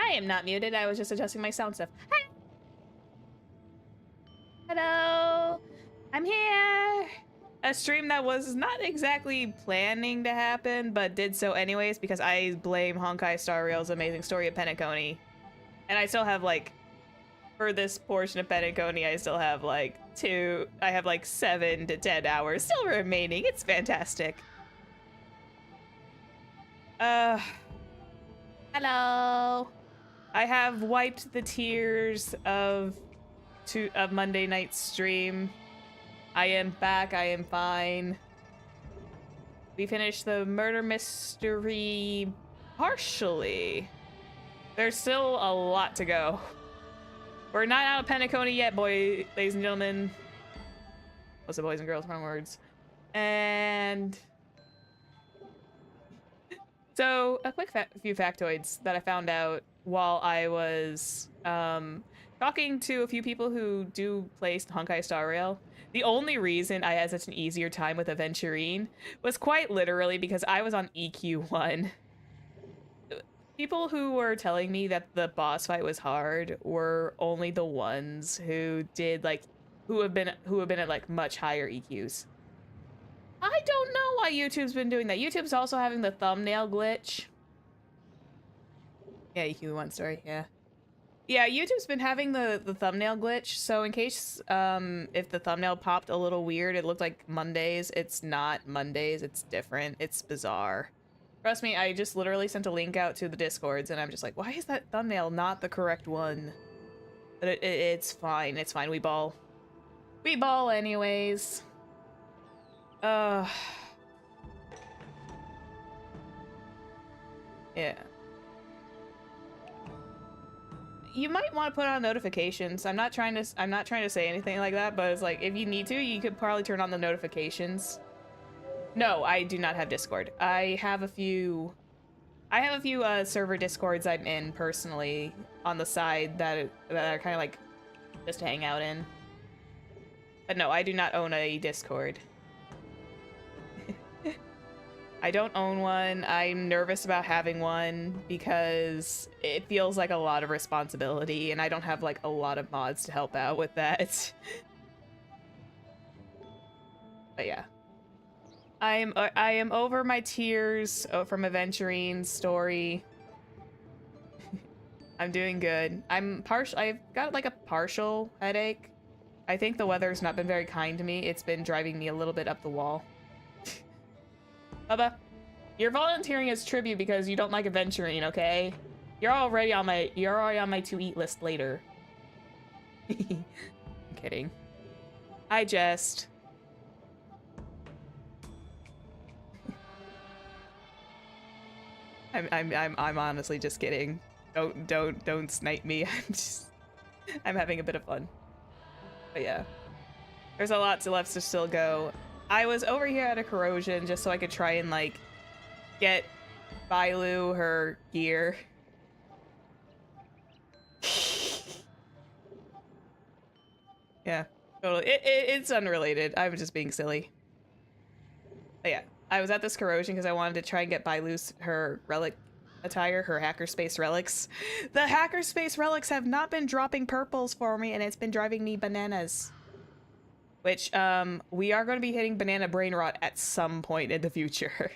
I am not muted. I was just adjusting my sound stuff. Hi. Hello. I'm here. A stream that was not exactly planning to happen, but did so anyways because I blame Honkai Star Rail's amazing story of Penacony. And I still have, like, for this portion of Penacony, I still have, like, I have, like, 7 to 10 hours still remaining. It's fantastic. Hello. I have wiped the tears of Monday night's stream. I am back. I am fine. We finished the murder mystery partially. There's still a lot to go. We're not out of Penacony yet, ladies and gentlemen. What's the boys and girls? Wrong words. And so a quick few factoids that I found out while I was talking to a few people who do play Honkai Star Rail. The only reason I had such an easier time with Aventurine was quite literally because I was on EQ1. People who were telling me that the boss fight was hard were only the ones who did, like, who have been at, like, much higher EQs. I don't know why YouTube's been doing that. YouTube's also having the thumbnail glitch. Yeah, EQ1 story, yeah. Yeah, YouTube's been having the thumbnail glitch, so in case if the thumbnail popped a little weird, it looked like Mondays. It's not Mondays, it's different. It's bizarre. Trust me, I just literally sent a link out to the Discords, and I'm just like, why is that thumbnail not the correct one? But it's fine, it's fine. We ball. We ball anyways. Yeah. You might want to put on notifications. I'm not trying to say anything like that, but it's like, if you need to, you could probably turn on the notifications. No, I do not have Discord. I have a few server Discords I'm in personally on the side that are kind of like just to hang out in. But no, I do not own a Discord. I don't own one. I'm nervous about having one because it feels like a lot of responsibility, and I don't have, like, a lot of mods to help out with that. But yeah. I am over my tears from Aventurine's story. I'm doing good. I've got, like, a partial headache. I think the weather's not been very kind to me. It's been driving me a little bit up the wall. Bubba, you're volunteering as tribute because you don't like Aventurine, okay? You're already on my to eat list later. I'm kidding. I jest. I'm honestly just kidding. Don't snipe me. I'm having a bit of fun. But yeah. There's a lot left to still go. I was over here at a corrosion just so I could try and, like, get Bailu her gear. Yeah, totally. It's unrelated. I was just being silly. But yeah, I was at this corrosion because I wanted to try and get Bailu's her relic attire, her hackerspace relics. The hackerspace relics have not been dropping purples for me, and it's been driving me bananas. Which, we are going to be hitting banana brain rot at some point in the future.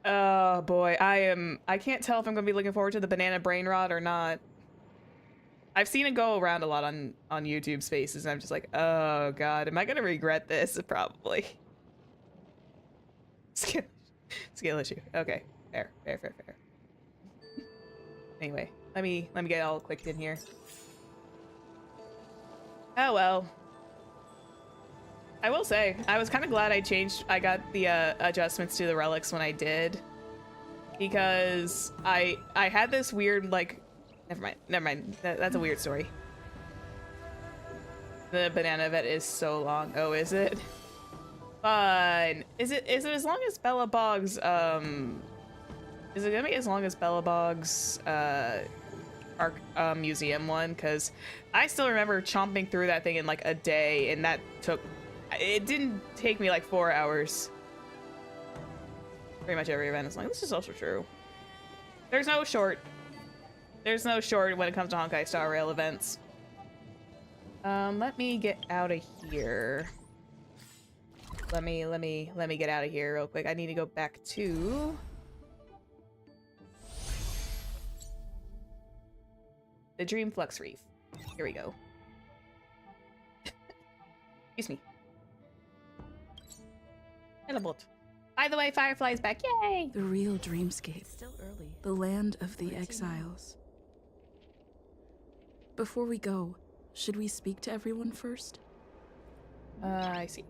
Oh boy, I can't tell if I'm going to be looking forward to the banana brain rot or not. I've seen it go around a lot on YouTube Spaces, and I'm just like, oh god, am I going to regret this? Probably. Skill issue. Okay, fair. Anyway, let me get all clicked in here. Oh well. I will say, I was kind of glad I got the adjustments to the relics when I did. Because I had this weird, like... Never mind. That's a weird story. The banana vet is so long. Oh, is it? Fun. Is it as long as Bella Bog's, is it gonna be as long as Bella Bog's, Arc Museum one? Because I still remember chomping through that thing in, like, a day, and that took... It didn't take me like 4 hours. Pretty much every event is like, this is also true. There's no There's no short when it comes to Honkai Star Rail events. Let me get out of here. Let me get out of here real quick. I need to go back to the Dream Flux Reef. Here we go. Excuse me. Teleport. By the way, Firefly's back. Yay! The real dreamscape. It's still early. The land of the exiles. Before we go, should we speak to everyone first? I see.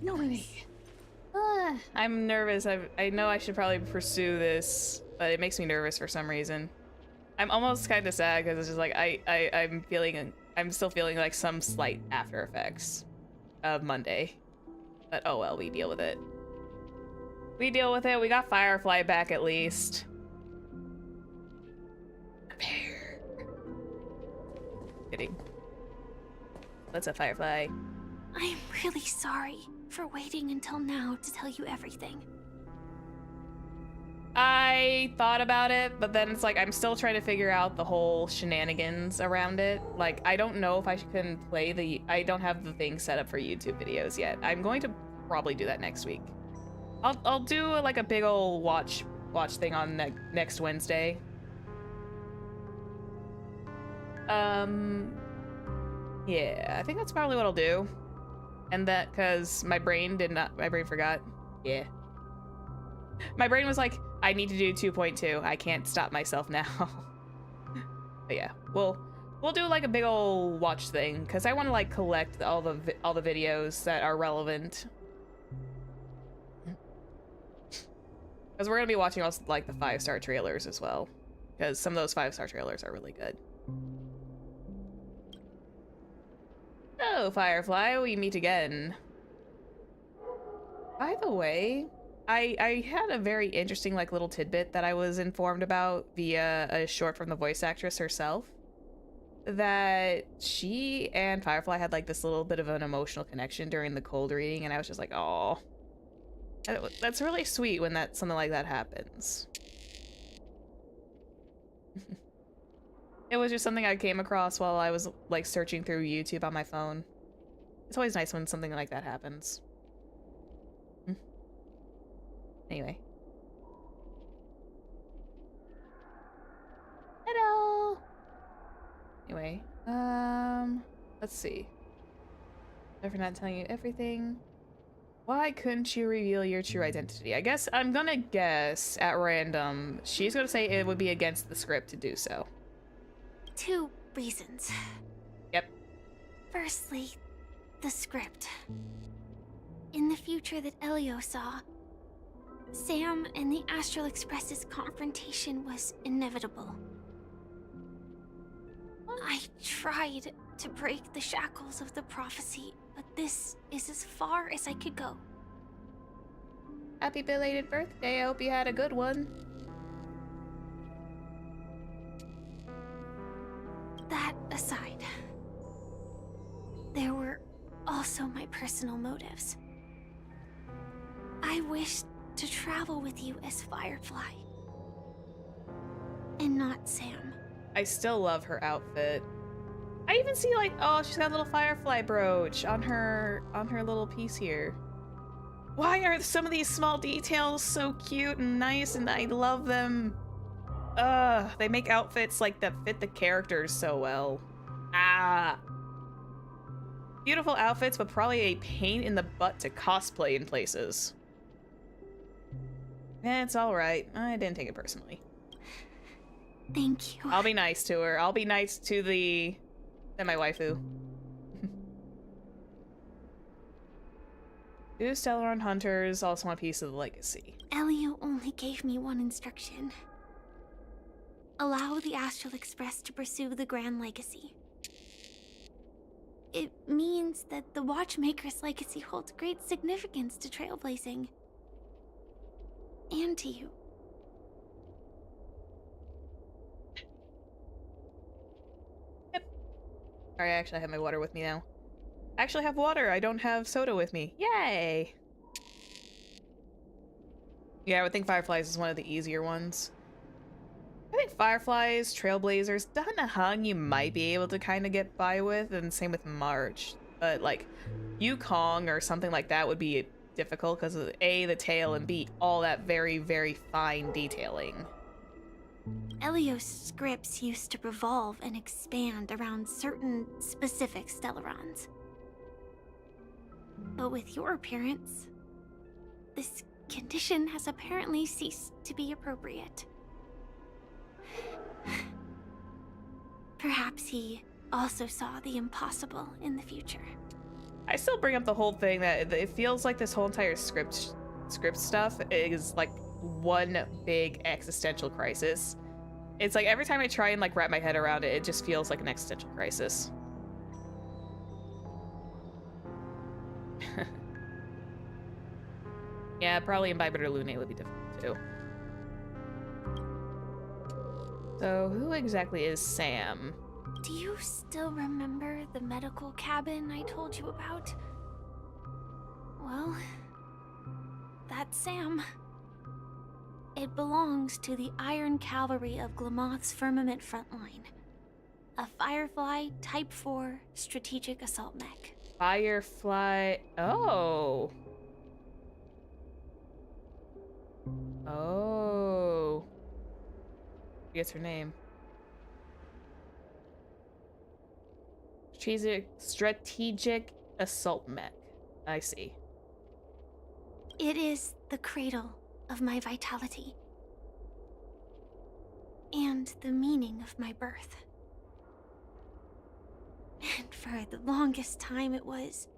No way. I'm nervous. I know I should probably pursue this, but it makes me nervous for some reason. I'm almost kind of sad because it's just like I'm still feeling like some slight after effects of Monday. But oh well, we deal with it. We deal with it. We got Firefly back at least. Bear. Kidding. What's up, Firefly? I'm really sorry for waiting until now to tell you everything. I thought about it, but then it's like I'm still trying to figure out the whole shenanigans around it. Like, I don't know if I can play I don't have the thing set up for YouTube videos yet. I'm going to probably do that next week. I'll do like a big old watch thing on next Wednesday. Yeah, I think that's probably what I'll do. And that, cause my brain forgot. Yeah. My brain was like, I need to do 2.2. I can't stop myself now. But yeah, we'll do like a big old watch thing, cause I want to like collect all the videos that are relevant. Cause we're gonna be watching also like the 5-star trailers as well, cause some of those 5-star trailers are really good. Oh, Firefly, we meet again. By the way, I had a very interesting like little tidbit that I was informed about via a short from the voice actress herself, that she and Firefly had like this little bit of an emotional connection during the cold reading, and I was just like, oh, that's really sweet when something like that happens. It was just something I came across while I was like searching through YouTube on my phone. It's always nice when something like that happens. Anyway. Hello! Anyway, let's see. Sorry for not telling you everything. Why couldn't you reveal your true identity? I guess I'm gonna guess at random. She's gonna say it would be against the script to do so. 2 reasons. Yep. Firstly, the script. In the future that Elio saw, Sam and the Astral Express's confrontation was inevitable. I tried to break the shackles of the prophecy, but this is as far as I could go. Happy belated birthday. I hope you had a good one. That aside, there were also my personal motives. I wished to travel with you as Firefly, and not Sam. I still love her outfit. I even see like, oh, she's got a little Firefly brooch on her little piece here. Why are some of these small details so cute and nice, and I love them? They make outfits like that fit the characters so well. Ah. Beautiful outfits, but probably a pain in the butt to cosplay in places. It's alright. I didn't take it personally. Thank you. I'll be nice to her. I'll be nice to the semi-waifu. Do Stellaron Hunters also want a piece of the legacy? Elio only gave me one instruction. Allow the Astral Express to pursue the Grand Legacy. It means that the Watchmaker's legacy holds great significance to trailblazing. And to you. Yep. Sorry, I actually have my water with me now. I actually have water. I don't have soda with me. Yay! Yeah, I would think Fireflies is one of the easier ones. I think Fireflies, Trailblazers, Dun Hung you might be able to kind of get by with, and same with March. But like Yukong or something like that would be difficult because of A, the tail, and B, all that very, very fine detailing. Elios scripts used to revolve and expand around certain specific Stellarons. But with your appearance, this condition has apparently ceased to be appropriate. Perhaps he also saw the impossible in the future. I still bring up the whole thing that it feels like this whole entire script stuff is like one big existential crisis. It's like every time I try and like wrap my head around it, it just feels like an existential crisis. Yeah, probably Imbiber or Lune would be difficult too. So who exactly is Sam? Do you still remember the medical cabin I told you about? Well, that's Sam. It belongs to the Iron Cavalry of Glamoth's Firmament Frontline. A Firefly Type 4 strategic assault mech. Firefly. Oh. Oh. What's her name? Strategic assault mech. I see. It is the cradle of my vitality. And the meaning of my birth. And for the longest time it was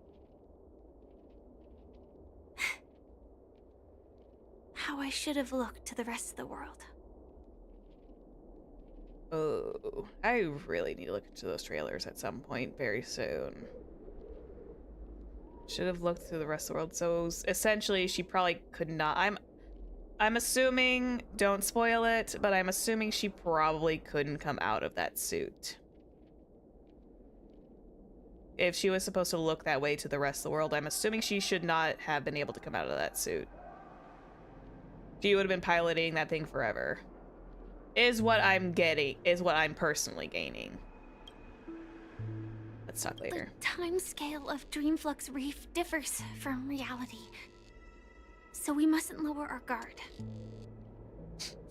how I should have looked to the rest of the world. Oh, I really need to look into those trailers at some point very soon. Should have looked through the rest of the world. So essentially, she probably could not. I'm assuming, don't spoil it, but I'm assuming she probably couldn't come out of that suit. If she was supposed to look that way to the rest of the world, I'm assuming she should not have been able to come out of that suit. She would have been piloting that thing forever. Is what I'm getting, is what I'm personally gaining. Let's talk later. The time scale of Dreamflux Reef differs from reality. So we mustn't lower our guard.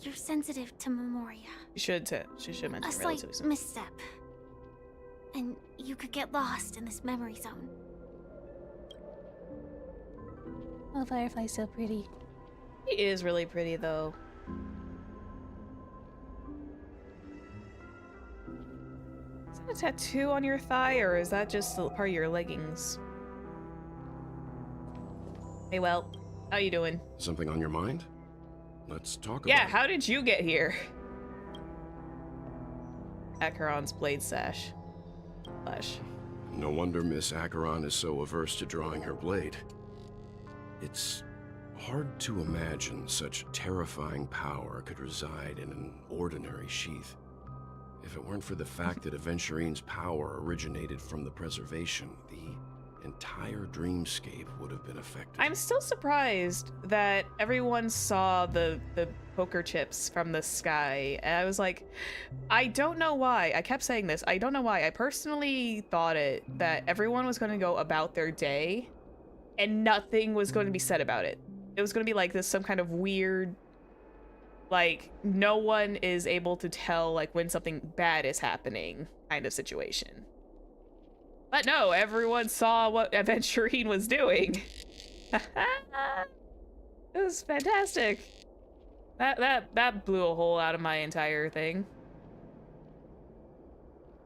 You're sensitive to Memoria. She should mention A slight relatively soon. misstep. And you could get lost in this memory zone. Oh, Firefly's so pretty. She is really pretty, though. Is that a tattoo on your thigh, or is that just part of your leggings? Hey, well, how you doing? Something on your mind? Let's talk about Yeah, it. how did you get here? Acheron's blade sash. Flesh. No wonder Miss Acheron is so averse to drawing her blade. It's hard to imagine such terrifying power could reside in an ordinary sheath. If it weren't for the fact that Aventurine's power originated from the preservation, the entire dreamscape would have been affected. I'm still surprised that everyone saw the poker chips from the sky. And I was like, I don't know why. I kept saying this. I don't know why. I personally thought that everyone was going to go about their day and nothing was going to be said about it. It was going to be like this, some kind of weird, like, no one is able to tell, like, when something bad is happening kind of situation. But no, everyone saw what Aventurine was doing. It was fantastic. That blew a hole out of my entire thing.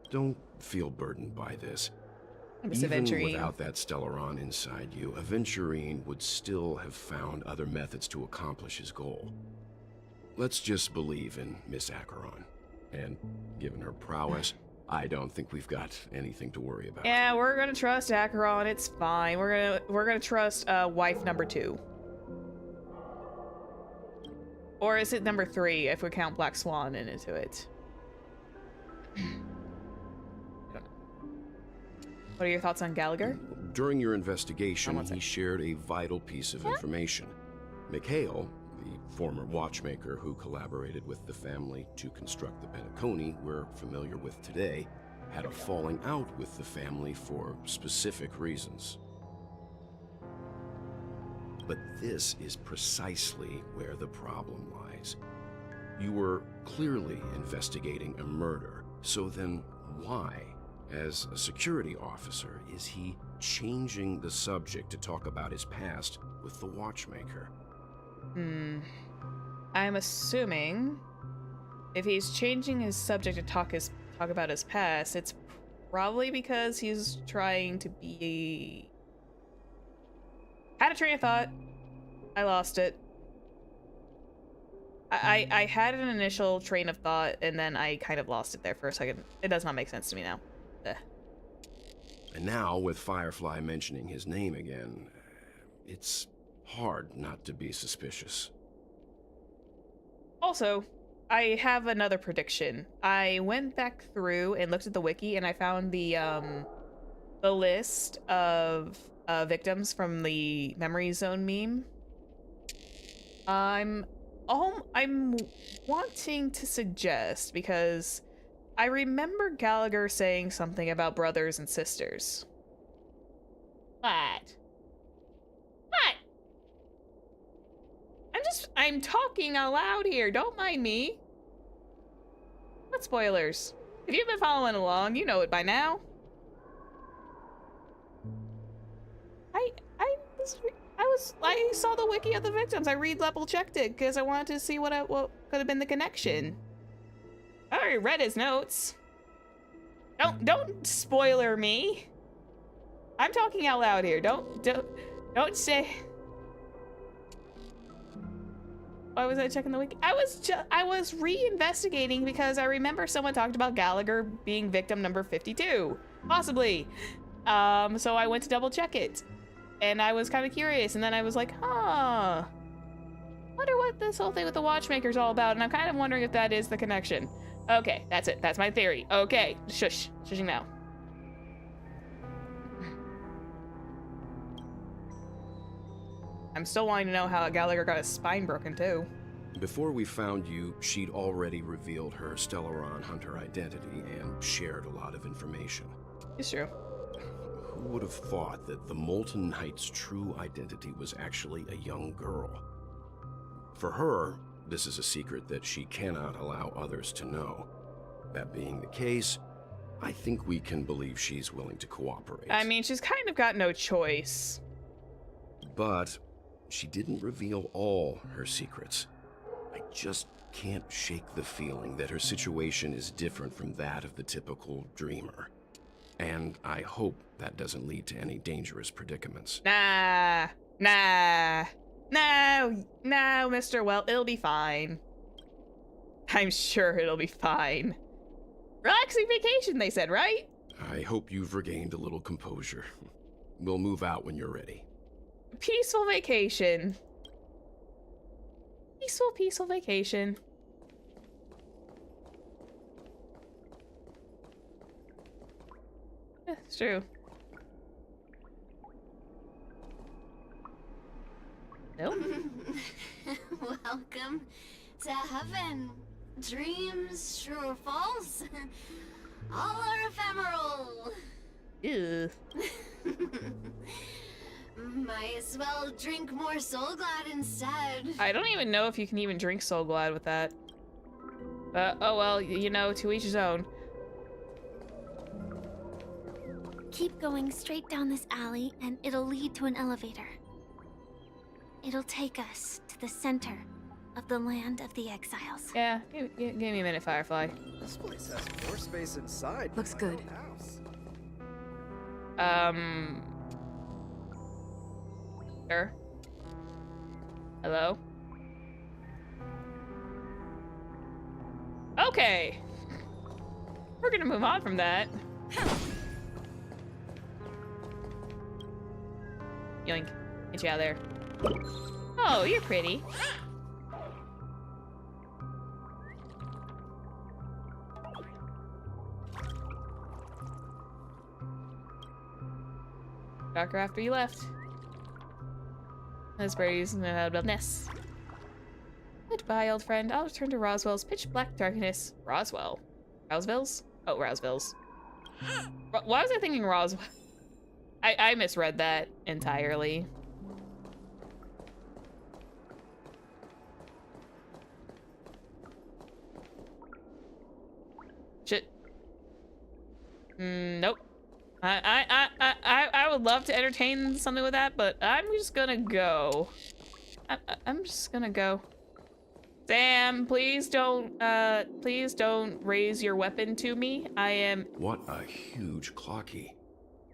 Don't feel burdened by this. Miss Even Aventurine. without that Stellaron inside you, Aventurine would still have found other methods to accomplish his goal. Let's just believe in Miss Acheron. And given her prowess, I don't think we've got anything to worry about. Yeah, we're gonna trust Acheron. It's fine. We're gonna trust wife number 2. Or is it number 3 if we count Black Swan into it? I don't know. What are your thoughts on Gallagher? During your investigation, One sec. he shared a vital piece of information. Mikhail, The former watchmaker who collaborated with the family to construct the Penacony we're familiar with today had a falling out with the family for specific reasons. But this is precisely where the problem lies. You were clearly investigating a murder, so then why, as a security officer, is he changing the subject to talk about his past with the watchmaker? I'm assuming if he's changing his subject to talk about his past, it's probably because he's trying to be... Had a train of thought. I lost it. I had an initial train of thought, and then I kind of lost it there for a second. It does not make sense to me now. Ugh. And now, with Firefly mentioning his name again, it's hard not to be suspicious. Also, I have another prediction. I went back through and looked at the wiki, and I found the list of victims from the Memory Zone meme. I'm wanting to suggest, because I remember Gallagher saying something about brothers and sisters. What? I'm talking out loud here. Don't mind me. What spoilers? If you've been following along, you know it by now. I saw the wiki of the victims. I double checked it because I wanted to see what could have been the connection. I already read his notes. Don't spoiler me. I'm talking out loud here. Don't say. Why was I checking the wiki? I was re-investigating because I remember someone talked about Gallagher being victim number 52, possibly. So I went to double check it, and I was kind of curious, and then I was like, huh, wonder what this whole thing with the watchmaker's all about, and I'm kind of wondering if that is the connection. Okay, that's it. That's my theory. Okay, shushing now. I'm still wanting to know how Gallagher got his spine broken, too. Before we found you, she'd already revealed her Stellaron hunter identity and shared a lot of information. It's true. Who would have thought that the Molten Knight's true identity was actually a young girl? For her, this is a secret that she cannot allow others to know. That being the case, I think we can believe she's willing to cooperate. I mean, she's kind of got no choice. But she didn't reveal all her secrets. I just can't shake the feeling that her situation is different from that of the typical dreamer. And I hope that doesn't lead to any dangerous predicaments. No, Mr. Well, it'll be fine. I'm sure it'll be fine. Relaxing vacation, they said, right? I hope you've regained a little composure. We'll move out when you're ready. Peaceful vacation. Peaceful vacation. Yeah, it's true. Nope. Welcome to heaven. Dreams, true or false, all are ephemeral. Ew. Might as well drink more Soul Glad instead. I don't even know if you can even drink Soul Glad with that. Oh well, you know, to each his own. Keep going straight down this alley and it'll lead to an elevator. It'll take us to the center of the land of the exiles. Yeah, give me a minute, Firefly. This place has more space inside. Looks than my good. own house. Sure. Hello? Okay. We're gonna move on from that. Yoink. Get you out of there. Oh, you're pretty. Darker after you left. That's pretty about this. Goodbye, old friend. I'll return to Roswell's pitch black darkness. Roswell? Roswell's? Oh, Roswell's. Why was I thinking Roswell? I misread that entirely. Shit. Nope. I would love to entertain something with that, but I'm just gonna go. I'm just gonna go. Sam, please don't raise your weapon to me. I am. What a huge clocky.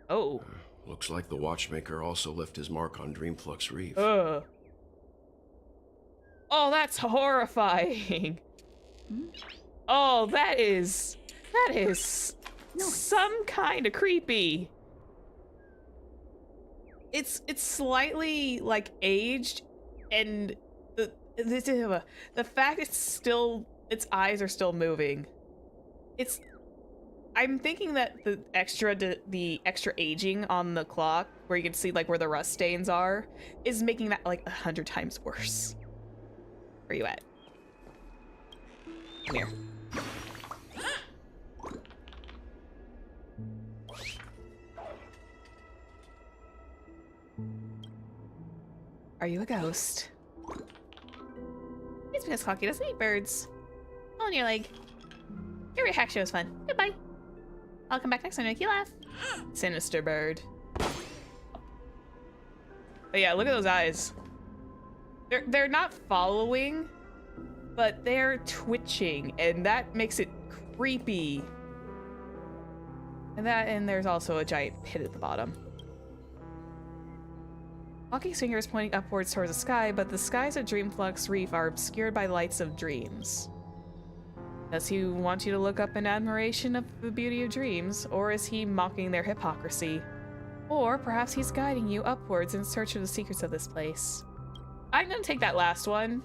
Oh. Looks like the watchmaker also left his mark on Dreamflux Reef. Oh, that's horrifying. Oh, that is some kind of creepy. It's slightly like aged, and the fact its eyes are still moving. I'm thinking that the extra aging on the clock, where you can see like where the rust stains are, is making that like 100 times worse. Where you at? Come here. Are you a ghost? It's because Clocky doesn't eat birds. Oh, and you're like, your reaction was fun. Goodbye. I'll come back next time to make you laugh. Sinister bird. But yeah, look at those eyes. They're not following, but they're twitching, and that makes it creepy. And there's also a giant pit at the bottom. Walking's finger is pointing upwards towards the sky, but the skies of Dreamflux Reef are obscured by lights of dreams. Does he want you to look up in admiration of the beauty of dreams, or is he mocking their hypocrisy? Or perhaps he's guiding you upwards in search of the secrets of this place. I'm gonna take that last one.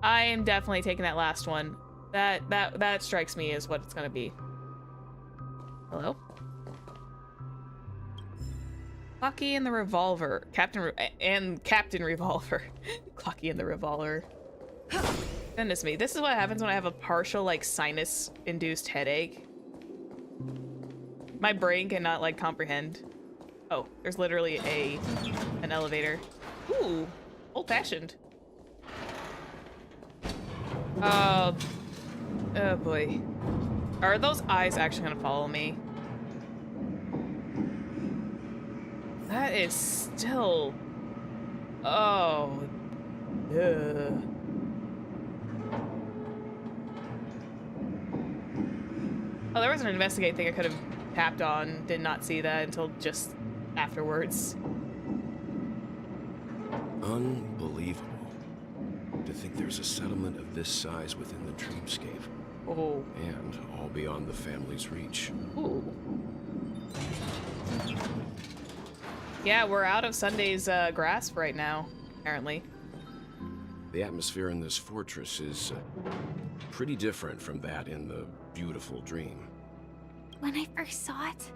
I am definitely taking that last one. That strikes me as what it's gonna be. Hello? Clocky and the Revolver. Captain Revolver. Clocky and the Revolver. Goodness me, this is what happens when I have a partial, like, sinus-induced headache. My brain cannot, like, comprehend. Oh, there's literally an elevator. Ooh, old-fashioned. Oh boy. Are those eyes actually gonna follow me? That is still... Oh. Ugh. Oh, there was an investigate thing I could have tapped on. Did not see that until just afterwards. Unbelievable. To think there's a settlement of this size within the dreamscape. Oh. And all beyond the family's reach. Ooh. Yeah, we're out of Sunday's grasp right now, apparently. The atmosphere in this fortress is pretty different from that in the beautiful dream. When I first saw it,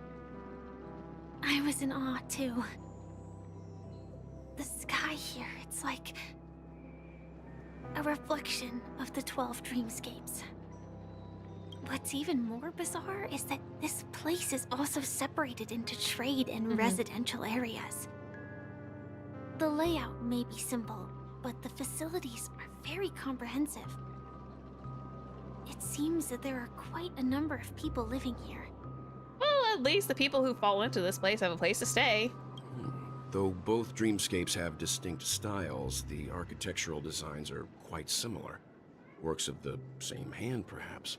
I was in awe too. The sky here, it's like a reflection of the 12 dreamscapes. What's even more bizarre is that this place is also separated into trade and residential areas. The layout may be simple, but the facilities are very comprehensive. It seems that there are quite a number of people living here. Well, at least the people who fall into this place have a place to stay. Though both dreamscapes have distinct styles, the architectural designs are quite similar. Works of the same hand, perhaps.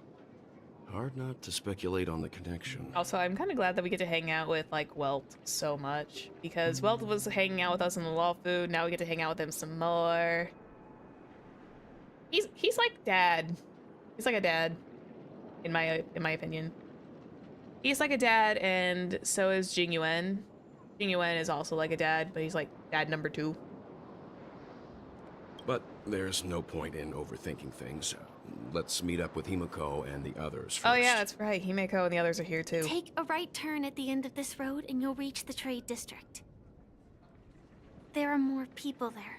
Hard not to speculate on the connection. Also, I'm kind of glad that we get to hang out with, like, Welt so much. Because Welt was hanging out with us in the Law Food, now we get to hang out with him some more. He's like dad. He's like a dad, in my opinion. He's like a dad, and so is Jing Yuan. Jing Yuan is also like a dad, but he's like dad number 2. But there's no point in overthinking things. Let's meet up with Himiko and the others first. Oh yeah, that's right. Himeko and the others are here too. Take a right turn at the end of this road and you'll reach the trade district. There are more people there.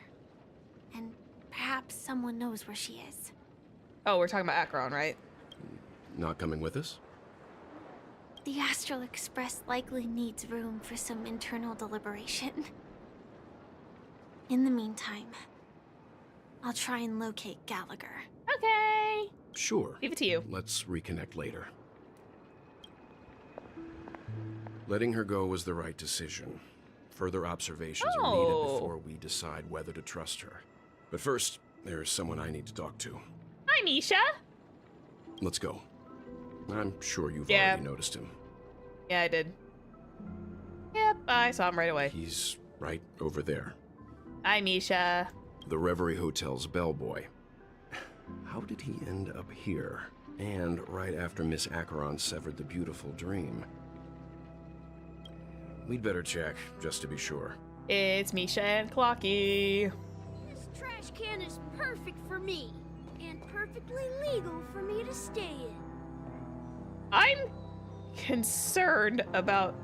and perhaps someone knows where she is. Oh, we're talking about Acheron, right? Not coming with us? The Astral Express likely needs room for some internal deliberation. In the meantime, I'll try and locate Gallagher. Okay. Sure. Leave it to you. Let's reconnect later. Letting her go was the right decision. Further observations are needed before we decide whether to trust her. But first, there's someone I need to talk to. Hi, Misha. Let's go. I'm sure you've Yeah. already noticed him. Yeah, I did. Yep, I saw him right away. He's right over there. Hi, Misha. The Reverie Hotel's bellboy. How did he end up here? And right after Miss Acheron severed the beautiful dream. We'd better check, just to be sure. It's Misha and Clocky. This trash can is perfect for me, and perfectly legal for me to stay in. I'm concerned about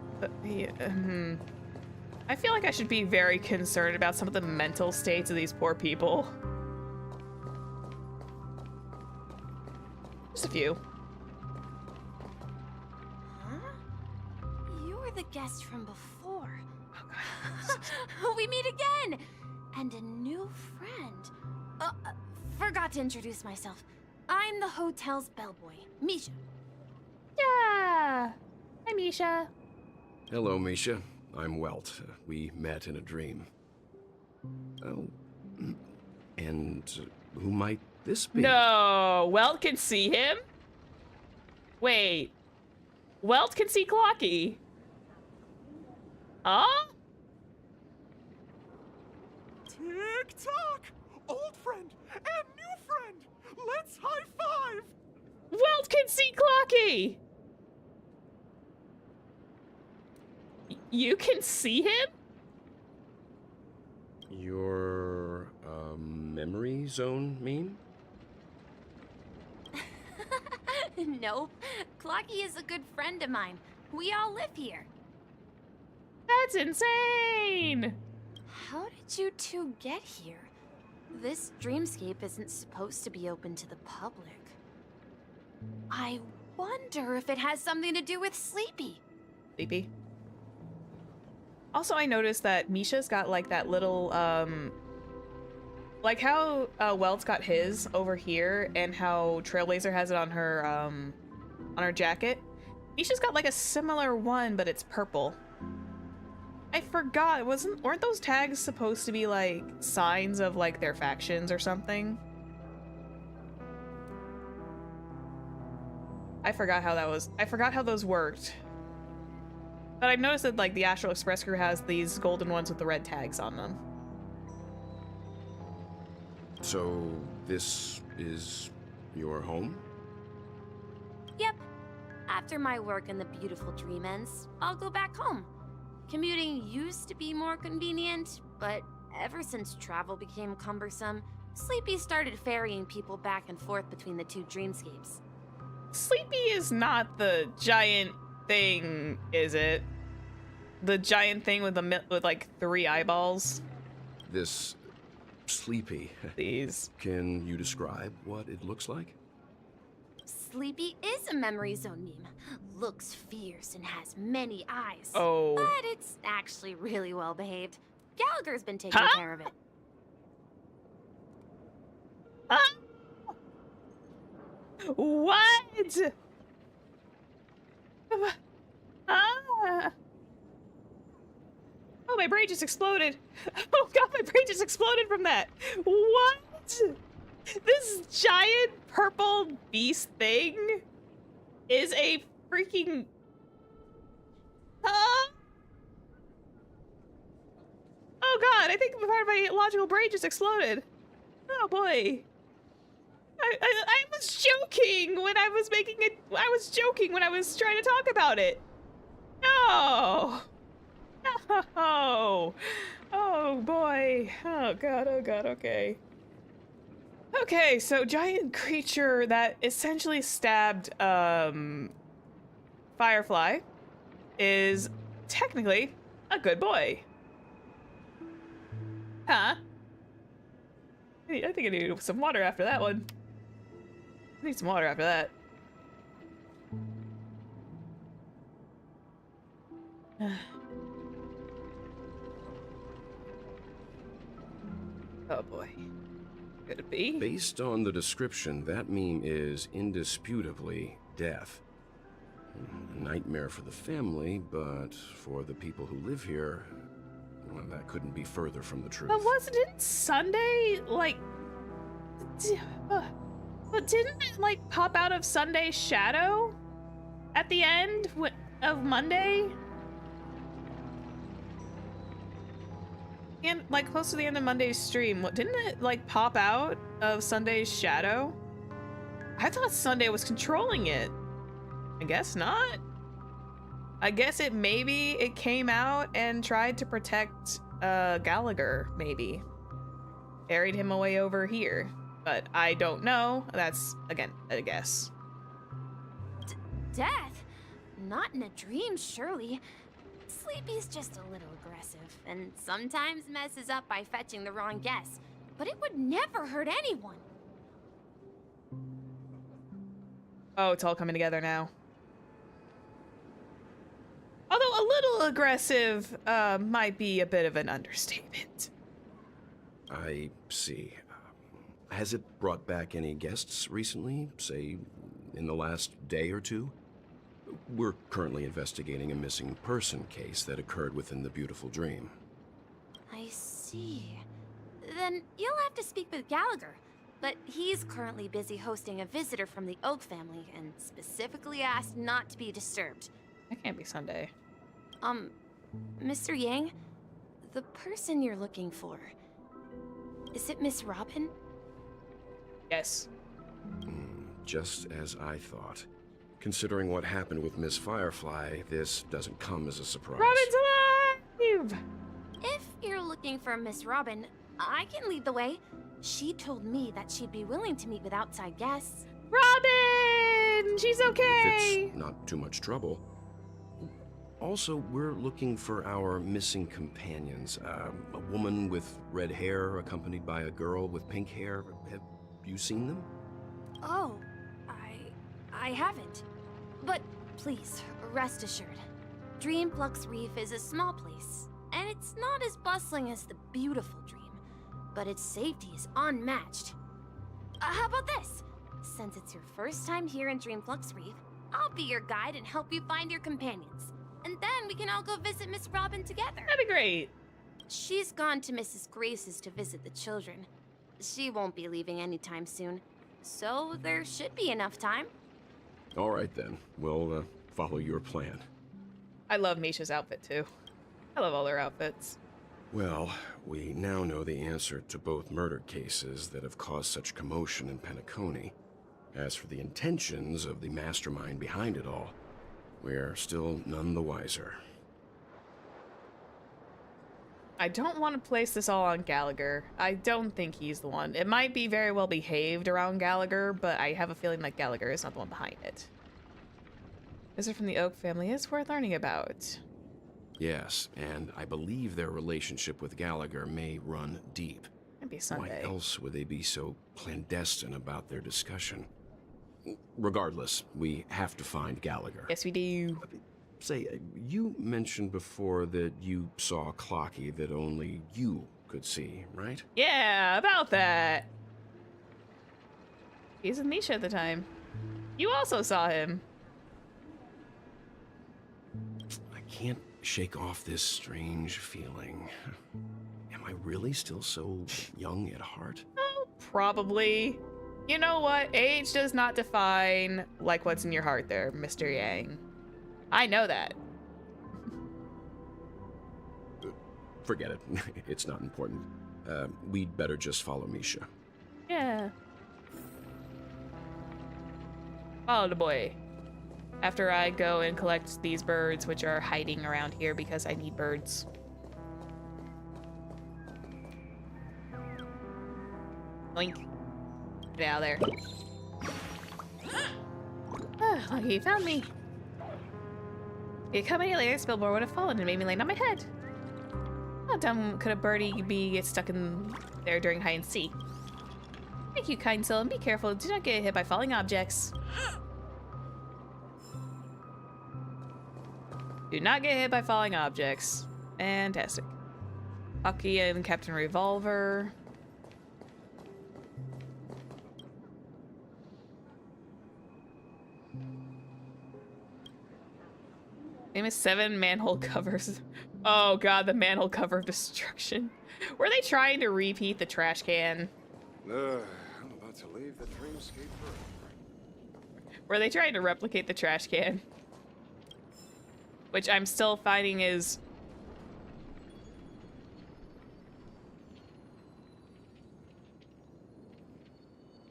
I feel like I should be very concerned about some of the mental states of these poor people. Just a few. Huh? You're the guest from before. We meet again! And a new friend. Forgot to introduce myself. I'm the hotel's bellboy, Misha. Yeah. Hi, Misha. Hello, Misha. I'm Welt. We met in a dream. Oh. And who might this be? No, Welt can see him? Wait. Welt can see Clocky. Huh? Tick-tock! Old friend and new friend! Let's high-five! Welt can see Clocky! You can see him? Your, memory zone meme? Nope. Clocky is a good friend of mine. We all live here. That's insane! How did you two get here? This dreamscape isn't supposed to be open to the public. I wonder if it has something to do with Sleepy. Sleepy. Also, I noticed that Misha's got like that little, like how Welt's got his over here and how Trailblazer has it on her jacket. Misha's got like a similar one, but it's purple. I forgot, weren't those tags supposed to be like signs of like their factions or something? I forgot how those worked. But I've noticed that like the Astral Express crew has these golden ones with the red tags on them. So, this is your home? Yep. After my work in the beautiful dream ends, I'll go back home. Commuting used to be more convenient, but ever since travel became cumbersome, Sleepy started ferrying people back and forth between the two dreamscapes. Sleepy is not the giant thing, is it? The giant thing with with like 3 eyeballs? This Sleepy. These. Can you describe what it looks like? Sleepy is a memory zone meme. Looks fierce and has many eyes. Oh. But it's actually really well behaved. Gallagher's been taking care of it. Huh? What? Ah. Oh, my brain just exploded. Oh god, my brain just exploded from that. What? This giant purple beast thing is a freaking... Huh? Oh god, I think part of my logical brain just exploded. Oh boy. I was joking when I was making it. I was joking when I was trying to talk about it. No. No. Oh boy. Oh god. Oh god. Okay. Okay. So giant creature that essentially stabbed Firefly is technically a good boy. Huh? I think I need some water after that one. I need some water after that. Oh boy. Could it be? Based on the description, that meme is indisputably death. A nightmare for the family, but for the people who live here, well, that couldn't be further from the truth. But wasn't it Sunday? Like, but didn't it like pop out of Sunday's shadow at the end of Monday? And like close to the end of Monday's stream, didn't it like pop out of Sunday's shadow? I thought Sunday was controlling it. I guess not. I guess it came out and tried to protect Gallagher, maybe. Carried him away over here. But I don't know. That's, again, a guess. Death? Not in a dream, surely. Sleepy's just a little aggressive, and sometimes messes up by fetching the wrong guess. But it would never hurt anyone. Oh, it's all coming together now. Although a little aggressive might be a bit of an understatement. I see. Has it brought back any guests recently, say, in the last day or two? We're currently investigating a missing person case that occurred within the beautiful dream. I see. Then you'll have to speak with Gallagher. But he's currently busy hosting a visitor from the Oak family and specifically asked not to be disturbed. That can't be Sunday. Mr. Yang, the person you're looking for, is it Miss Robin? Yes. Just as I thought. Considering what happened with Miss Firefly, this doesn't come as a surprise. Robin's alive! If you're looking for Miss Robin, I can lead the way. She told me that she'd be willing to meet with outside guests. Robin! She's okay! If it's not too much trouble. Also, we're looking for our missing companions. A woman with red hair accompanied by a girl with pink hair. Have you seen them? Oh, I haven't. But please, rest assured. Dreamflux Reef is a small place, and it's not as bustling as the beautiful dream, but its safety is unmatched. How about this? Since it's your first time here in Dreamflux Reef, I'll be your guide and help you find your companions. And then we can all go visit Miss Robin together. That'd be great. She's gone to Mrs. Grace's to visit the children. She won't be leaving anytime soon, so there should be enough time. All right, then. We'll follow your plan. I love Misha's outfit, too. I love all their outfits. Well, we now know the answer to both murder cases that have caused such commotion in Penacony. As for the intentions of the mastermind behind it all, we're still none the wiser. I don't want to place this all on Gallagher. I don't think he's the one. It might be very well behaved around Gallagher, but I have a feeling like Gallagher is not the one behind it. Visit from the Oak family is worth learning about. Yes, and I believe their relationship with Gallagher may run deep. Maybe Sunday. Why else would they be so clandestine about their discussion? Regardless, we have to find Gallagher. Yes, we do. Say, you mentioned before that you saw Clocky that only you could see, right? Yeah, about that. He was with Misha at the time. You also saw him. I can't shake off this strange feeling. Am I really still so young at heart? Oh, probably. You know what? Age does not define, like, what's in your heart there, Mr. Yang. I know that. Forget it. It's not important. We'd better just follow Misha. Yeah. Follow the boy. After I go and collect these birds, which are hiding around here because I need birds. Oink. Get out of there. Ah, lucky he found me. If you come any later, this billboard would have fallen and made me land on my head. How dumb could a birdie be get stuck in there during hide and seek? Thank you, kind soul, and be careful. Do not get hit by falling objects. Do not get hit by falling objects. Fantastic. Bucky and Captain Revolver. Famous 7 manhole covers. Oh god, the manhole cover of destruction. Were they trying to repeat the trash can? I'm about to leave the dreamscape forever. Were they trying to replicate the trash can? Which I'm still finding is...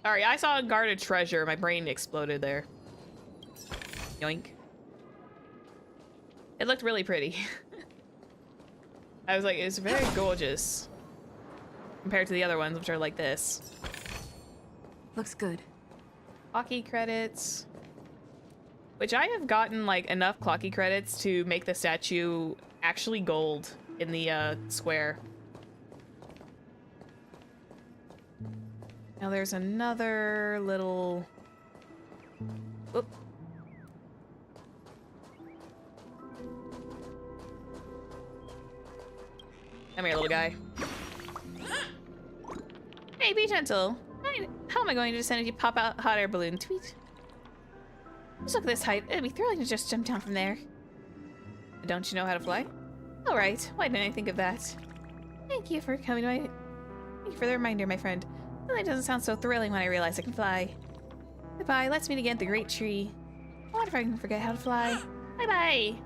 Sorry, I saw a guarded treasure. My brain exploded there. Yoink. It looked really pretty. I was like, it's very gorgeous. Compared to the other ones, which are like this. Looks good. Clocky credits. Which I have gotten like enough clocky credits to make the statue actually gold in the square. Now there's another little... Oop. Come here, little guy. Hey, be gentle. How am I going to descend if you pop out hot air balloon? Tweet. Just look at this height. It'd be thrilling to just jump down from there. Don't you know how to fly? All right. Why didn't I think of that? Thank you for coming to my... Thank you for the reminder, my friend. Well, that doesn't sound so thrilling when I realize I can fly. Goodbye. Let's meet again at the Great Tree. I wonder if I can forget how to fly. Bye-bye.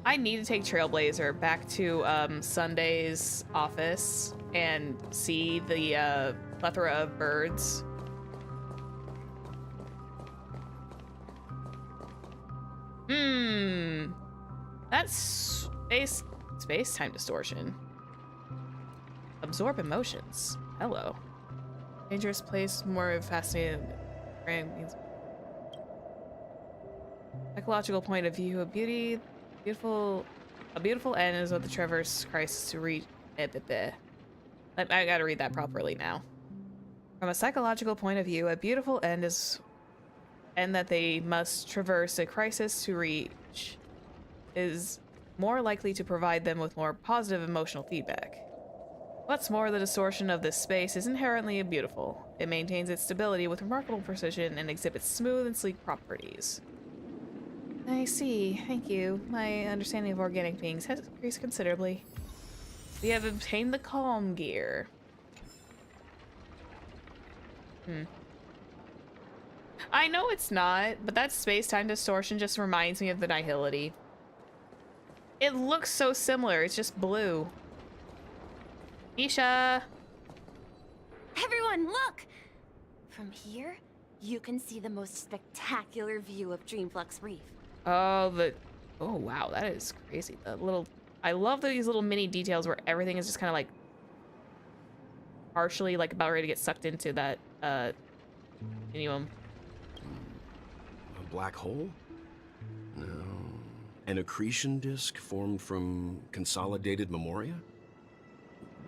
I need to take Trailblazer back to Sunday's office and see the plethora of birds. That's space-time distortion. Absorb emotions. Hello. Dangerous place, more fascinating. Ecological point of view, a beautiful end is what the traverse crisis to reach. I gotta read that properly now. From a psychological point of view, a beautiful end is and that they must traverse a crisis to reach is more likely to provide them with more positive emotional feedback. What's more, the distortion of this space is inherently beautiful. It maintains its stability with remarkable precision and exhibits smooth and sleek properties. I see. Thank you. My understanding of organic beings has increased considerably. We have obtained the calm gear. I know it's not, but that space-time distortion just reminds me of the Nihility. It looks so similar. It's just blue. Nisha! Everyone, look! From here, you can see the most spectacular view of Dreamflux Reef. Oh, oh wow, that is crazy. The little, I love these little mini details where everything is just kind of like partially like about ready to get sucked into that continuum. A black hole? No. An accretion disk formed from consolidated memoria?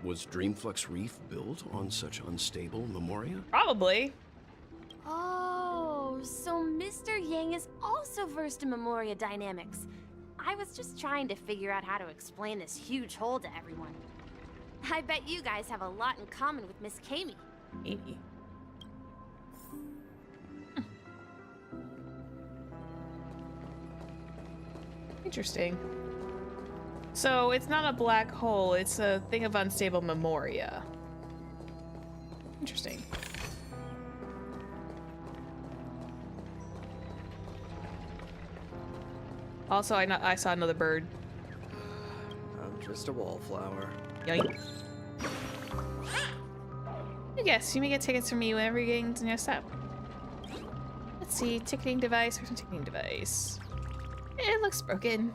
Was Dreamflux Reef built on such unstable memoria? Probably. Oh, so Mr. Yang is also versed in Memoria dynamics. I was just trying to figure out how to explain this huge hole to everyone. I bet you guys have a lot in common with Miss Kami. Maybe. Interesting. So it's not a black hole, it's a thing of unstable memoria. Interesting. Also, I saw another bird. I'm just a wallflower. Yoink. I guess you may get tickets from me whenever you're getting to your step. Let's see, ticketing device. Where's my ticketing device? It looks broken.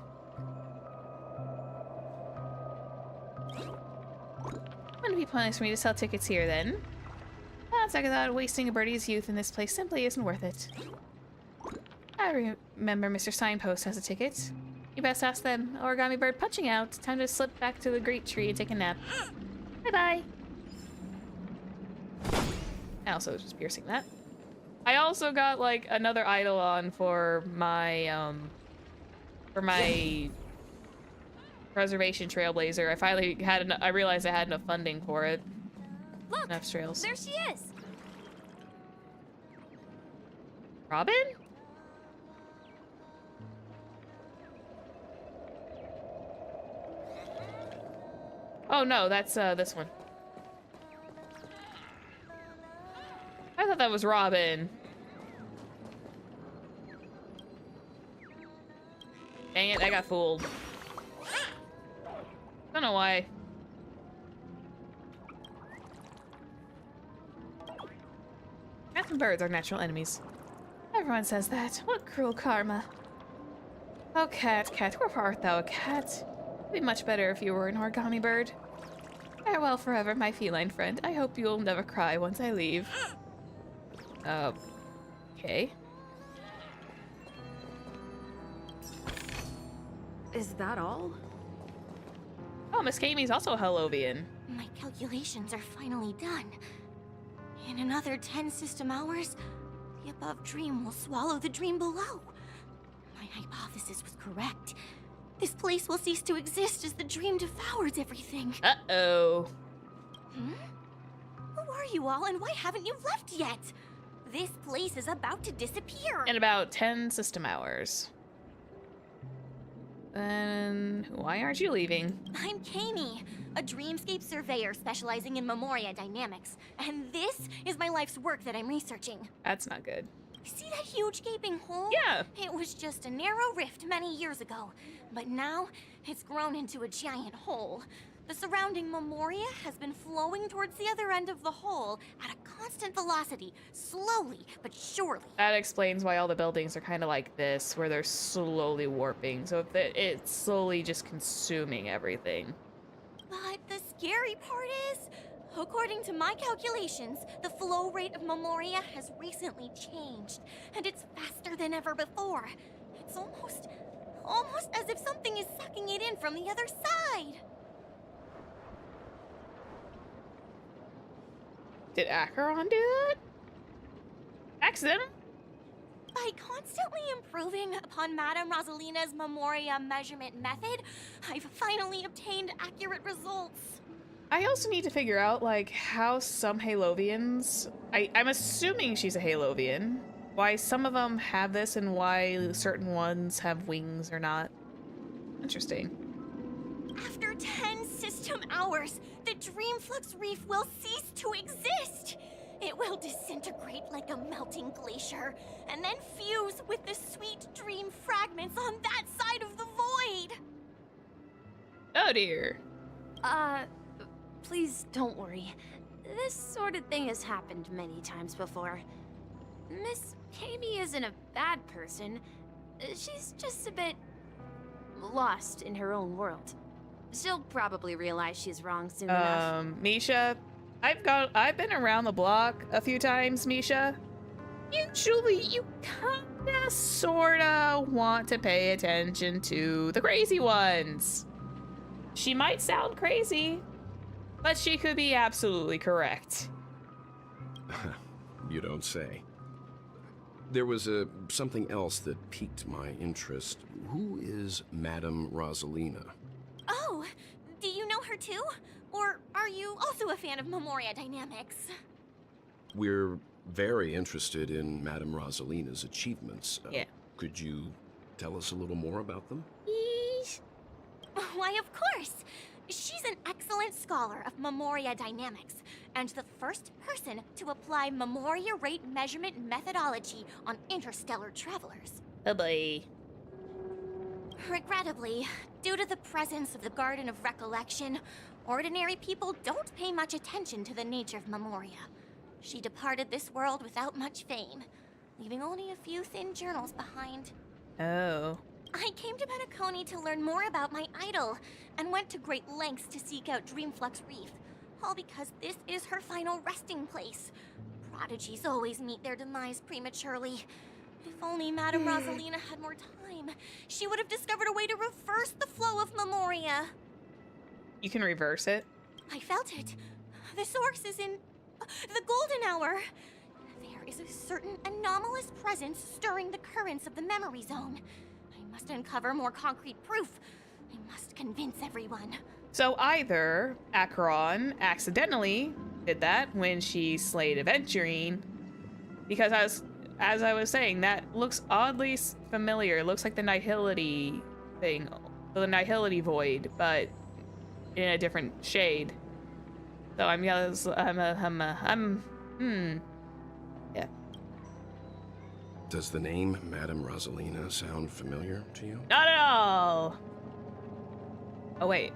Wouldn't it be nice for me to sell tickets here then? That's like I thought wasting a birdie's youth in this place simply isn't worth it. I remember Mr. Signpost has a ticket. You best ask them. Origami bird punching out. Time to slip back to the great tree and take a nap. Bye-bye. I also was just piercing that. I also got like another eidolon for my preservation trailblazer. I finally had I realized I had enough funding for it. Look, Enough trails. there she is. Robin? Oh no, that's this one. I thought that was Robin. Dang it, I got fooled. Don't know why. Cats and birds are natural enemies. Everyone says that. What cruel karma. Oh, cat, where art thou, a cat? It'd be much better if you were an origami bird. Farewell forever, my feline friend. I hope you'll never cry once I leave. Okay. Is that all? Oh, Miss Kamie's also a Hellovian. My calculations are finally done. In another 10 system hours, the above dream will swallow the dream below. My hypothesis was correct. This place will cease to exist as the dream devours everything. Uh-oh. Who are you all, and why haven't you left yet? This place is about to disappear. In about 10 system hours. Then why aren't you leaving? I'm Kamie, a dreamscape surveyor specializing in Memoria dynamics. And this is my life's work that I'm researching. That's not good. See that huge gaping hole? Yeah. It was just a narrow rift many years ago, but now it's grown into a giant hole. The surrounding Memoria has been flowing towards the other end of the hole at a constant velocity, slowly but surely. That explains why all the buildings are kind of like this, where they're slowly warping. So if it's slowly just consuming everything. But the scary part is, according to my calculations, the flow rate of Memoria has recently changed, and it's faster than ever before. It's almost as if something is sucking it in from the other side. Did Acheron do that? Accidental? By constantly improving upon Madame Rosalina's Memoria measurement method, I've finally obtained accurate results. I also need to figure out, like, how some Halovians... I'm assuming she's a Halovian. Why some of them have this and why certain ones have wings or not. Interesting. After 10 system hours, the Dreamflux Reef will cease to exist. It will disintegrate like a melting glacier, and then fuse with the sweet dream fragments on that side of the void. Oh dear. Please don't worry. This sort of thing has happened many times before. Miss Kamie isn't a bad person. She's just a bit lost in her own world. She'll probably realize she's wrong soon enough. Misha, I've been around the block a few times, Misha. Usually you kinda sorta want to pay attention to the crazy ones. She might sound crazy, but she could be absolutely correct. You don't say. There was something else that piqued my interest. Who is Madame Rosalina? Oh, do you know her too? Or are you also a fan of Memoria dynamics? We're very interested in Madame Rosalina's achievements. Yeah. Could you tell us a little more about them? Why, of course. She's an excellent scholar of Memoria dynamics, and the first person to apply Memoria rate measurement methodology on interstellar travelers. Bye-bye. Regrettably, due to the presence of the Garden of Recollection, ordinary people don't pay much attention to the nature of Memoria. She departed this world without much fame, leaving only a few thin journals behind. Oh. I came to Penacony to learn more about my idol, and went to great lengths to seek out Dreamflux Reef, all because this is her final resting place. Prodigies always meet their demise prematurely. If only Madame Rosalina had more time, she would have discovered a way to reverse the flow of Memoria. You can reverse it? I felt it. The source is in The golden hour! There is a certain anomalous presence stirring the currents of the memory zone. I must uncover more concrete proof. I must convince everyone. So either Acheron accidentally did that when she slayed Aventurine, because as I was saying, that looks oddly familiar. It looks like the Nihility thing, the Nihility Void, but in a different shade. So yeah. Does the name Madame Rosalina sound familiar to you? Not at all. Oh wait,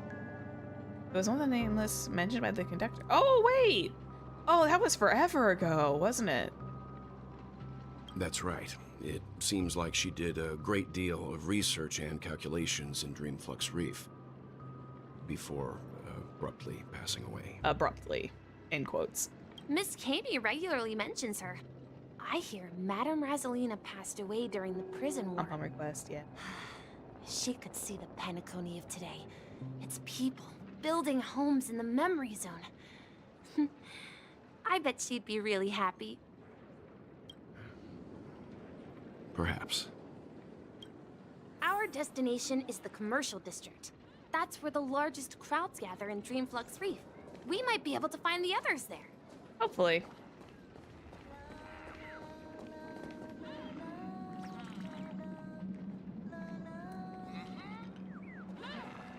it was one of the nameless mentioned by the conductor. Oh wait, oh that was forever ago, wasn't it? That's right. It seems like she did a great deal of research and calculations in Dreamflux Reef before abruptly passing away. Abruptly, in quotes. Miss Katie regularly mentions her. I hear Madame Rosalina passed away during the prison war. On request, yeah. She could see the Penacony of today. It's people building homes in the memory zone. I bet she'd be really happy. Perhaps. Our destination is the commercial district. That's where the largest crowds gather in Dreamflux Reef. We might be able to find the others there. Hopefully.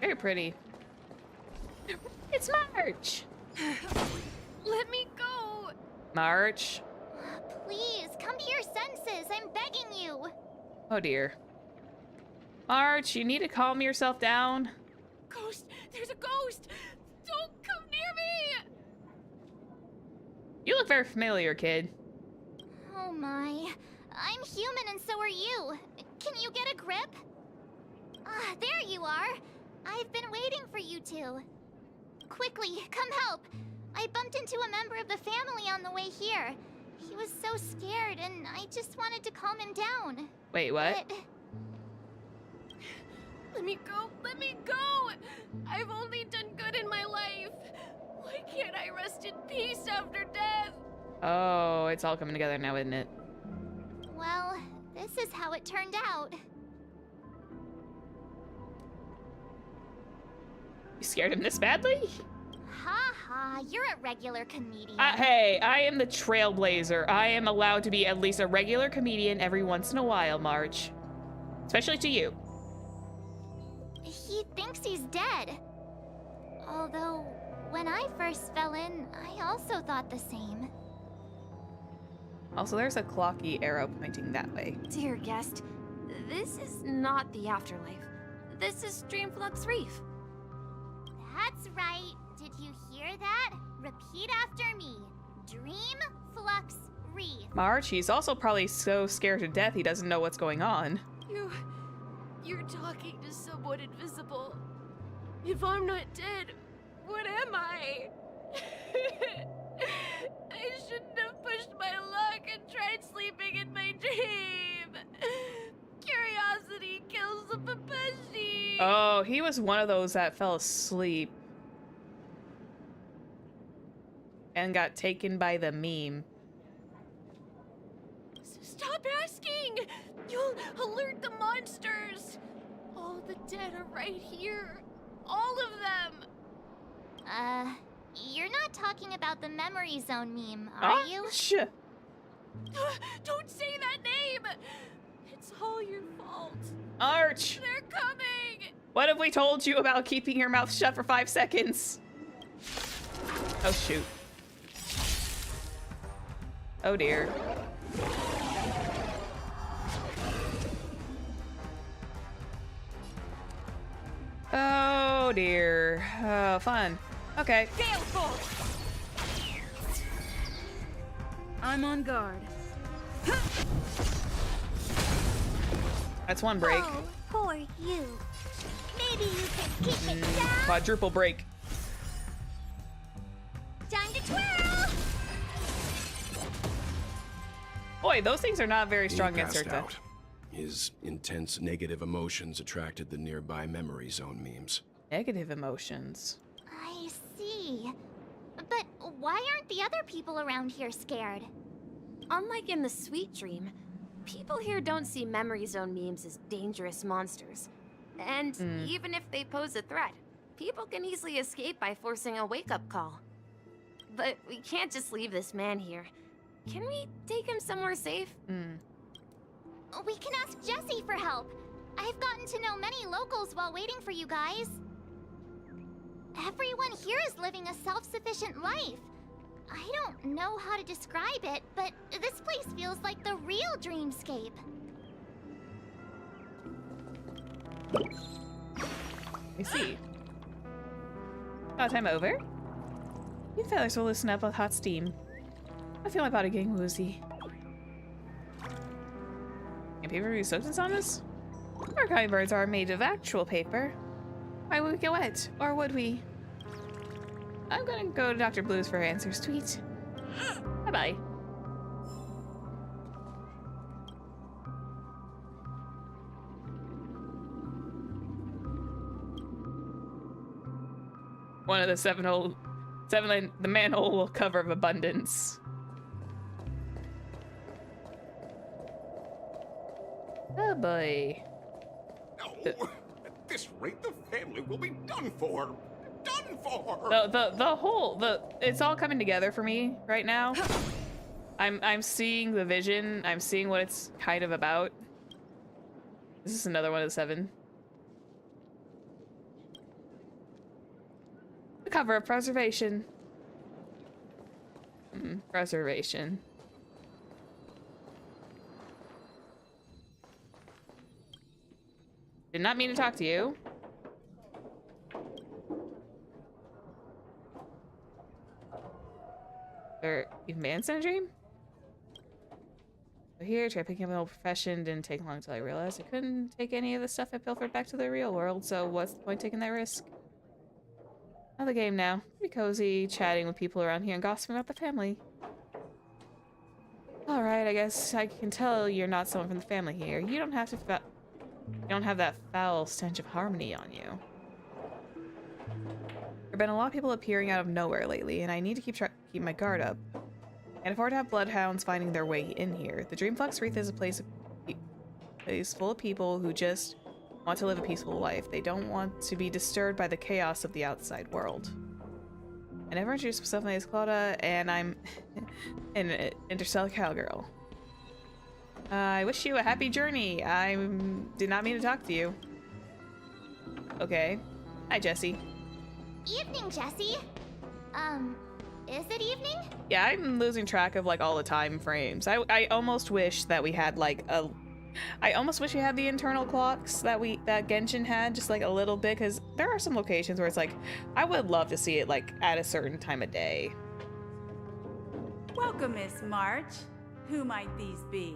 Very pretty. It's March! Let me go! March. Please, come to your senses. I'm begging you. Oh dear. March, you need to calm yourself down. Ghost! There's a ghost! Don't come near me! You look very familiar, kid. Oh my. I'm human and so are you. Can you get a grip? Ah, there you are. I've been waiting for you two. Quickly, come help. I bumped into a member of the family on the way here. He was so scared and I just wanted to calm him down. Wait, what? But Let me go! Let me go! I've only done good in my life. Why can't I rest in peace after death? Oh, it's all coming together now, isn't it? well, this is how it turned out. You scared him this badly? Ha ha, you're a regular comedian. Hey, I am the trailblazer. I am allowed to be at least a regular comedian every once in a while, March. Especially to you. He thinks he's dead. Although, when I first fell in, I also thought the same. Also, there's a clocky arrow pointing that way. Dear guest, this is not the afterlife. This is Dreamflux Reef. That's right. Did you hear that? Repeat after me. Dream Flux Reef. March, he's also probably so scared to death he doesn't know what's going on. You're talking to someone invisible. If I'm not dead, what am I? I shouldn't have pushed my luck and tried sleeping in my dream. Curiosity kills the Papeshi. Oh, he was one of those that fell asleep and got taken by the meme. Stop asking! You'll alert the monsters! All the dead are right here. All of them! You're not talking about the memory zone meme, are you? Don't say that name! It's all your fault. Arch! They're coming! What have we told you about keeping your mouth shut for 5 seconds? Oh, shoot. Oh, dear. Oh, dear. Oh, fun. Okay. I'm on guard. That's one break. Oh, poor you. Maybe you can keep it down. Quadruple break. Time to twirl. Boy, those things are not very strong He against passed Urta. out. His intense negative emotions attracted the nearby memory zone memes. Negative emotions. I see. But why aren't the other people around here scared? Unlike in the Sweet Dream, people here don't see Memory Zone memes as dangerous monsters. And even if they pose a threat, people can easily escape by forcing a wake-up call. But we can't just leave this man here. Can we take him somewhere safe? We can ask Jessie for help. I've gotten to know many locals while waiting for you guys. Everyone here is living a self-sufficient life. I don't know how to describe it, but this place feels like the real dreamscape. I see. Time over. You fellas will loosen up with hot steam. I feel my body getting woozy. Can paper be substance on this? Our kind birds are made of actual paper. Why would we get wet? Or would we? I'm gonna go to Dr. Blues for answers. Tweet. Bye-bye. One of the the manhole will cover of abundance. Oh boy. No, at this rate, the family will be done for. Done for. It's all coming together for me right now. I'm seeing the vision. I'm seeing what it's kind of about. This is another one of the 7. The cover of Preservation. Preservation. Did not mean to talk to you. Or even man's in a dream? So here, try picking up an old profession. Didn't take long until I realized I couldn't take any of the stuff I pilfered back to the real world, so what's the point taking that risk? Another game now. Pretty cozy, chatting with people around here and gossiping about the family. Alright, I guess I can tell you're not someone from the family here. You don't have that foul stench of harmony on you. There have been a lot of people appearing out of nowhere lately, and I need to keep my guard up. Can't afford to have bloodhounds finding their way in here. The Dreamflux Wreath is a place full of people who just want to live a peaceful life. They don't want to be disturbed by the chaos of the outside world. I never introduced myself. My name is Claudia, and I'm an interstellar cowgirl. I wish you a happy journey. I did not mean to talk to you. Okay. Hi, Jessie. Evening, Jessie. Is it evening? Yeah, I'm losing track of like all the time frames. I almost wish that we had like I almost wish we had the internal clocks that Genshin had, just like a little bit, because there are some locations where it's like I would love to see it like at a certain time of day. Welcome, Miss March. Who might these be?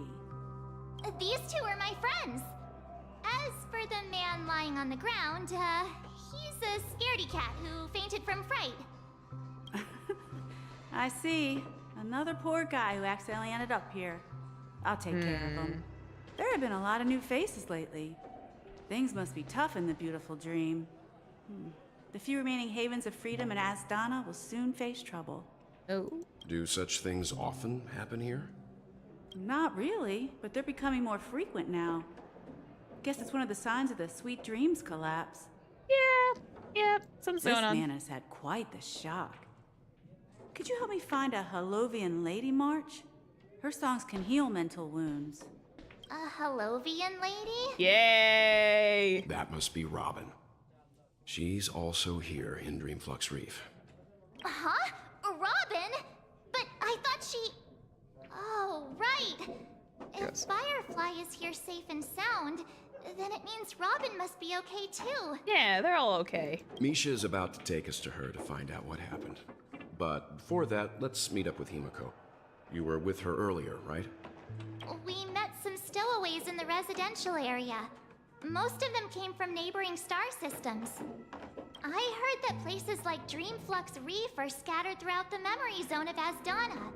These 2 are my friends. As for the man lying on the ground, he's a scaredy cat who fainted from fright. I see. Another poor guy who accidentally ended up here. I'll take care of him. There have been a lot of new faces lately. Things must be tough in the beautiful dream. The few remaining havens of freedom in Asdana will soon face trouble. Oh. Do such things often happen here? Not really, but they're becoming more frequent now. Guess it's one of the signs of the Sweet Dreams collapse. Yeah, something's going on. This man has had quite the shock. Could you help me find a Halovian lady, March? Her songs can heal mental wounds. A Halovian lady? Yay! That must be Robin. She's also here in Dreamflux Reef. Huh? Robin? But I thought she... Oh, right. If Firefly is here safe and sound, then it means Robin must be okay too. Yeah, they're all okay. Misha is about to take us to her to find out what happened. But before that, let's meet up with Himiko. You were with her earlier, right? We met some stowaways in the residential area. Most of them came from neighboring star systems. I heard that places like Dreamflux Reef are scattered throughout the memory zone of Asdana,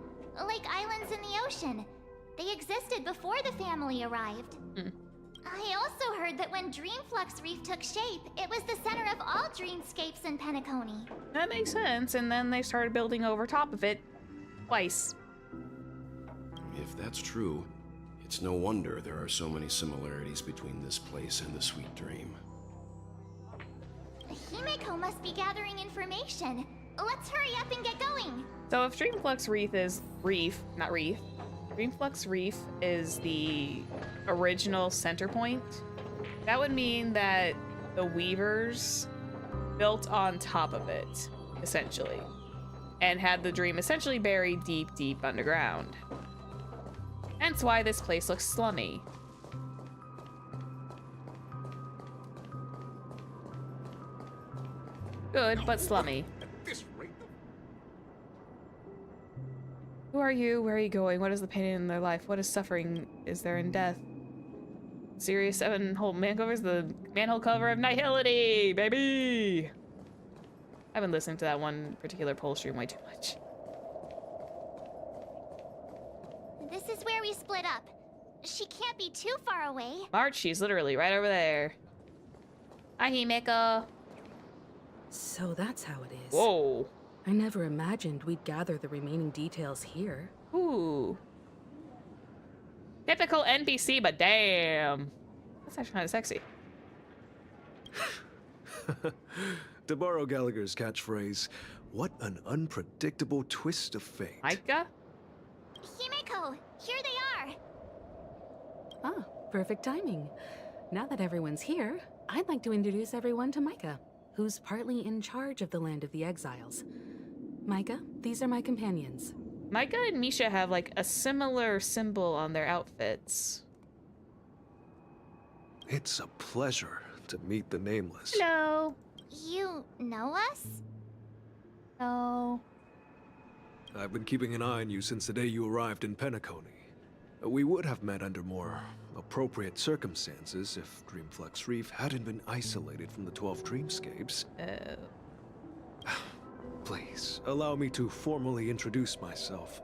like islands in the ocean. They existed before the family arrived. I also heard that when Dreamflux Reef took shape, it was the center of all dreamscapes in Penacony. That makes sense, and then they started building over top of it twice. If that's true, it's no wonder there are so many similarities between this place and the Sweet Dream. Himeko must be gathering information. Let's hurry up and get going. So if Dreamflux Reef is Dreamflux Reef is the original center point, that would mean that the Weavers built on top of it, essentially, and had the dream essentially buried deep, deep underground. Hence why this place looks slummy. Good, but slummy. At this rate, Who are you? Where are you going? What is the pain in their life? What is suffering is there in death? Series 7 whole man covers the manhole cover of Nihility, baby! I've been listening to that one particular poll stream way too much. This is where we split up. She can't be too far away. March, she's literally right over there. Hi, Himeko. So that's how it is. Whoa. I never imagined we'd gather the remaining details here. Ooh. Typical NPC, but damn. That's actually kind of sexy. To borrow Gallagher's catchphrase, what an unpredictable twist of fate. Micah? Himeko, here they are. Ah, perfect timing. Now that everyone's here, I'd like to introduce everyone to Micah, who's partly in charge of the Land of the Exiles. Micah, these are my companions. Micah and Misha have like a similar symbol on their outfits. It's a pleasure to meet the Nameless. Hello. You know us? No. I've been keeping an eye on you since the day you arrived in Penacony. We would have met under more appropriate circumstances if Dreamflux Reef hadn't been isolated from the 12 dreamscapes. Please, allow me to formally introduce myself.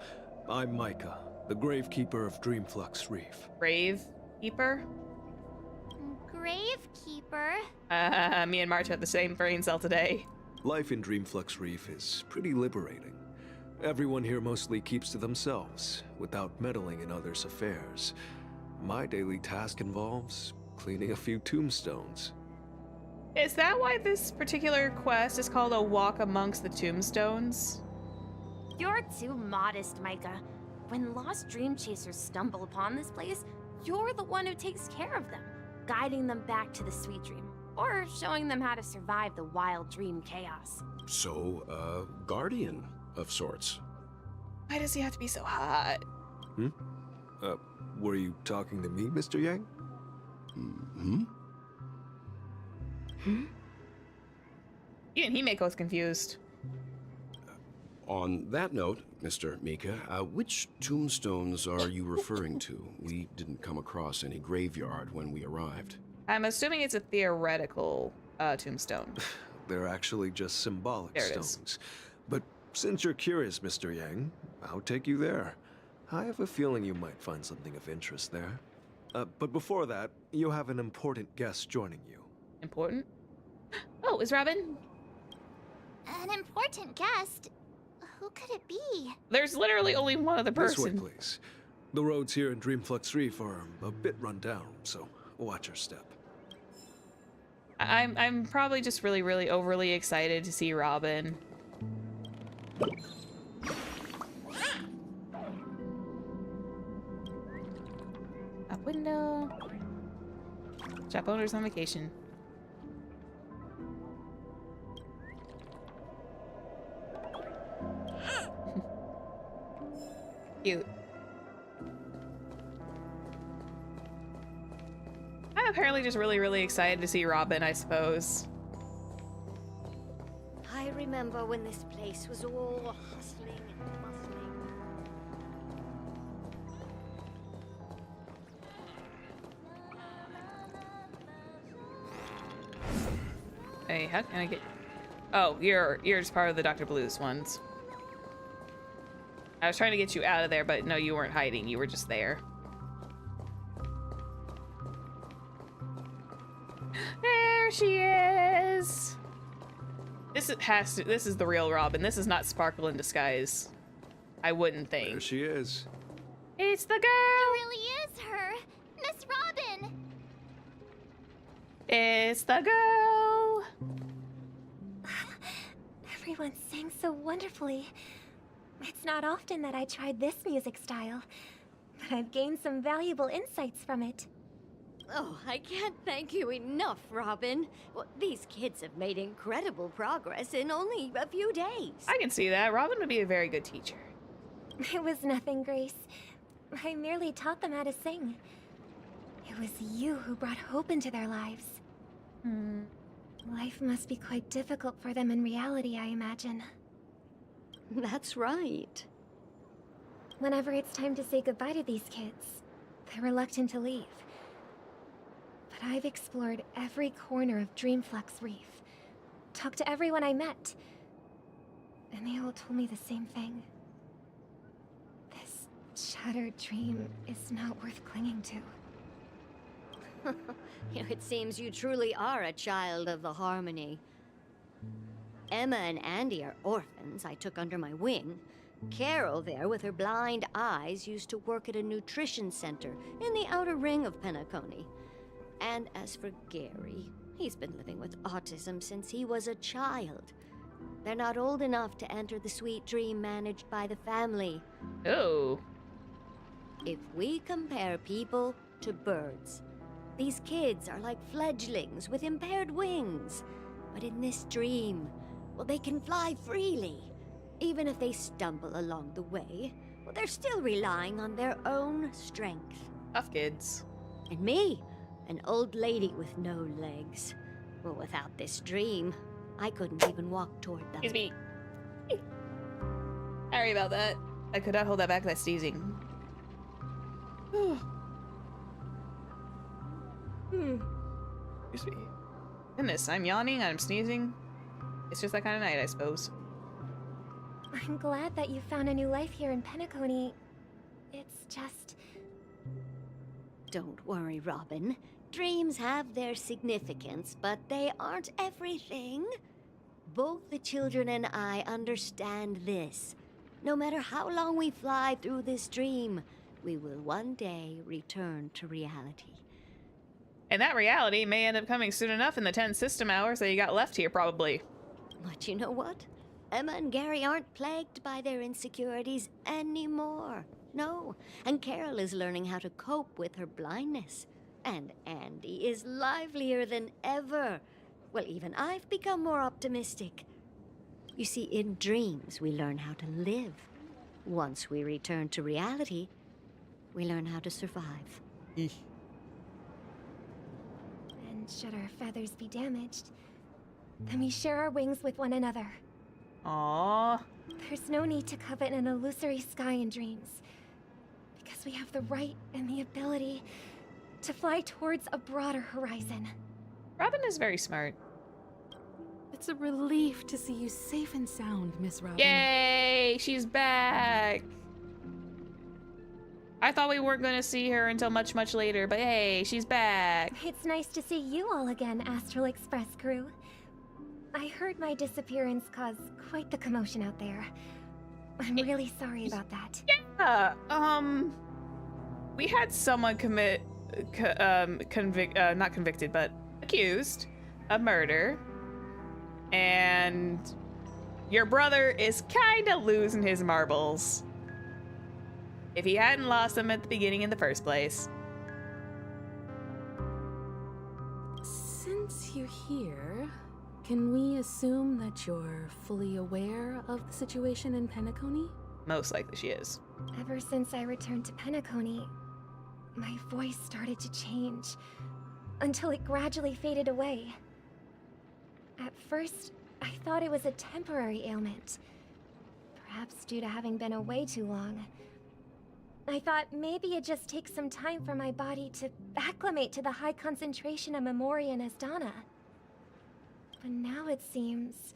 I'm Micah, the Gravekeeper of Dreamflux Reef. Gravekeeper? Gravekeeper? Me and March had the same brain cell today. Life in Dreamflux Reef is pretty liberating. Everyone here mostly keeps to themselves, without meddling in others' affairs. My daily task involves cleaning a few tombstones. Is that why this particular quest is called A Walk Amongst the Tombstones? You're too modest, Micah. When lost dream chasers stumble upon this place, you're the one who takes care of them, guiding them back to the sweet dream, or showing them how to survive the wild dream chaos. So, guardian of sorts. Why does he have to be so hot? Were you talking to me, Mr. Yang? Even Himeko was confused. On that note, Mr. Mika, which tombstones are you referring to? We didn't come across any graveyard when we arrived. I'm assuming it's a theoretical tombstone. They're actually just symbolic There it is. stones. But since you're curious, Mr. Yang, I'll take you there. I have a feeling you might find something of interest there. But before that, you have an important guest joining you. Important? Oh, is Robin? An important guest? Who could it be? There's literally only one other person. This way, please. The roads here in Dreamflux Reef are a bit run down, so watch your step. I'm probably just really, really overly excited to see Robin. Up window. Shop owners on vacation. Cute. I'm apparently just really, really excited to see Robin, I suppose. I remember when this place was all hustling and bustling. Hey, how can I get... Oh, you're just part of the Dr. Blues ones. I was trying to get you out of there, but no, you weren't hiding. You were just there. she is. This is the real Robin. This is not Sparkle in disguise. I wouldn't think. There she is. It's the girl. It really is her, Miss Robin. It's the girl. Everyone sang so wonderfully. It's not often that I tried this music style, but I've gained some valuable insights from it. Oh, I can't thank you enough, Robin. Well, these kids have made incredible progress in only a few days. I can see that. Robin would be a very good teacher. It was nothing, Grace. I merely taught them how to sing. It was you who brought hope into their lives. Life must be quite difficult for them in reality, I imagine. That's right. Whenever it's time to say goodbye to these kids, they're reluctant to leave. But I've explored every corner of Dreamflux Reef, talked to everyone I met, and they all told me the same thing. This shattered dream is not worth clinging to. It seems you truly are a child of the Harmony. Emma and Andy are orphans I took under my wing. Carol there, with her blind eyes, used to work at a nutrition center in the outer ring of Penacony. And as for Gary, he's been living with autism since he was a child. They're not old enough to enter the sweet dream managed by the family. Oh. If we compare people to birds, these kids are like fledglings with impaired wings. But in this dream, well, they can fly freely. Even if they stumble along the way, well, they're still relying on their own strength. Tough kids. And me, an old lady with no legs. Well, without this dream, I couldn't even walk toward them. Excuse me. Sorry about that. I could not hold that back. That's sneezing. Excuse me. Goodness, I'm yawning, I'm sneezing. It's just that kind of night, I suppose. I'm glad that you found a new life here in Penacony. It's just... Don't worry, Robin. Dreams have their significance, but they aren't everything. Both the children and I understand this. No matter how long we fly through this dream, we will one day return to reality. And that reality may end up coming soon enough in the 10 system hours that you got left here, probably. But you know what? Emma and Gary aren't plagued by their insecurities anymore. No, and Carol is learning how to cope with her blindness. And Andy is livelier than ever. Well, even I've become more optimistic. You see, in dreams, we learn how to live. Once we return to reality, we learn how to survive. And should our feathers be damaged, then we share our wings with one another. Aww. There's no need to covet an illusory sky in dreams, because we have the right and the ability to fly towards a broader horizon. Robin is very smart. It's a relief to see you safe and sound, Miss Robin. Yay! She's back! I thought we weren't going to see her until much, much later, but hey, she's back. It's nice to see you all again, Astral Express crew. I heard my disappearance caused quite the commotion out there. I'm really sorry about that. Yeah, we had someone not convicted, but accused of murder. And your brother is kind of losing his marbles. If he hadn't lost them at the beginning in the first place. Since you're here, can we assume that you're fully aware of the situation in Penacony? Most likely she is. Ever since I returned to Penacony, my voice started to change, until it gradually faded away. At first, I thought it was a temporary ailment, perhaps due to having been away too long. I thought maybe it just takes some time for my body to acclimate to the high concentration of Memoria and Asdana. But now it seems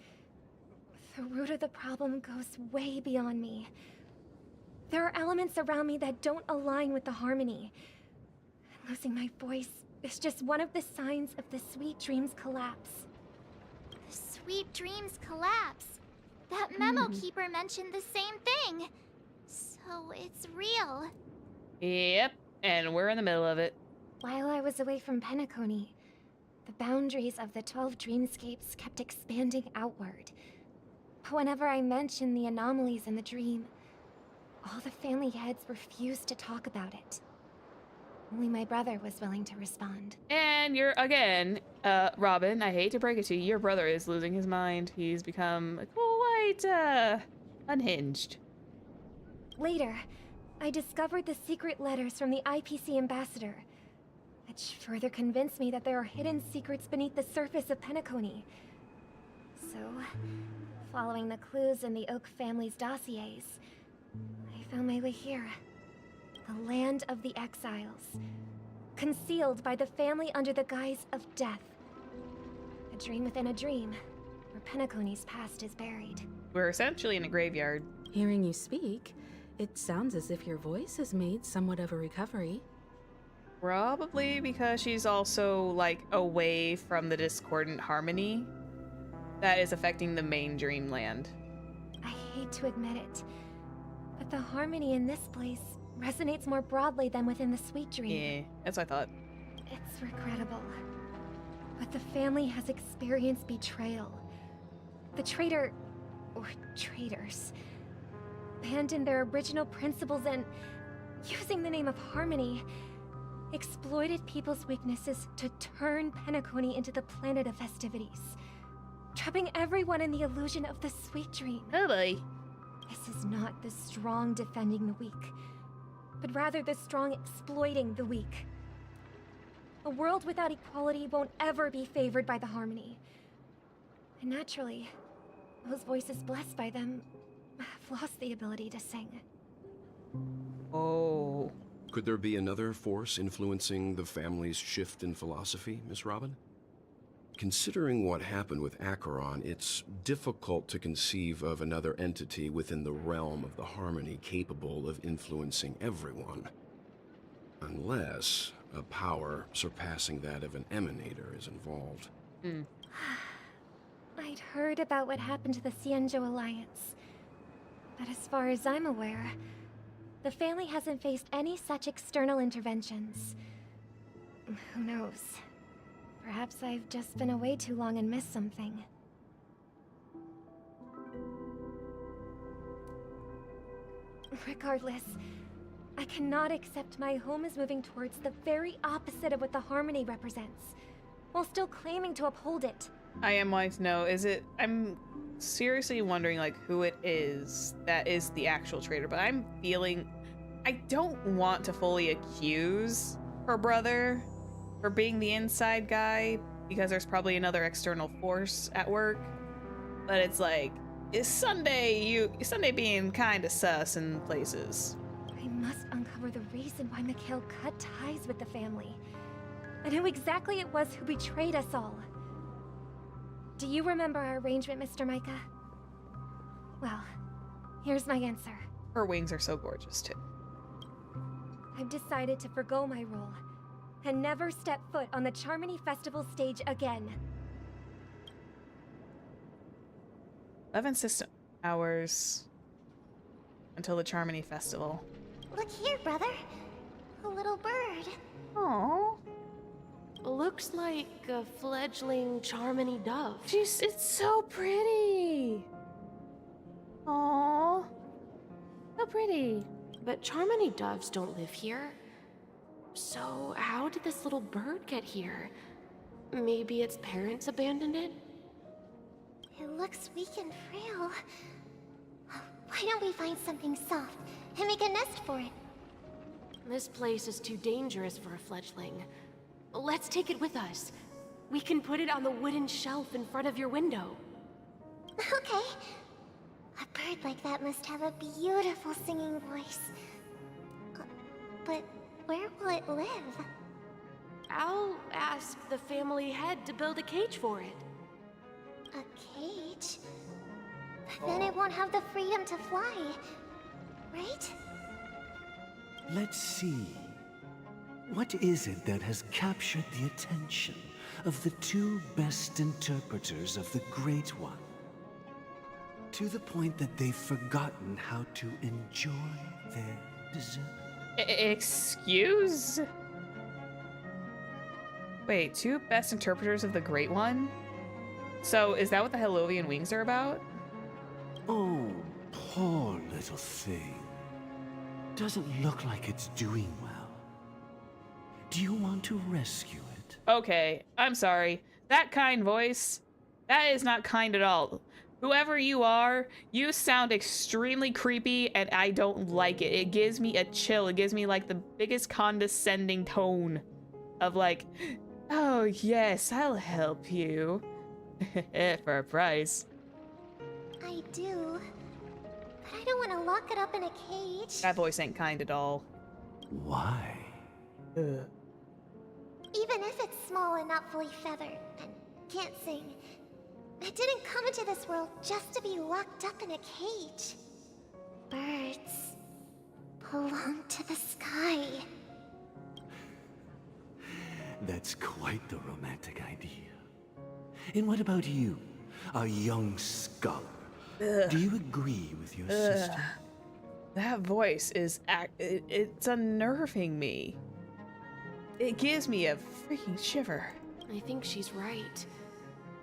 the root of the problem goes way beyond me. There are elements around me that don't align with the harmony. Losing my voice is just one of the signs of the Sweet Dreams collapse. The Sweet Dreams collapse. That memo keeper mentioned the same thing. So it's real. Yep, and we're in the middle of it. While I was away from Penacony, the boundaries of the 12 dreamscapes kept expanding outward. But whenever I mentioned the anomalies in the dream, all the family heads refused to talk about it. Only my brother was willing to respond. And you're, again, Robin, I hate to break it to you, your brother is losing his mind. He's become quite, unhinged. Later, I discovered the secret letters from the IPC ambassador, which further convinced me that there are hidden secrets beneath the surface of Penacony. So, following the clues in the Oak family's dossiers, I found my way here. The land of the exiles, concealed by the family under the guise of death. A dream within a dream, where Penacony's past is buried. We're essentially in a graveyard. Hearing you speak, it sounds as if your voice has made somewhat of a recovery. Probably because she's also, like, away from the discordant harmony that is affecting the main dreamland. I hate to admit it, but the harmony in this place resonates more broadly than within the Sweet Dream. Yeah, that's what I thought. It's regrettable, but the family has experienced betrayal. The traitor, or traitors, abandoned their original principles and, using the name of harmony, exploited people's weaknesses to turn Penacony into the planet of festivities, trapping everyone in the illusion of the Sweet Dream. Oh boy. This is not the strong defending the weak, but rather the strong exploiting the weak. A world without equality won't ever be favored by the harmony. And naturally, those voices blessed by them have lost the ability to sing. Oh. Could there be another force influencing the family's shift in philosophy, Miss Robin? Considering what happened with Acheron, it's difficult to conceive of another entity within the realm of the harmony capable of influencing everyone. Unless a power surpassing that of an emanator is involved. I'd heard about what happened to the Cienjo Alliance, but as far as I'm aware, the family hasn't faced any such external interventions. Who knows? Perhaps I've just been away too long and missed something. Regardless, I cannot accept my home is moving towards the very opposite of what the harmony represents, while still claiming to uphold it. I am wanting to know, I'm seriously wondering, like, who it is that is the actual traitor, but I'm feeling, I don't want to fully accuse her brother for being the inside guy, because there's probably another external force at work, but it's like, is Sunday being kind of sus in places? I must uncover the reason why Mikhail cut ties with the family, and who exactly it was who betrayed us all. Do you remember our arrangement, Mr. Micah? Well, here's my answer. Her wings are so gorgeous, too. I've decided to forgo my role, and never step foot on the Charmony Festival stage again. 11 system hours until the Charmony Festival. Look here, brother. A little bird. Aww. Looks like a fledgling Charmony dove. It's so pretty. Aww. So pretty. But Charmony doves don't live here. So how did this little bird get here? Maybe its parents abandoned it? It looks weak and frail. Why don't we find something soft and make a nest for it? This place is too dangerous for a fledgling. Let's take it with us. We can put it on the wooden shelf in front of your window. Okay. A bird like that must have a beautiful singing voice. But where will it live? I'll ask the family head to build a cage for it. A cage? But then it won't have the freedom to fly, right? Let's see. What is it that has captured the attention of the two best interpreters of the Great One? To the point that they've forgotten how to enjoy their dessert. Excuse? Wait, two best interpreters of the Great One? So is that what the Hellovian wings are about? Oh, poor little thing. Doesn't look like it's doing well. Do you want to rescue it? Okay, I'm sorry. That kind voice, that is not kind at all. Whoever you are, you sound extremely creepy and I don't like it. It gives me a chill. It gives me like the biggest condescending tone of like, oh yes, I'll help you. For a price. I do. But I don't want to lock it up in a cage. That voice ain't kind at all. Why? Even if it's small and not fully feathered and can't sing, it didn't come into this world just to be locked up in a cage. Birds belong to the sky. That's quite the romantic idea. And what about you, a young scholar? Ugh. Do you agree with your sister? That voice is it's unnerving me. It gives me a freaking shiver. I think she's right.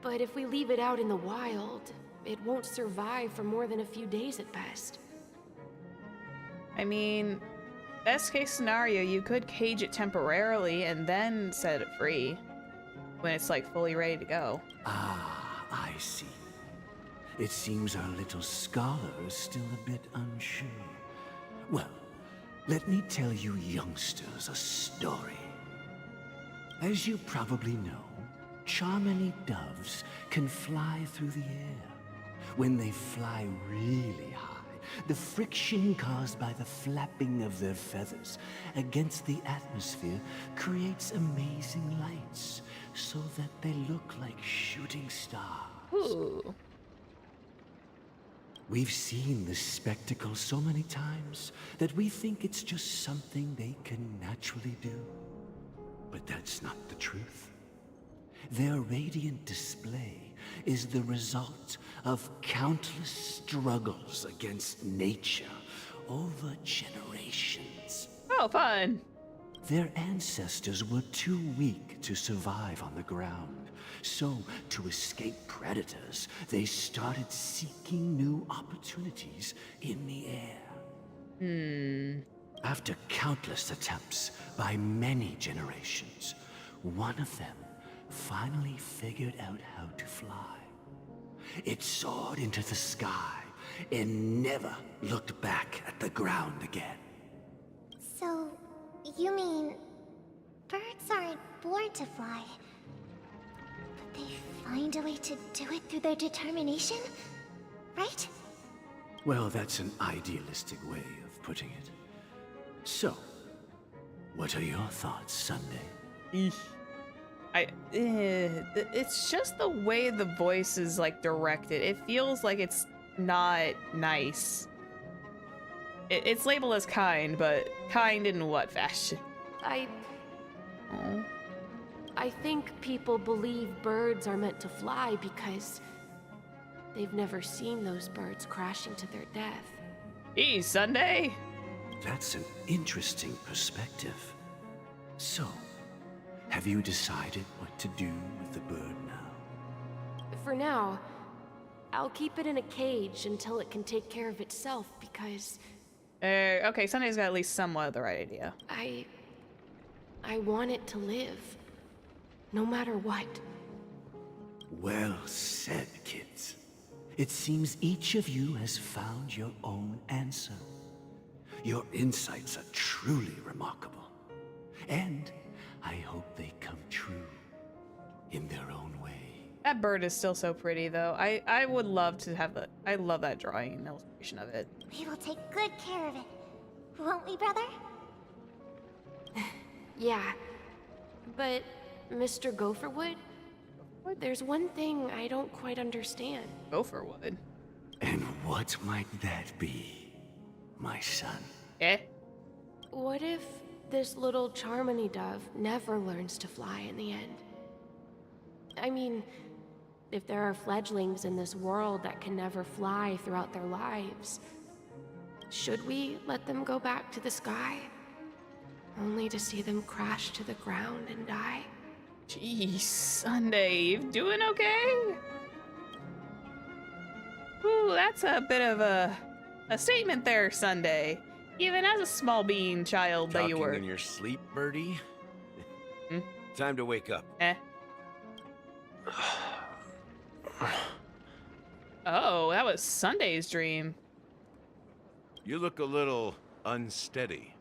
But if we leave it out in the wild, it won't survive for more than a few days at best. I mean, best case scenario, you could cage it temporarily and then set it free when it's like fully ready to go. Ah, I see. It seems our little scholar is still a bit unsure. Well, let me tell you youngsters a story. As you probably know, Charmony doves can fly through the air. When they fly really high, the friction caused by the flapping of their feathers against the atmosphere creates amazing lights, so that they look like shooting stars. Ooh. We've seen this spectacle so many times that we think it's just something they can naturally do. But that's not the truth. Their radiant display is the result of countless struggles against nature over generations. Oh, fun. Their ancestors were too weak to survive on the ground. So, to escape predators, they started seeking new opportunities in the air. After countless attempts by many generations, one of them finally figured out how to fly. It soared into the sky and never looked back at the ground again. So, you mean birds aren't born to fly, but they find a way to do it through their determination, right? Well, that's an idealistic way of putting it. So, what are your thoughts, Sunday? It's just the way the voice is like directed. It feels like it's not nice. It's labeled as kind, but kind in what fashion? I think people believe birds are meant to fly because they've never seen those birds crashing to their death. Hey, Sunday! That's an interesting perspective. So, have you decided what to do with the bird now? For now, I'll keep it in a cage until it can take care of itself because... okay, Sunday's got at least somewhat of the right idea. I want it to live. No matter what. Well said, kids. It seems each of you has found your own answer. Your insights are truly remarkable. And I hope they come true in their own way. That bird is still so pretty, though. I would love to have that. I love that drawing and illustration of it. We will take good care of it. Won't we, brother? Yeah. But, Mr. Gopherwood, there's one thing I don't quite understand. Gopherwood? And what might that be, my son? Eh? What if this little Charmony dove never learns to fly in the end. I mean, if there are fledglings in this world that can never fly throughout their lives, should we let them go back to the sky? Only to see them crash to the ground and die? Jeez, Sunday, you doing okay? Ooh, that's a bit of a statement there, Sunday. Even as a small bean child that you were. Talking in your sleep, birdie? Hmm? Time to wake up. Oh, that was Sunday's dream. You look a little unsteady.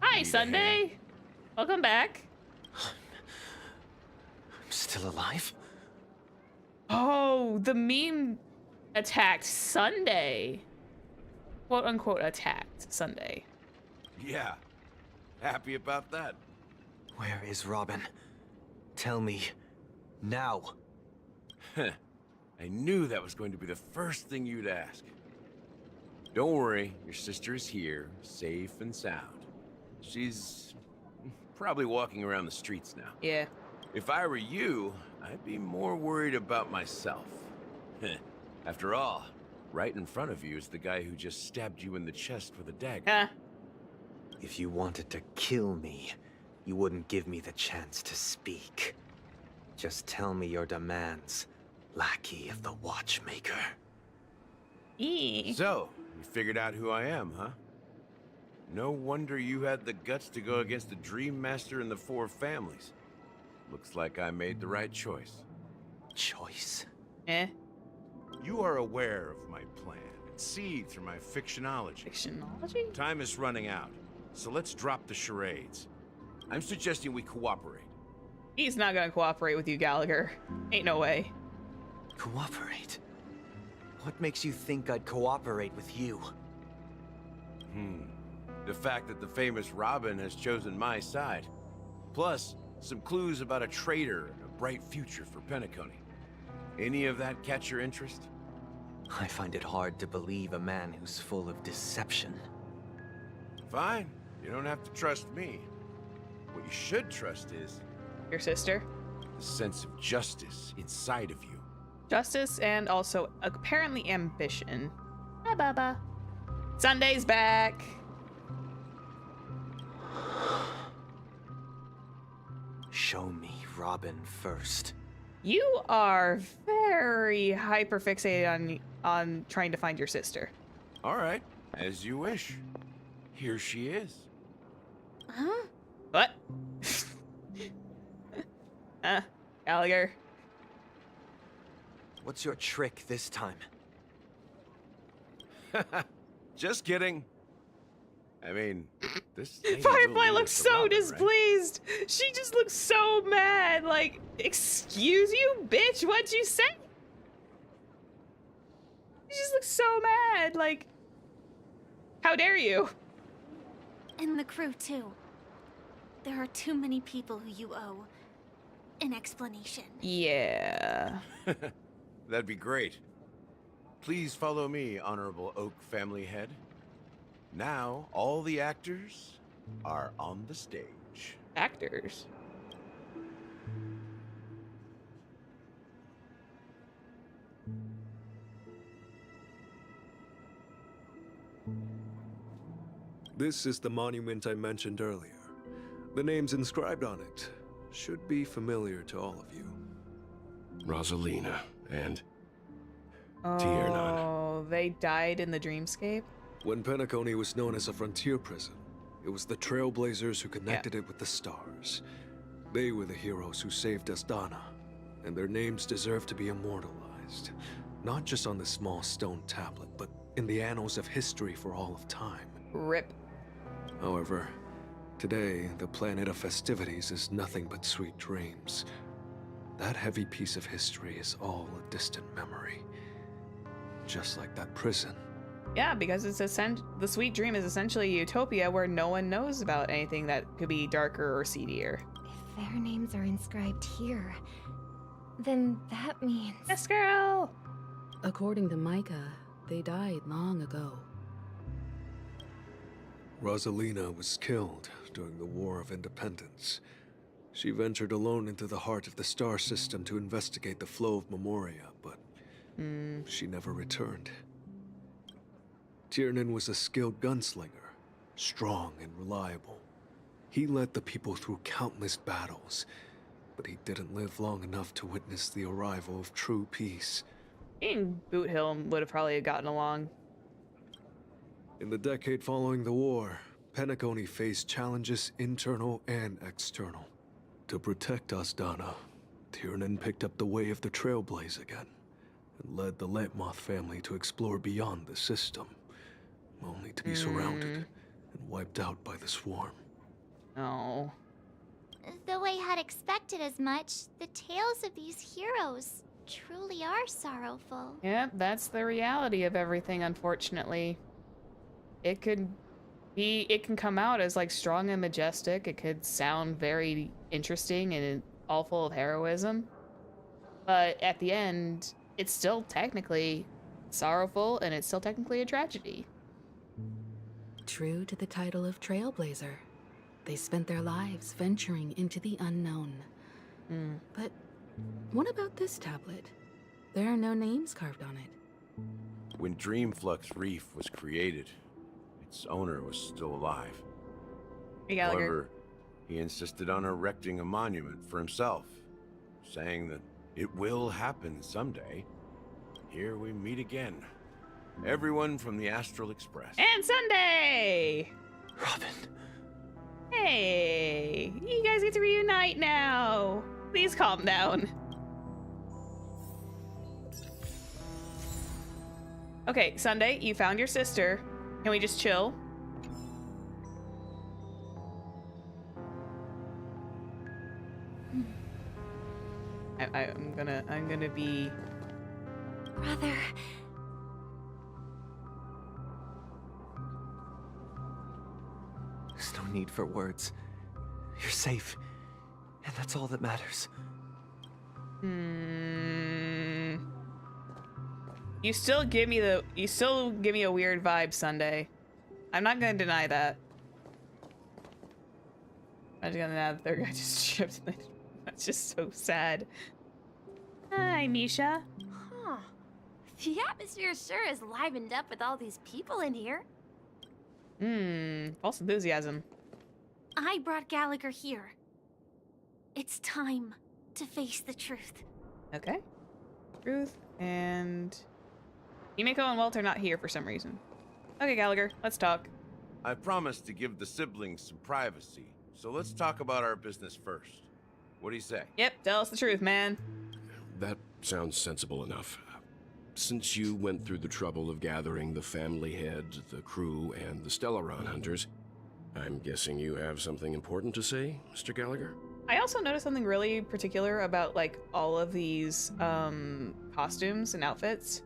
Hi, Sunday. Welcome back. I'm still alive? Oh, the meme attacked Sunday. Quote unquote attacked Sunday. Yeah. Happy about that. Where is Robin? Tell me. Now. I knew that was going to be the first thing you'd ask. Don't worry, your sister is here, safe and sound. She's probably walking around the streets now. Yeah. If I were you, I'd be more worried about myself. After all, right in front of you is the guy who just stabbed you in the chest with a dagger. If you wanted to kill me, you wouldn't give me the chance to speak. Just tell me your demands, lackey of the Watchmaker. So, you figured out who I am, huh? No wonder you had the guts to go against the Dream Master and the Four Families. Looks like I made the right choice. Choice? You are aware of my plan and see through my fictionology. Fictionology? Time is running out, so let's drop the charades. I'm suggesting we cooperate. He's not gonna cooperate with you, Gallagher. Ain't no way. Cooperate? What makes you think I'd cooperate with you? The fact that the famous Robin has chosen my side. Plus, some clues about a traitor and a bright future for Penacony. Any of that catch your interest? I find it hard to believe a man who's full of deception. Fine. You don't have to trust me. What you should trust is... your sister? The sense of justice inside of you. Justice and also apparently ambition. Hi, Baba. Sunday's back. Show me Robin first. You are very hyperfixated on trying to find your sister. All right, as you wish. Here she is. Huh? What? Gallagher. What's your trick this time? Just kidding. I mean, this Firefly looks so displeased. Right? She just looks so mad. Like, excuse you, bitch? What'd you say? She just looks so mad. Like, how dare you? And the crew, too. There are too many people who you owe an explanation. Yeah. That'd be great. Please follow me, Honorable Oak Family Head. Now, all the actors are on the stage. Actors? This is the monument I mentioned earlier. The names inscribed on it should be familiar to all of you. Rosalina and Oh, Tiernan. They died in the dreamscape? When Penacony was known as a frontier prison, it was the Trailblazers who connected it with the stars. They were the heroes who saved Asdana, and their names deserve to be immortalized. Not just on this small stone tablet, but in the annals of history for all of time. RIP. However, today, the planet of festivities is nothing but sweet dreams. That heavy piece of history is all a distant memory. Just like that prison. Yeah, because it's the sweet dream is essentially a utopia where no one knows about anything that could be darker or seedier. If their names are inscribed here, then that means... Yes, girl! According to Micah, they died long ago. Rosalina was killed during the War of Independence. She ventured alone into the heart of the star system to investigate the flow of Memoria, but she never returned. Tiernan was a skilled gunslinger, strong and reliable. He led the people through countless battles, but he didn't live long enough to witness the arrival of true peace. He and Boot Hill would have probably gotten along. In the decade following the war, Penacony faced challenges internal and external. To protect Asdana, Tiernan picked up the way of the Trailblaze again, and led the Letmoth family to explore beyond the system, only to be surrounded and wiped out by the swarm. Oh. Though I had expected as much, the tales of these heroes truly are sorrowful. Yep, that's the reality of everything, unfortunately. It can come out as like strong and majestic. It could sound very interesting and all full of heroism. But at the end, it's still technically sorrowful and it's still technically a tragedy. True to the title of Trailblazer, they spent their lives venturing into the unknown. But what about this tablet? There are no names carved on it. When Dreamflux Reef was created, its owner was still alive. Hey, Gallagher. However, he insisted on erecting a monument for himself, saying that it will happen someday. Here we meet again. Everyone from the Astral Express. And Sunday! Robin. Hey, you guys get to reunite now. Please calm down. Okay, Sunday, you found your sister. Can we just chill? I'm gonna be... Brother. There's no need for words. You're safe, and that's all that matters. You still give me a weird vibe, Sunday. I'm not gonna deny that. I'm just gonna deny that their guy just shipped. That's just so sad. Hi, Misha. Huh. The atmosphere sure is livened up with all these people in here. False enthusiasm. I brought Gallagher here. It's time to face the truth. Okay. Truth and... Himeko and Walt are not here for some reason. Okay, Gallagher, let's talk. I promised to give the siblings some privacy, so let's talk about our business first. What do you say? Yep, tell us the truth, man. That sounds sensible enough. Since you went through the trouble of gathering the family head, the crew, and the Stellaron hunters, I'm guessing you have something important to say, Mr. Gallagher? I also noticed something really particular about, like, all of these, costumes and outfits.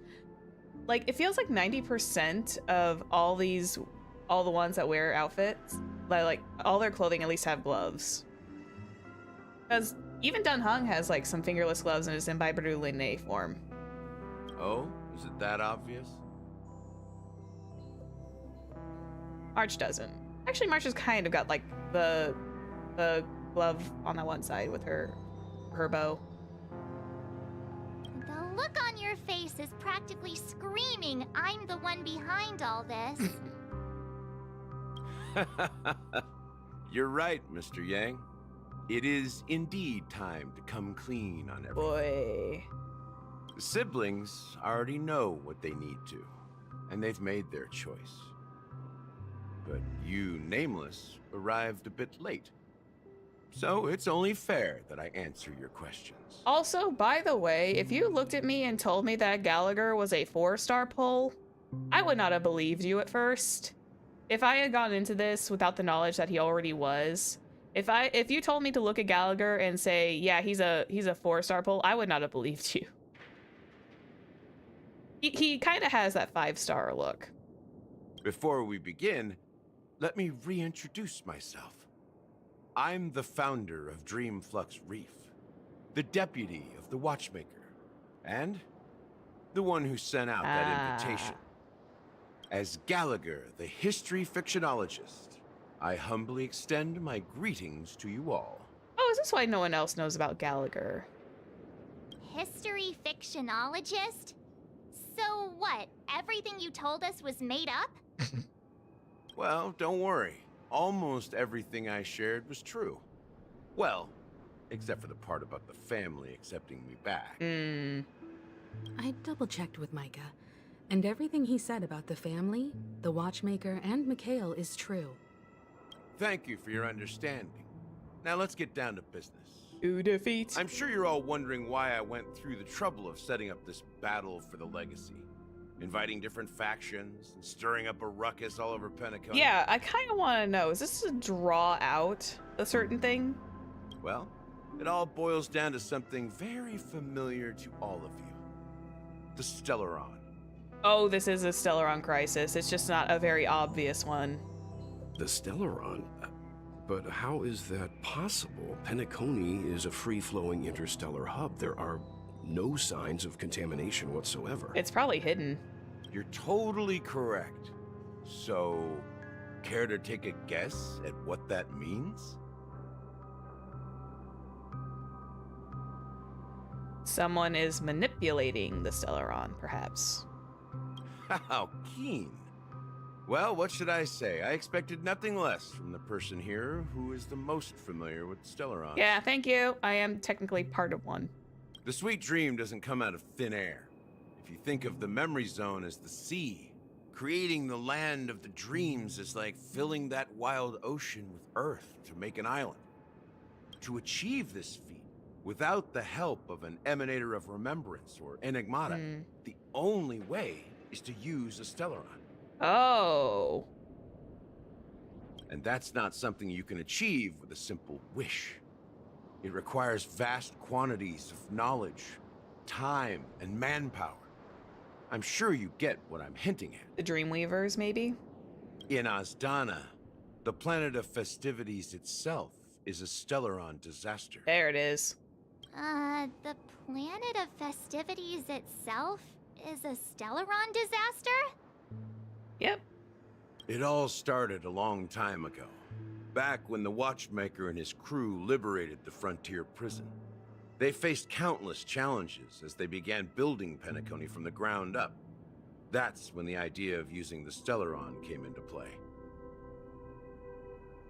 Like, it feels like 90% of all the ones that wear outfits, like, all their clothing at least have gloves. Because even Dun Hung has, like, some fingerless gloves in his Imbiber Linnae form. Oh? Is it that obvious? March doesn't. Actually, March has kind of got, like, the glove on that one side with her bow. The look on your face is practically screaming, I'm the one behind all this. You're right, Mr. Yang. It is indeed time to come clean on everything. Boy. The siblings already know what they need to, and they've made their choice. But you, Nameless, arrived a bit late. So it's only fair that I answer your questions. Also, by the way, if you looked at me and told me that Gallagher was a 4-star pull, I would not have believed you at first. If I had gone into this without the knowledge that he already was, if you told me to look at Gallagher and say, yeah, he's a 4-star pull, I would not have believed you. He kind of has that 5-star look. Before we begin, let me reintroduce myself. I'm the founder of Dreamflux Reef, the deputy of the Watchmaker, and the one who sent out that invitation. As Gallagher, the history fictionologist, I humbly extend my greetings to you all. Oh, is this why no one else knows about Gallagher? History fictionologist? So what? Everything you told us was made up? Well, don't worry. Almost everything I shared was true. Well, except for the part about the family accepting me back. I double-checked with Micah, and everything he said about the family, the Watchmaker, and Mikhail is true. Thank you for your understanding. Now let's get down to business. To defeat. I'm sure you're all wondering why I went through the trouble of setting up this battle for the legacy. Inviting different factions and stirring up a ruckus all over Penacony. Yeah, I kind of want to know, is this to draw out a certain thing? Well, it all boils down to something very familiar to all of you. The Stellaron. Oh, this is a Stellaron crisis. It's just not a very obvious one. The Stellaron? But how is that possible? Penacony is a free-flowing interstellar hub. There are no signs of contamination whatsoever. It's probably hidden. You're totally correct. So, care to take a guess at what that means? Someone is manipulating the Stellaron, perhaps. How keen. Well, what should I say? I expected nothing less from the person here who is the most familiar with Stellaron. Yeah, thank you. I am technically part of one. The sweet dream doesn't come out of thin air. If you think of the memory zone as the sea, creating the land of the dreams is like filling that wild ocean with earth to make an island. To achieve this feat, without the help of an emanator of remembrance or enigmata, the only way is to use a Stellaron. Oh. And that's not something you can achieve with a simple wish. It requires vast quantities of knowledge, time, and manpower. I'm sure you get what I'm hinting at. The Dreamweavers, maybe? In Azdana, the planet of festivities itself is a Stellaron disaster. There it is. The planet of festivities itself is a Stellaron disaster? Yep. It all started a long time ago, back when the Watchmaker and his crew liberated the frontier prison. They faced countless challenges as they began building Penacony from the ground up. That's when the idea of using the Stellaron came into play.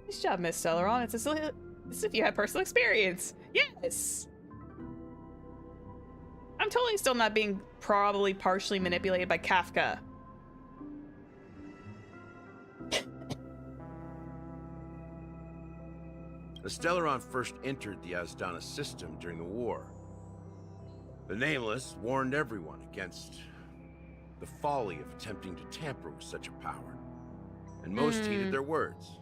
Nice job, Miss Stellaron. It's as if you had personal experience. Yes! I'm totally still not being probably partially manipulated by Kafka. The Stellaron first entered the Azdana system during the war. The Nameless warned everyone against the folly of attempting to tamper with such a power, and most heeded their words.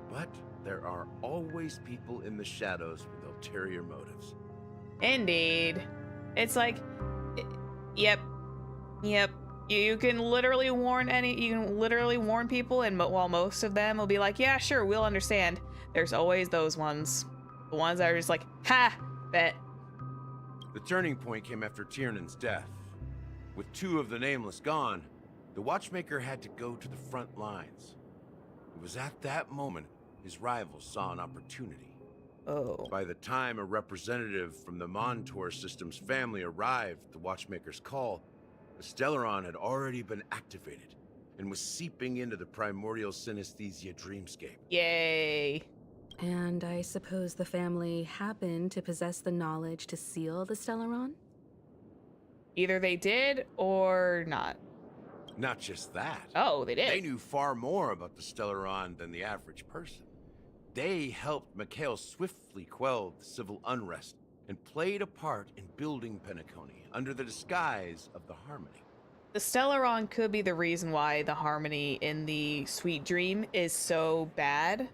But there are always people in the shadows with ulterior motives. Indeed. It's like, yep. You can literally warn people, and while most of them will be like, yeah, sure, we'll understand. There's always those ones. The ones that are just like, ha, bet. The turning point came after Tiernan's death. With two of the Nameless gone, the Watchmaker had to go to the front lines. It was at that moment his rivals saw an opportunity. Oh. By the time a representative from the Montour Systems family arrived at the Watchmaker's call, the Stellaron had already been activated and was seeping into the primordial synesthesia dreamscape. Yay. And I suppose the family happened to possess the knowledge to seal the Stellaron? Either they did or not. Not just that. Oh, they did. They knew far more about the Stellaron than the average person. They helped Mikhail swiftly quell the civil unrest and played a part in building Penacony under the disguise of the Harmony. The Stellaron could be the reason why the Harmony in the Sweet Dream is so bad.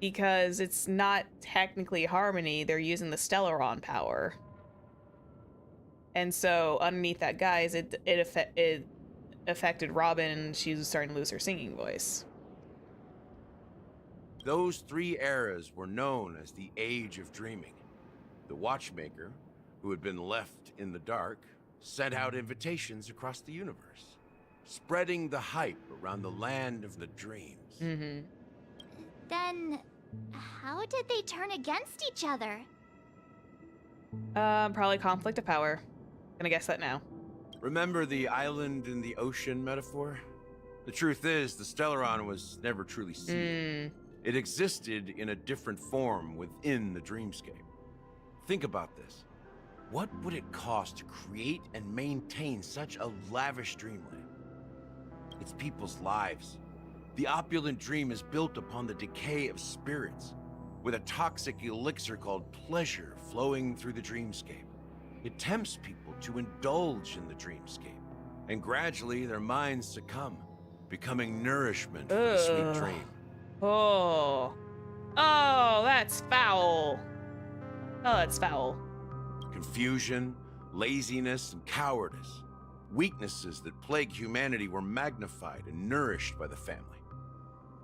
Because it's not technically Harmony, they're using the Stellaron power. And so underneath that guise, it affected Robin, and she was starting to lose her singing voice. Those three eras were known as the Age of Dreaming. The Watchmaker, who had been left in the dark, sent out invitations across the universe. spreading the hype around the land of the dreams. Mm-hmm. Then, how did they turn against each other? Probably conflict of power. Gonna guess that now. Remember the island in the ocean metaphor? The truth is, the Stellaron was never truly seen. It existed in a different form within the dreamscape. Think about this. What would it cost to create and maintain such a lavish dreamland? It's people's lives. The opulent dream is built upon the decay of spirits, with a toxic elixir called pleasure flowing through the dreamscape. It tempts people to indulge in the dreamscape, and gradually their minds succumb, becoming nourishment for the sweet dream. Oh, that's foul. Oh, that's foul. Confusion, laziness, and cowardice. Weaknesses that plague humanity were magnified and nourished by the family.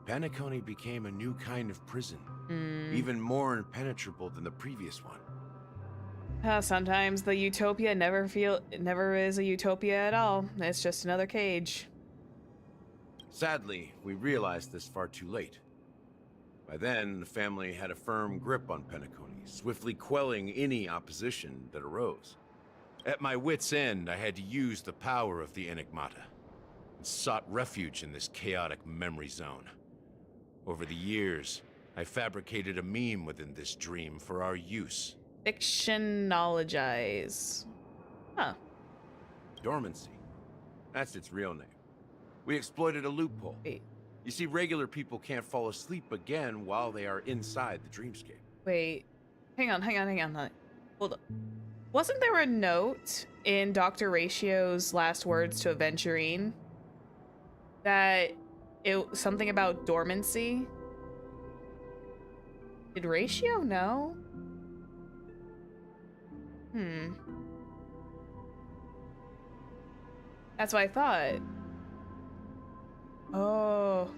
Penacony became a new kind of prison, even more impenetrable than the previous one. Sometimes the utopia never is a utopia at all. It's just another cage. Sadly, we realized this far too late. By then, the family had a firm grip on Penacony, swiftly quelling any opposition that arose. At my wit's end, I had to use the power of the Enigmata, and sought refuge in this chaotic memory zone. Over the years, I fabricated a meme within this dream for our use. Fictionologize. Huh. Dormancy. That's its real name. We exploited a loophole. Wait. You see, regular people can't fall asleep again while they are inside the dreamscape. Wait. Hang on. Hold up. Wasn't there a note in Dr. Ratio's last words to Aventurine that something about dormancy? Did Ratio know? That's what I thought. Oh.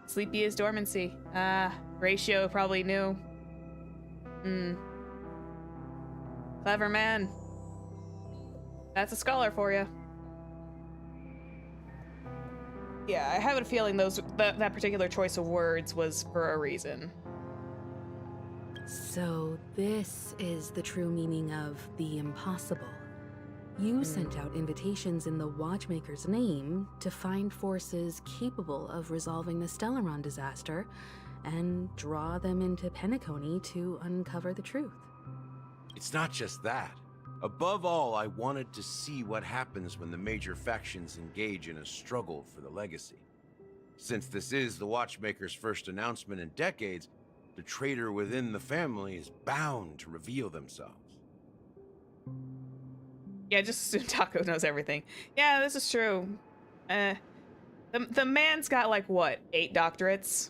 Sleepy is dormancy. Ratio probably knew. Clever man. That's a scholar for you. Yeah, I have a feeling that particular choice of words was for a reason. So this is the true meaning of the impossible. You sent out invitations in the Watchmaker's name to find forces capable of resolving the Stellaron disaster and draw them into Penacony to uncover the truth. It's not just that. Above all, I wanted to see what happens when the major factions engage in a struggle for the legacy. Since this is the Watchmaker's first announcement in decades, the traitor within the family is bound to reveal themselves. Yeah, just assume Taco knows everything. Yeah, this is true. The man's got like what, 8 doctorates?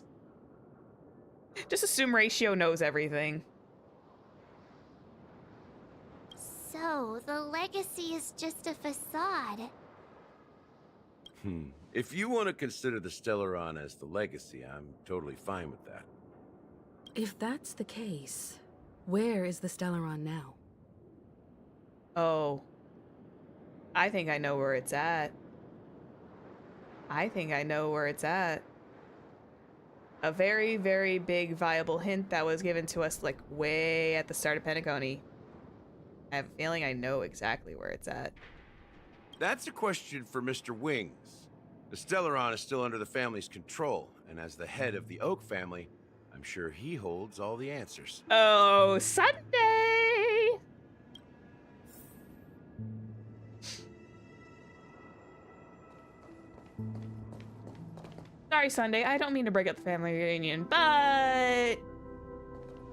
Just assume Ratio knows everything. So, the legacy is just a facade. If you want to consider the Stellaron as the legacy, I'm totally fine with that. If that's the case, where is the Stellaron now? Oh. I think I know where it's at. A very, very big viable hint that was given to us like way at the start of Penacony. I have a feeling I know exactly where it's at. That's a question for Mr. Wings. The Stellaron is still under the family's control, and as the head of the Oak family, I'm sure he holds all the answers. Oh, Sunday! Sorry, Sunday. I don't mean to break up the family reunion, but I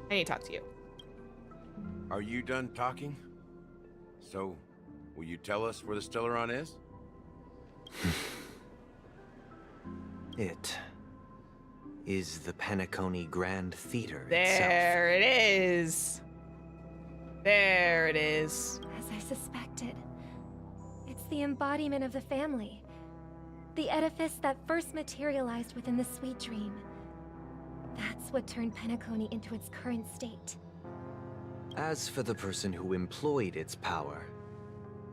need to talk to you. Are you done talking? So, will you tell us where the Stellaron is? It is the Penacony Grand Theater There it is. There it is. As I suspected, it's the embodiment of the family. The edifice that first materialized within the Sweet Dream. That's what turned Penacony into its current state. As for the person who employed its power,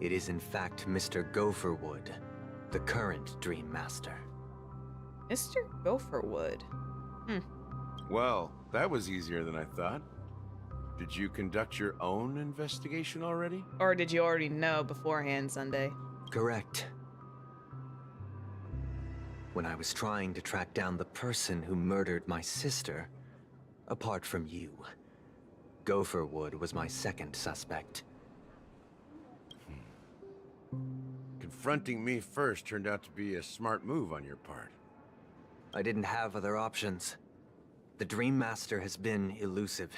it is in fact Mr. Gopherwood, The current Dream Master. Mr. Gopherwood. Well, that was easier than I thought. Did you conduct your own investigation already? Or did you already know beforehand, Sunday? Correct. When I was trying to track down the person who murdered my sister, apart from you, Gopherwood was my second suspect. Confronting me first turned out to be a smart move on your part. I didn't have other options. The Dream Master has been elusive,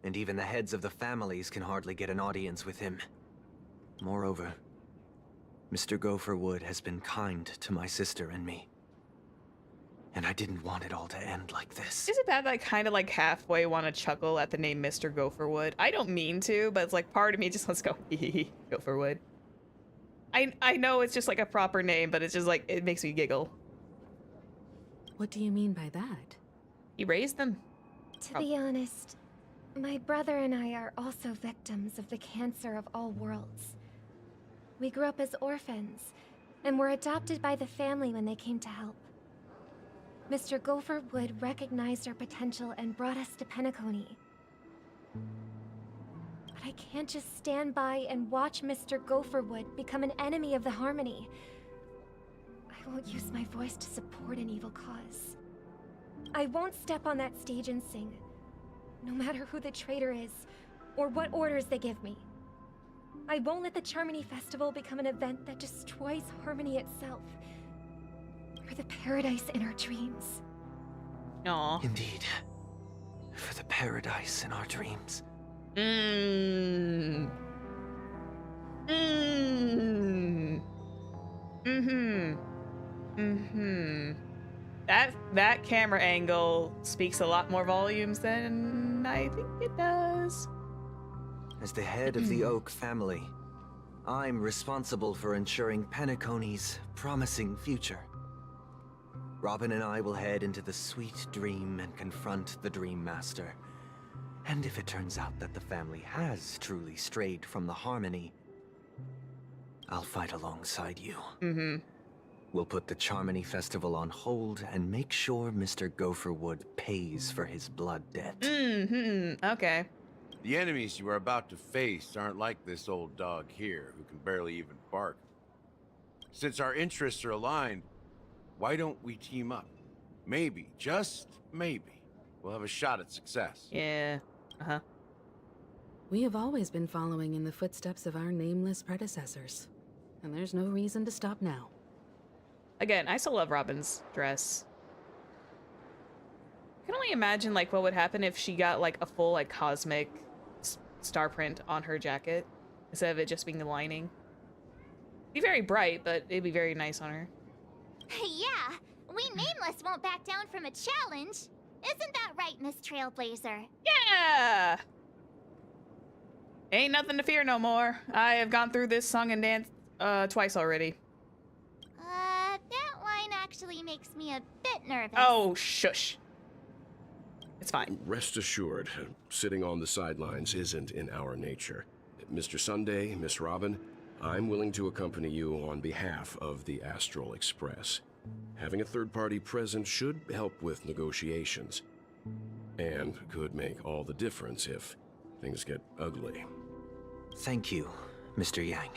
and even the heads of the families can hardly get an audience with him. Moreover, Mr. Gopherwood has been kind to my sister and me. And I didn't want it all to end like this. Is it bad that I kind of like halfway want to chuckle at the name Mr. Gopherwood? I don't mean to, but it's like part of me just wants to go, Gopherwood. I know it's just like a proper name, but it's just like, it makes me giggle. What do you mean by that? He raised them. To be honest, my brother and I are also victims of the cancer of all worlds. We grew up as orphans, and were adopted by the family when they came to help. Mr. Gopherwood recognized our potential and brought us to Penacony. But I can't just stand by and watch Mr. Gopherwood become an enemy of the Harmony. I won't use my voice to support an evil cause. I won't step on that stage and sing, no matter who the traitor is, or what orders they give me. I won't let the Charmony Festival become an event that destroys Harmony itself, or the paradise in our dreams. Aww. Indeed. For the paradise in our dreams. That camera angle speaks a lot more volumes than I think it does. As the head of the Oak family, I'm responsible for ensuring Penacony's promising future. Robin and I will head into the Sweet Dream and confront the Dream Master. And if it turns out that the family has truly strayed from the Harmony, I'll fight alongside you. We'll put the Charmony Festival on hold and make sure Mr. Gopherwood pays for his blood debt. Okay. The enemies you are about to face aren't like this old dog here, who can barely even bark. Since our interests are aligned, why don't we team up? Maybe, just maybe, we'll have a shot at success. Yeah. We have always been following in the footsteps of our nameless predecessors, and there's no reason to stop now. Again, I still love Robin's dress. I can only imagine like what would happen if she got like a full like cosmic star print on her jacket instead of it just being the lining. It'd be very bright, but it'd be very nice on her. Yeah, we Nameless won't back down from a challenge. Isn't that right, Miss Trailblazer? Yeah! Ain't nothing to fear no more. I have gone through this song and dance twice already. That line actually makes me a bit nervous. Oh, shush. It's fine. Rest assured, sitting on the sidelines isn't in our nature. Mr. Sunday, Miss Robin, I'm willing to accompany you on behalf of the Astral Express. Having a third party present should help with negotiations, and could make all the difference if things get ugly. Thank you, Mr. Yang.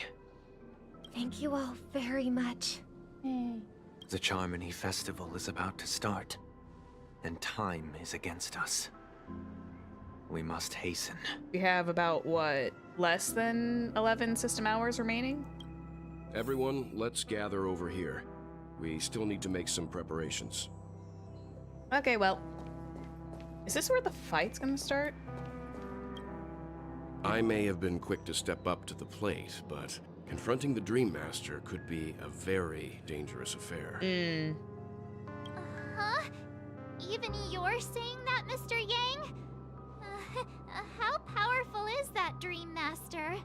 Thank you all very much. The Charmony Festival is about to start, and time is against us. We must hasten. We have about, what, less than 11 system hours remaining? Everyone, let's gather over here. We still need to make some preparations. Okay, well, is this where the fight's gonna start? I may have been quick to step up to the plate, but confronting the Dream Master could be a very dangerous affair. Huh? Even you're saying that, Mr. Yang? How powerful is that Dream Master?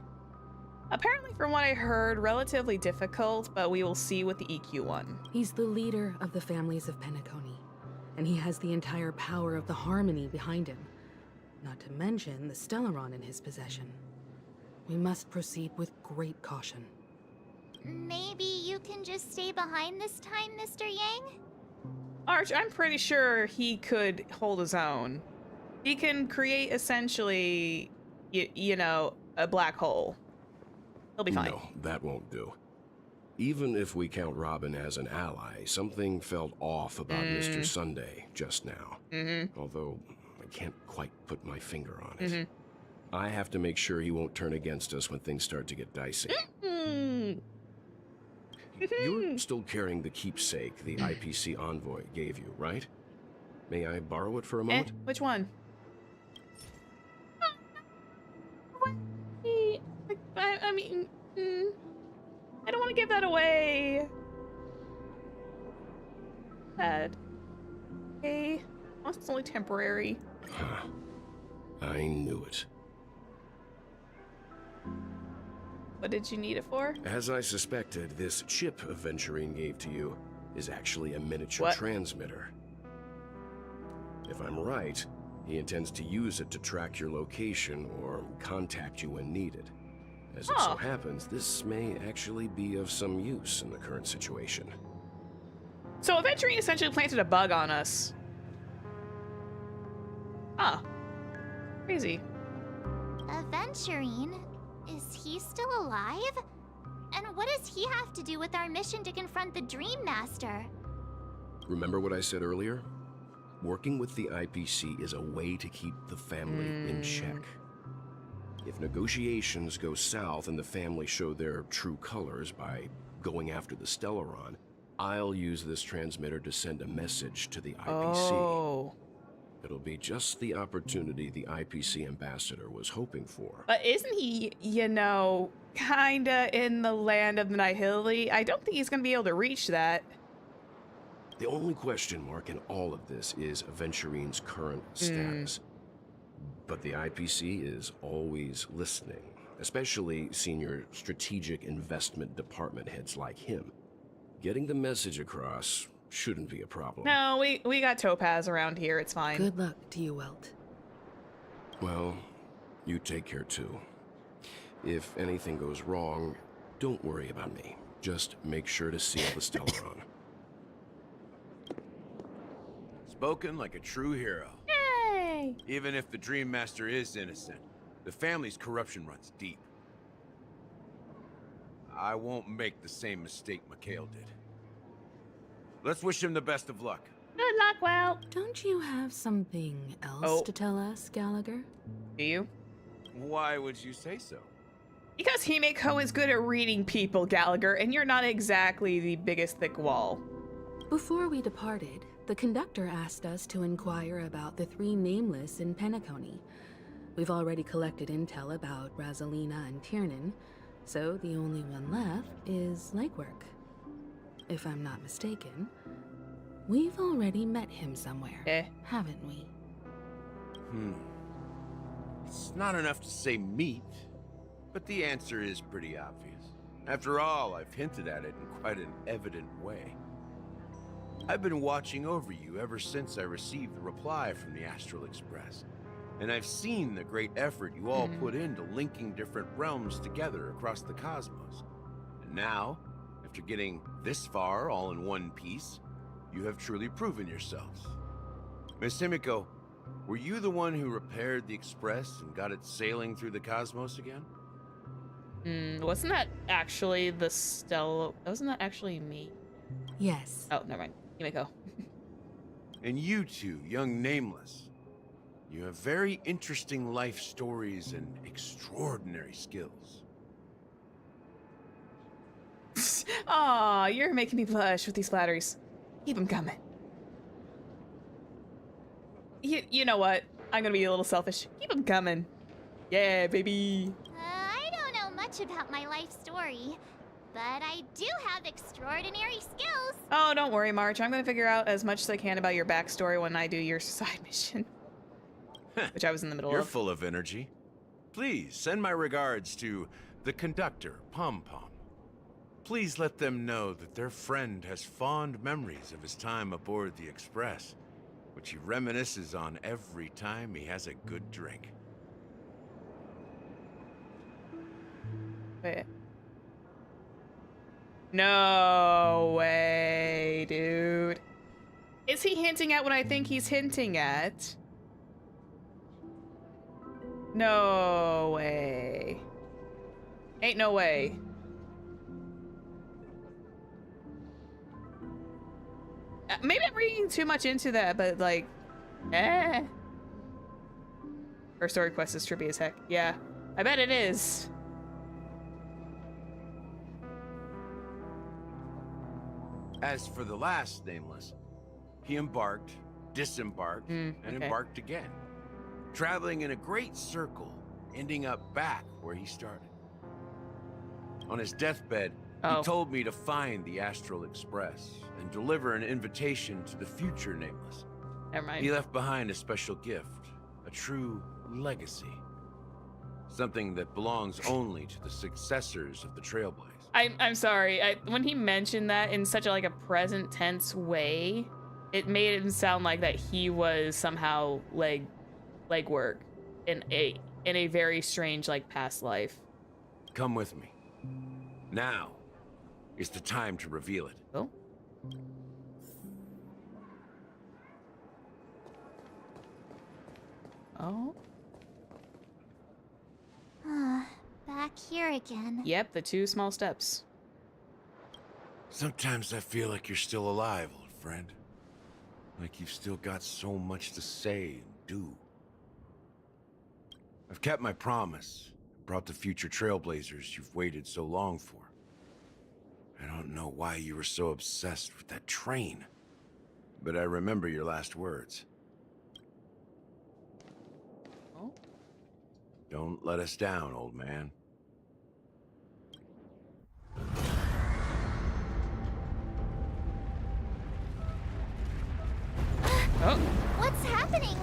Apparently, from what I heard, relatively difficult, but we will see with the EQ one. He's the leader of the families of Penacony, and he has the entire power of the Harmony behind him. Not to mention the Stellaron in his possession. We must proceed with great caution. Maybe you can just stay behind this time, Mr. Yang? Arch, I'm pretty sure he could hold his own. He can create essentially, you know, a black hole. He'll be fine. No, that won't do. Even if we count Robin as an ally, something felt off about Mr. Sunday just now. Although I can't quite put my finger on it. I have to make sure he won't turn against us when things start to get dicey. You're still carrying the keepsake the IPC envoy gave you, right? May I borrow it for a moment? Which one? I mean, I don't want to give that away. Sad. Okay. It's only temporary. I knew it. What did you need it for? As I suspected, this chip Aventurine gave to you is actually a miniature transmitter. If I'm right, he intends to use it to track your location or contact you when needed. As it so happens, this may actually be of some use in the current situation. So Aventurine essentially planted a bug on us. Crazy. Aventurine? Is he still alive? And what does he have to do with our mission to confront the Dream Master? Remember what I said earlier? Working with the IPC is a way to keep the family in check. If negotiations go south and the family show their true colors by going after the Stellaron, I'll use this transmitter to send a message to the IPC. It'll be just the opportunity the IPC ambassador was hoping for. But isn't he, you know, kinda in the land of the Nihility? I don't think he's gonna be able to reach that. The only question mark in all of this is Aventurine's current status. But the IPC is always listening, especially senior strategic investment department heads like him. Getting the message across shouldn't be a problem. No, we got Topaz around here. It's fine. Good luck to you, Welt. Well, you take care too. If anything goes wrong, don't worry about me. Just make sure to seal the Stellaron. Spoken like a true hero. Yay! Even if the Dream Master is innocent, the family's corruption runs deep. I won't make the same mistake Mikhail did. Let's wish him the best of luck. Good luck, Well. Don't you have something else to tell us, Gallagher? Do you? Why would you say so? Because Himeko is good at reading people, Gallagher, and you're not exactly the biggest thick wall. Before we departed, the conductor asked us to inquire about the 3 nameless in Penacony. We've already collected intel about Rosalina and Tiernan, so the only one left is Legwork. If I'm not mistaken, we've already met him somewhere, haven't we? It's not enough to say meet, but the answer is pretty obvious. After all, I've hinted at it in quite an evident way. I've been watching over you ever since I received the reply from the Astral Express, and I've seen the great effort you all put into linking different realms together across the cosmos. And now, after getting this far all in one piece, you have truly proven yourselves. Miss Himeko, were you the one who repaired the Express and got it sailing through the cosmos again? Wasn't that actually the Stella? Wasn't that actually me? Yes. Oh, never mind. Himeko. And you two, young Nameless, you have very interesting life stories and extraordinary skills. Aw, you're making me blush with these flatteries. Keep them coming. You know what? I'm gonna be a little selfish. Keep them coming. Yeah, baby. I don't know much about my life story, but I do have extraordinary skills. Oh, don't worry, March. I'm gonna figure out as much as I can about your backstory when I do your side mission. Which I was in the middle You're of. full of energy. Please send my regards to the conductor, Pom Pom. Please let them know that their friend has fond memories of his time aboard the Express, which he reminisces on every time he has a good drink. Wait. No way, dude. Is he hinting at what I think he's hinting at? No way. Ain't no way. Maybe I'm reading too much into that, but like, eh. Her story quest is trippy as heck. Yeah, I bet it is. As for the last nameless, he embarked, disembarked, and embarked again, traveling in a great circle, ending up back where he started. On his deathbed, he told me to find the Astral Express and deliver an invitation to the future nameless. Never mind. He left behind a special gift, a true legacy. Something that belongs only to the successors of the Trailblaze. I'm sorry. When he mentioned that in such a present tense way, it made him sound like that he was somehow legwork in a very strange past life. Come with me. Now is the time to reveal it. Oh. Oh. Back here again. Yep, the 2 small steps. Sometimes I feel like you're still alive, old friend. Like you've still got so much to say and do. I've kept my promise. Brought the future trailblazers you've waited so long for. I don't know why you were so obsessed with that train. But I remember your last words. Oh? Don't let us down, old man. Oh. What's happening?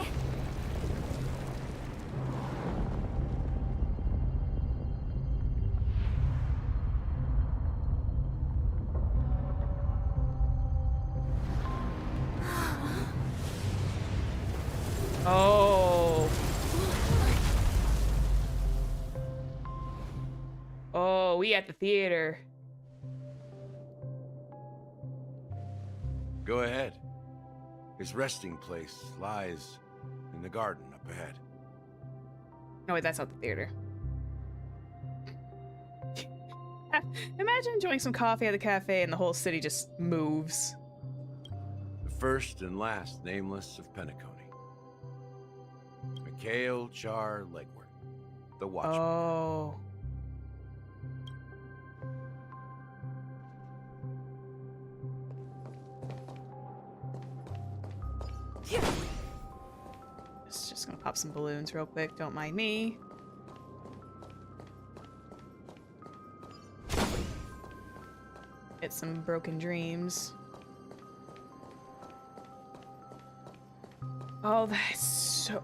Oh. Oh, we at the theater. Go ahead. His resting place lies in the garden up ahead. No, wait, that's not the theater. Imagine enjoying some coffee at the cafe and the whole city just moves. The first and last nameless of Penacony. Mikhail Char Legwork, the Watchman. Oh. Just gonna pop some balloons real quick, don't mind me. Get some broken dreams. Oh, that's so...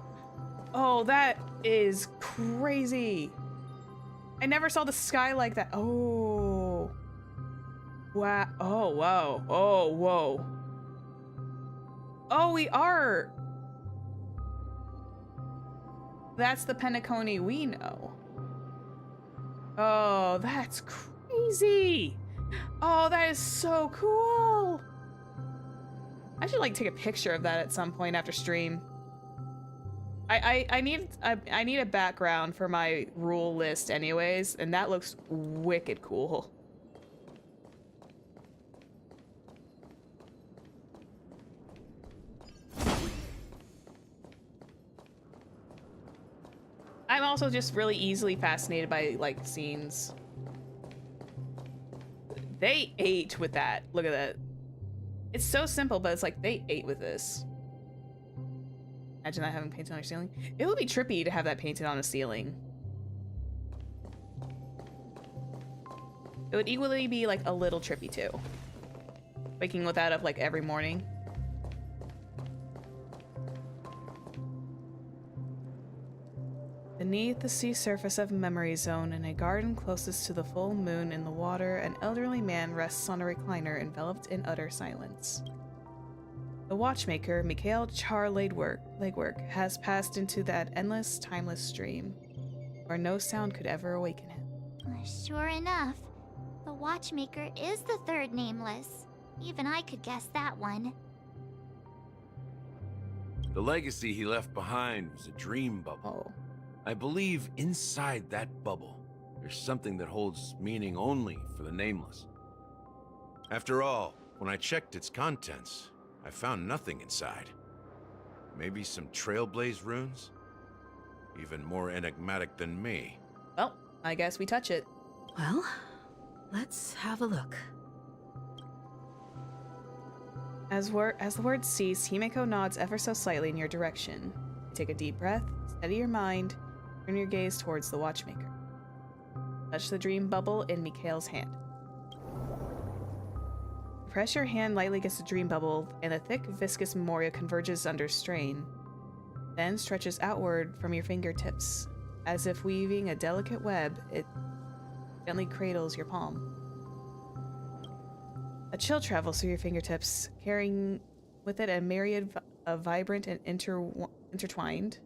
Oh, that is crazy. I never saw the sky like that. Oh. Wow. Oh, wow. Oh, whoa. Oh, we are. That's the Penacony we know. Oh, that's crazy. Oh, that is so cool. I should take a picture of that at some point after stream. I need a background for my rule list anyways, and that looks wicked cool. I'm also just really easily fascinated by scenes. They ate with that. Look at that. It's so simple, but it's they ate with this. Imagine that having painted on your ceiling. It would be trippy to have that painted on a ceiling. It would equally be a little trippy too. Waking with that up every morning. Beneath the sea surface of Memory Zone, in a garden closest to the full moon in the water, an elderly man rests on a recliner enveloped in utter silence. The watchmaker, Mikhail Char Legwork, has passed into that endless, timeless stream, where no sound could ever awaken him. Sure enough, The Watchmaker is the third nameless. Even I could guess that one. The legacy he left behind was a dream bubble. I believe inside that bubble, there's something that holds meaning only for the nameless. After all, when I checked its contents, I found nothing inside. Maybe some Trailblaze runes? Even more enigmatic than me. Well, I guess we touch it. Well, let's have a look. As the words cease, Himeko nods ever so slightly in your direction. Take a deep breath, steady your mind, turn your gaze towards the Watchmaker. Touch the dream bubble in Mikhail's hand. Press your hand lightly against the dream bubble, and the thick, viscous memoria converges under strain, then stretches outward from your fingertips. As if weaving a delicate web, it gently cradles your palm. A chill travels through your fingertips, carrying with it a myriad of vibrant and intertwined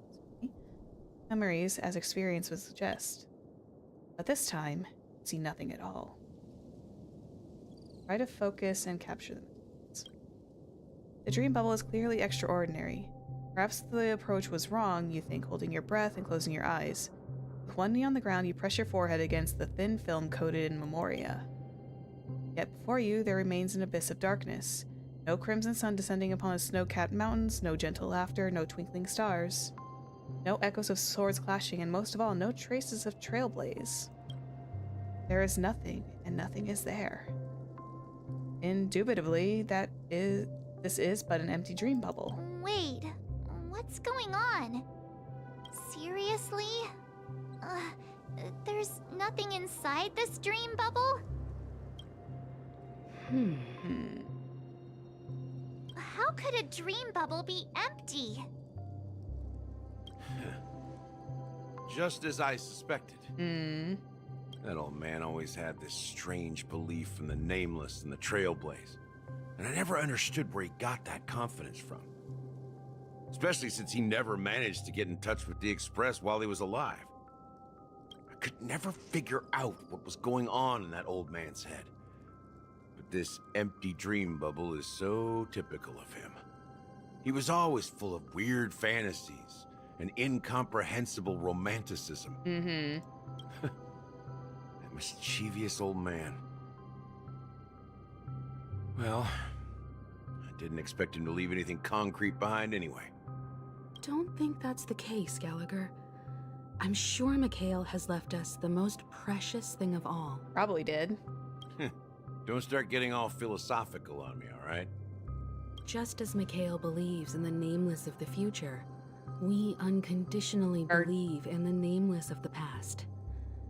memories as experience would suggest. But this time, you see nothing at all. Try to focus and capture them. The dream bubble is clearly extraordinary. Perhaps the approach was wrong, you think, holding your breath and closing your eyes. With one knee on the ground, you press your forehead against the thin film coated in memoria. Yet before you, there remains an abyss of darkness. No crimson sun descending upon the snow-capped mountains, no gentle laughter, no twinkling stars. No echoes of swords clashing, and most of all, no traces of Trailblaze. There is nothing, and nothing is there. Indubitably, this is but an empty dream bubble. Wait, what's going on? Seriously? There's nothing inside this dream bubble? How could a dream bubble be empty? Just as I suspected. That old man always had this strange belief in the nameless and the Trailblaze. And I never understood where he got that confidence from. Especially since he never managed to get in touch with the Express while he was alive. I could never figure out what was going on in that old man's head. But this empty dream bubble is so typical of him. He was always full of weird fantasies and incomprehensible romanticism. That mischievous old man. Well, I didn't expect him to leave anything concrete behind anyway. Don't think that's the case, Gallagher. I'm sure Mikhail has left us the most precious thing of all. Probably did. Don't start getting all philosophical on me, all right? Just as Mikhail believes in the nameless of the future, we unconditionally believe in the nameless of the past.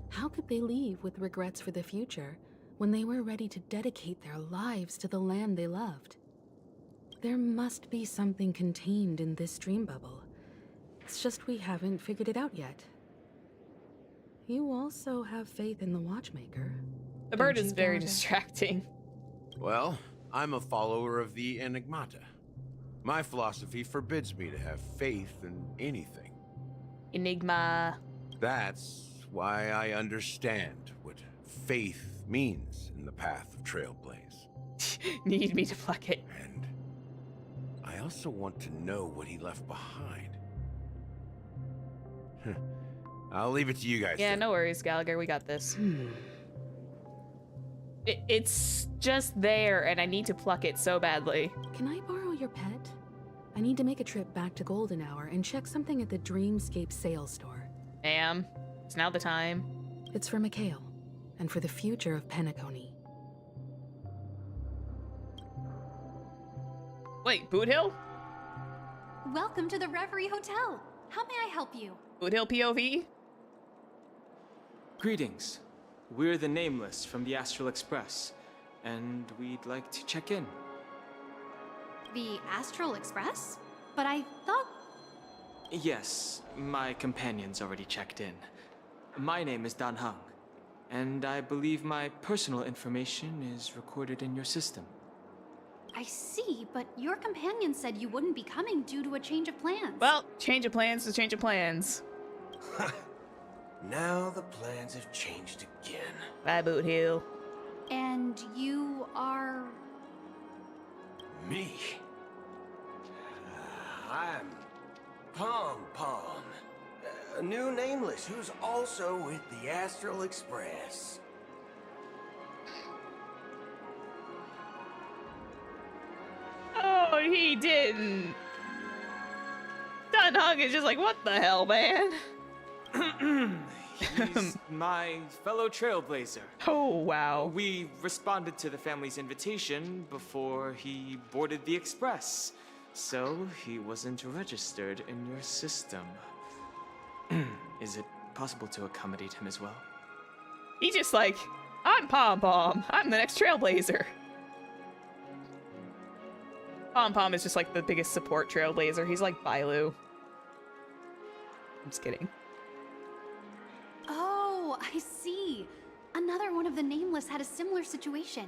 How could they leave with regrets for the future when they were ready to dedicate their lives to the land they loved? There must be something contained in this dream bubble. It's just we haven't figured it out yet. You also have faith in the Watchmaker. The bird is very distracting. Well, I'm a follower of the Enigmata. My philosophy forbids me to have faith in anything. Enigma. That's why I understand what faith means in the path of Trailblaze. Need me to pluck it. And I also want to know what he left behind. I'll leave it to you guys. Yeah, no worries, Gallagher. We got this. It's just there, and I need to pluck it so badly. Can I borrow your pet? I need to make a trip back to Golden Hour and check something at the Dreamscape sales store. Ma'am, it's now the time. It's for Mikhail, and for the future of Penacony. Wait, Boot Hill? Welcome to the Reverie Hotel. How may I help you? Boot Hill POV? Greetings. We're the Nameless from the Astral Express, and we'd like to check in. The Astral Express? But I thought... Yes, my companion's already checked in. My name is Dan Hung, and I believe my personal information is recorded in your system. I see, but your companion said you wouldn't be coming due to a change of plans. Well, change of plans to change of plans. Now the plans have changed again. Bye, Boot Hill. And you are... Me? I'm Pom Pom, a new nameless who's also with the Astral Express. Oh, he didn't. Dan Heng is just like, what the hell, man? He's my fellow trailblazer. Oh, wow. We responded to the family's invitation before he boarded the express, so he wasn't registered in your system. Is it possible to accommodate him as well? He's just like, I'm Pom Pom. I'm the next trailblazer. Pom Pom is just like the biggest support trailblazer. He's like Bailu. I'm just kidding. Oh, I see. Another one of the Nameless had a similar situation.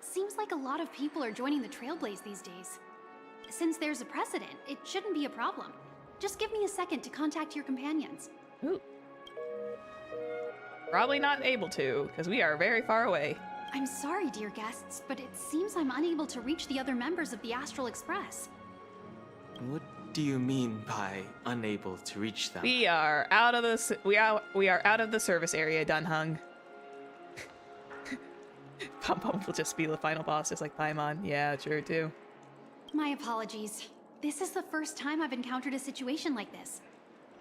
Seems like a lot of people are joining the Trailblaze these days. Since there's a precedent, it shouldn't be a problem. Just give me a second to contact your companions. Ooh. Probably not able to, because we are very far away. I'm sorry, dear guests, but it seems I'm unable to reach the other members of the Astral Express. What do you mean by unable to reach them? We are out of the we are out of the service area, Dan Heng. Pom Pom will just be the final boss, just like Paimon. Yeah, sure too. My apologies. This is the first time I've encountered a situation like this.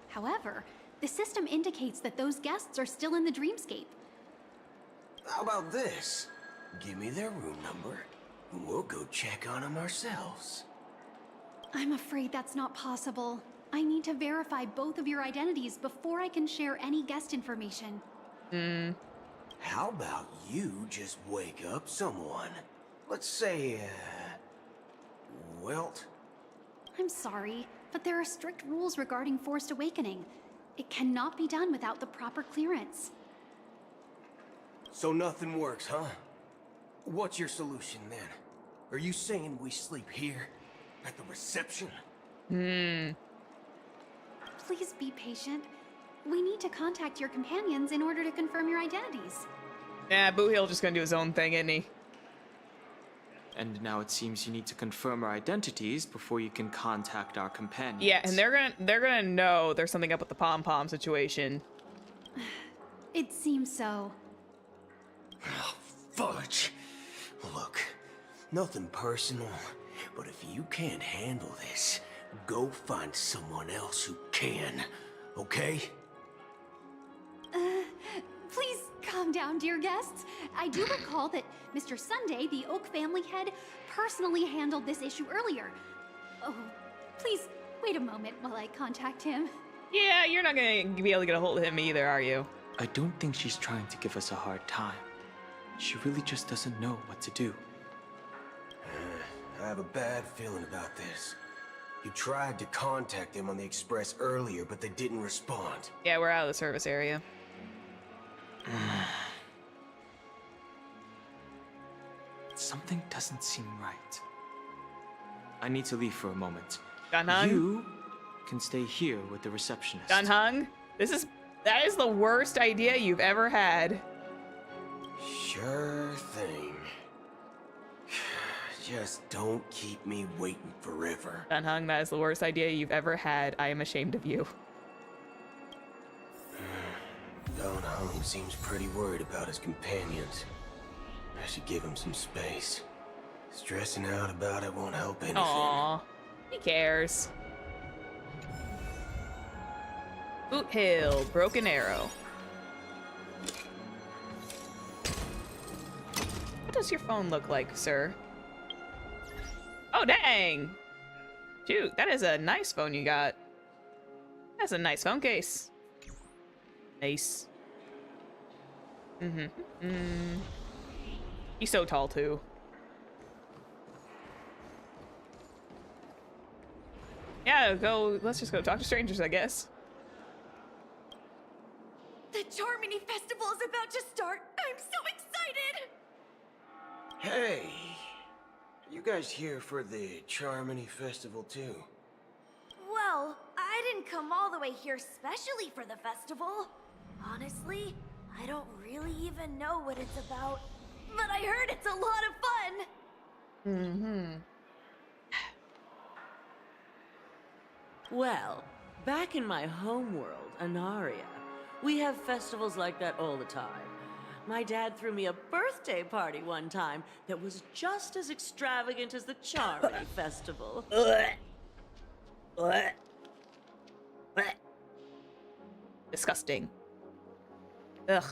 However, the system indicates that those guests are still in the dreamscape. How about this? Give me their room number, and we'll go check on them ourselves. I'm afraid that's not possible. I need to verify both of your identities before I can share any guest information. How about you just wake up someone? Let's say, Welt? I'm sorry, but there are strict rules regarding forced awakening. It cannot be done without the proper clearance. So nothing works, huh? What's your solution then? Are you saying we sleep here? At the reception? Please be patient. We need to contact your companions in order to confirm your identities. Yeah, Boohill's just gonna do his own thing, isn't he? And now it seems you need to confirm our identities before you can contact our companions. Yeah, and they're gonna know there's something up with the Pom Pom situation. It seems so. Oh, fudge. Look, nothing personal, but if you can't handle this, go find someone else who can, okay? Please calm down, dear guests. I do recall that Mr. Sunday, the Oak family head, personally handled this issue earlier. Oh, please wait a moment while I contact him. Yeah, you're not gonna be able to get a hold of him either, are you? I don't think she's trying to give us a hard time. She really just doesn't know what to do. I have a bad feeling about this. You tried to contact them on the express earlier, but they didn't respond. Yeah, we're out of the service area. Something doesn't seem right. I need to leave for a moment. Dan Heng? You can stay here with the receptionist. Dan Heng, that is the worst idea you've ever had. Sure thing. Just don't keep me waiting forever. Dan Heng, that is the worst idea you've ever had. I am ashamed of you. Dan Heng seems pretty worried about his companions. I should give him some space. Stressing out about it won't help anything. Aww, he cares. Boot Hill, Broken Arrow. What does your phone look like, sir? Oh, dang! Dude, that is a nice phone you got. That's a nice phone case. Nice. He's so tall, too. Yeah, let's just go talk to strangers, I guess. The Charmony Festival is about to start. I'm so excited! Hey! You guys here for the Charmony Festival, too? Well, I didn't come all the way here specially for the festival. Honestly, I don't really even know what it's about. but I heard it's a lot of fun. Mm-hmm. Well, back in my homeworld, Anaria, we have festivals like that all the time. My dad threw me a birthday party one time that was just as extravagant as the Charmony Festival. Disgusting. Ugh.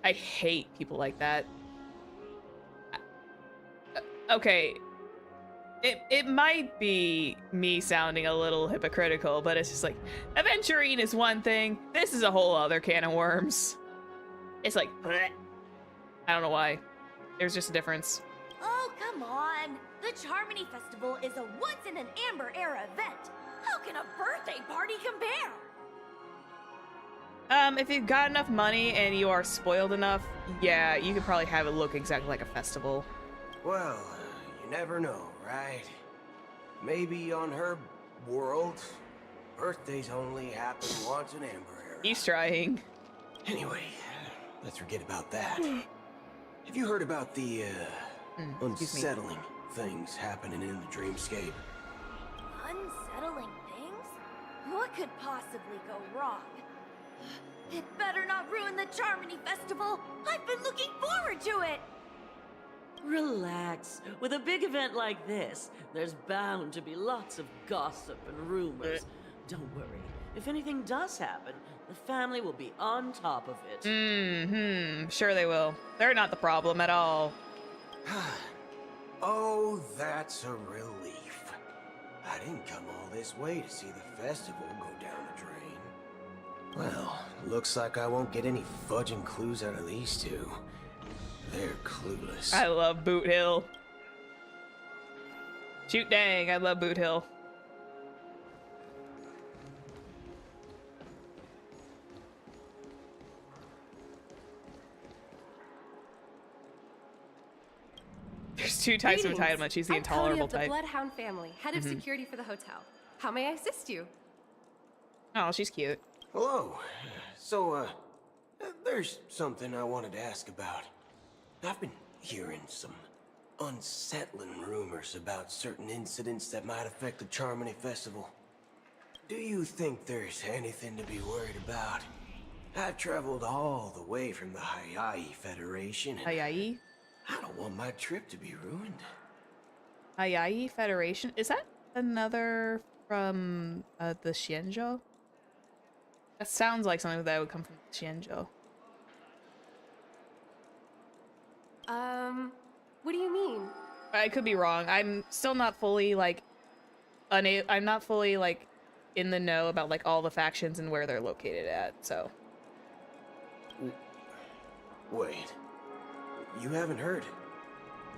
I hate people like that. Okay. It might be me sounding a little hypocritical, but it's just like, aventurine is one thing. This is a whole other can of worms. It's like, I don't know why. There's just a difference. Oh, come on. The Charmony Festival is a once-in-an-Amber-era event. How can a birthday party compare? If you've got enough money and you are spoiled enough, yeah, you could probably have it look exactly like a festival. Well, you never know, right? Maybe on her world, birthdays only happen once in Amber Era. He's trying. Anyway, let's forget about that. Have you heard about the, unsettling things happening in the dreamscape? Unsettling things? What could possibly go wrong? It better not ruin the Charmony Festival. I've been looking forward to it. Relax. With a big event like this, there's bound to be lots of gossip and rumors. Don't worry. If anything does happen, the family will be on top of it. Mm-hmm. Sure they will. They're not the problem at all. Oh, that's a relief. I didn't come all this way to see the festival go down the drain. Well, looks like I won't get any fudging clues out of these two. They're clueless. I love Boot Hill. Shoot dang, I love Boot Hill. There's two types of entitlement. She's the I'm Cody intolerable of the type. Bloodhound family, head of Mhm. security for the hotel. How may I assist you? Oh, she's cute. Hello. So, there's something I wanted to ask about. I've been hearing some unsettling rumors about certain incidents that might affect the Charmony Festival. Do you think there's anything to be worried about? I've traveled all the way from the Hayai Federation. Hayai? I don't want my trip to be ruined. Hayai Federation? Is that another from the Xianzhou? That sounds like something that would come from Xianzhou. What do you mean? I could be wrong. I'm still not fully like I'm not fully like in the know about like all the factions and where they're located at, so. Wait. You haven't heard?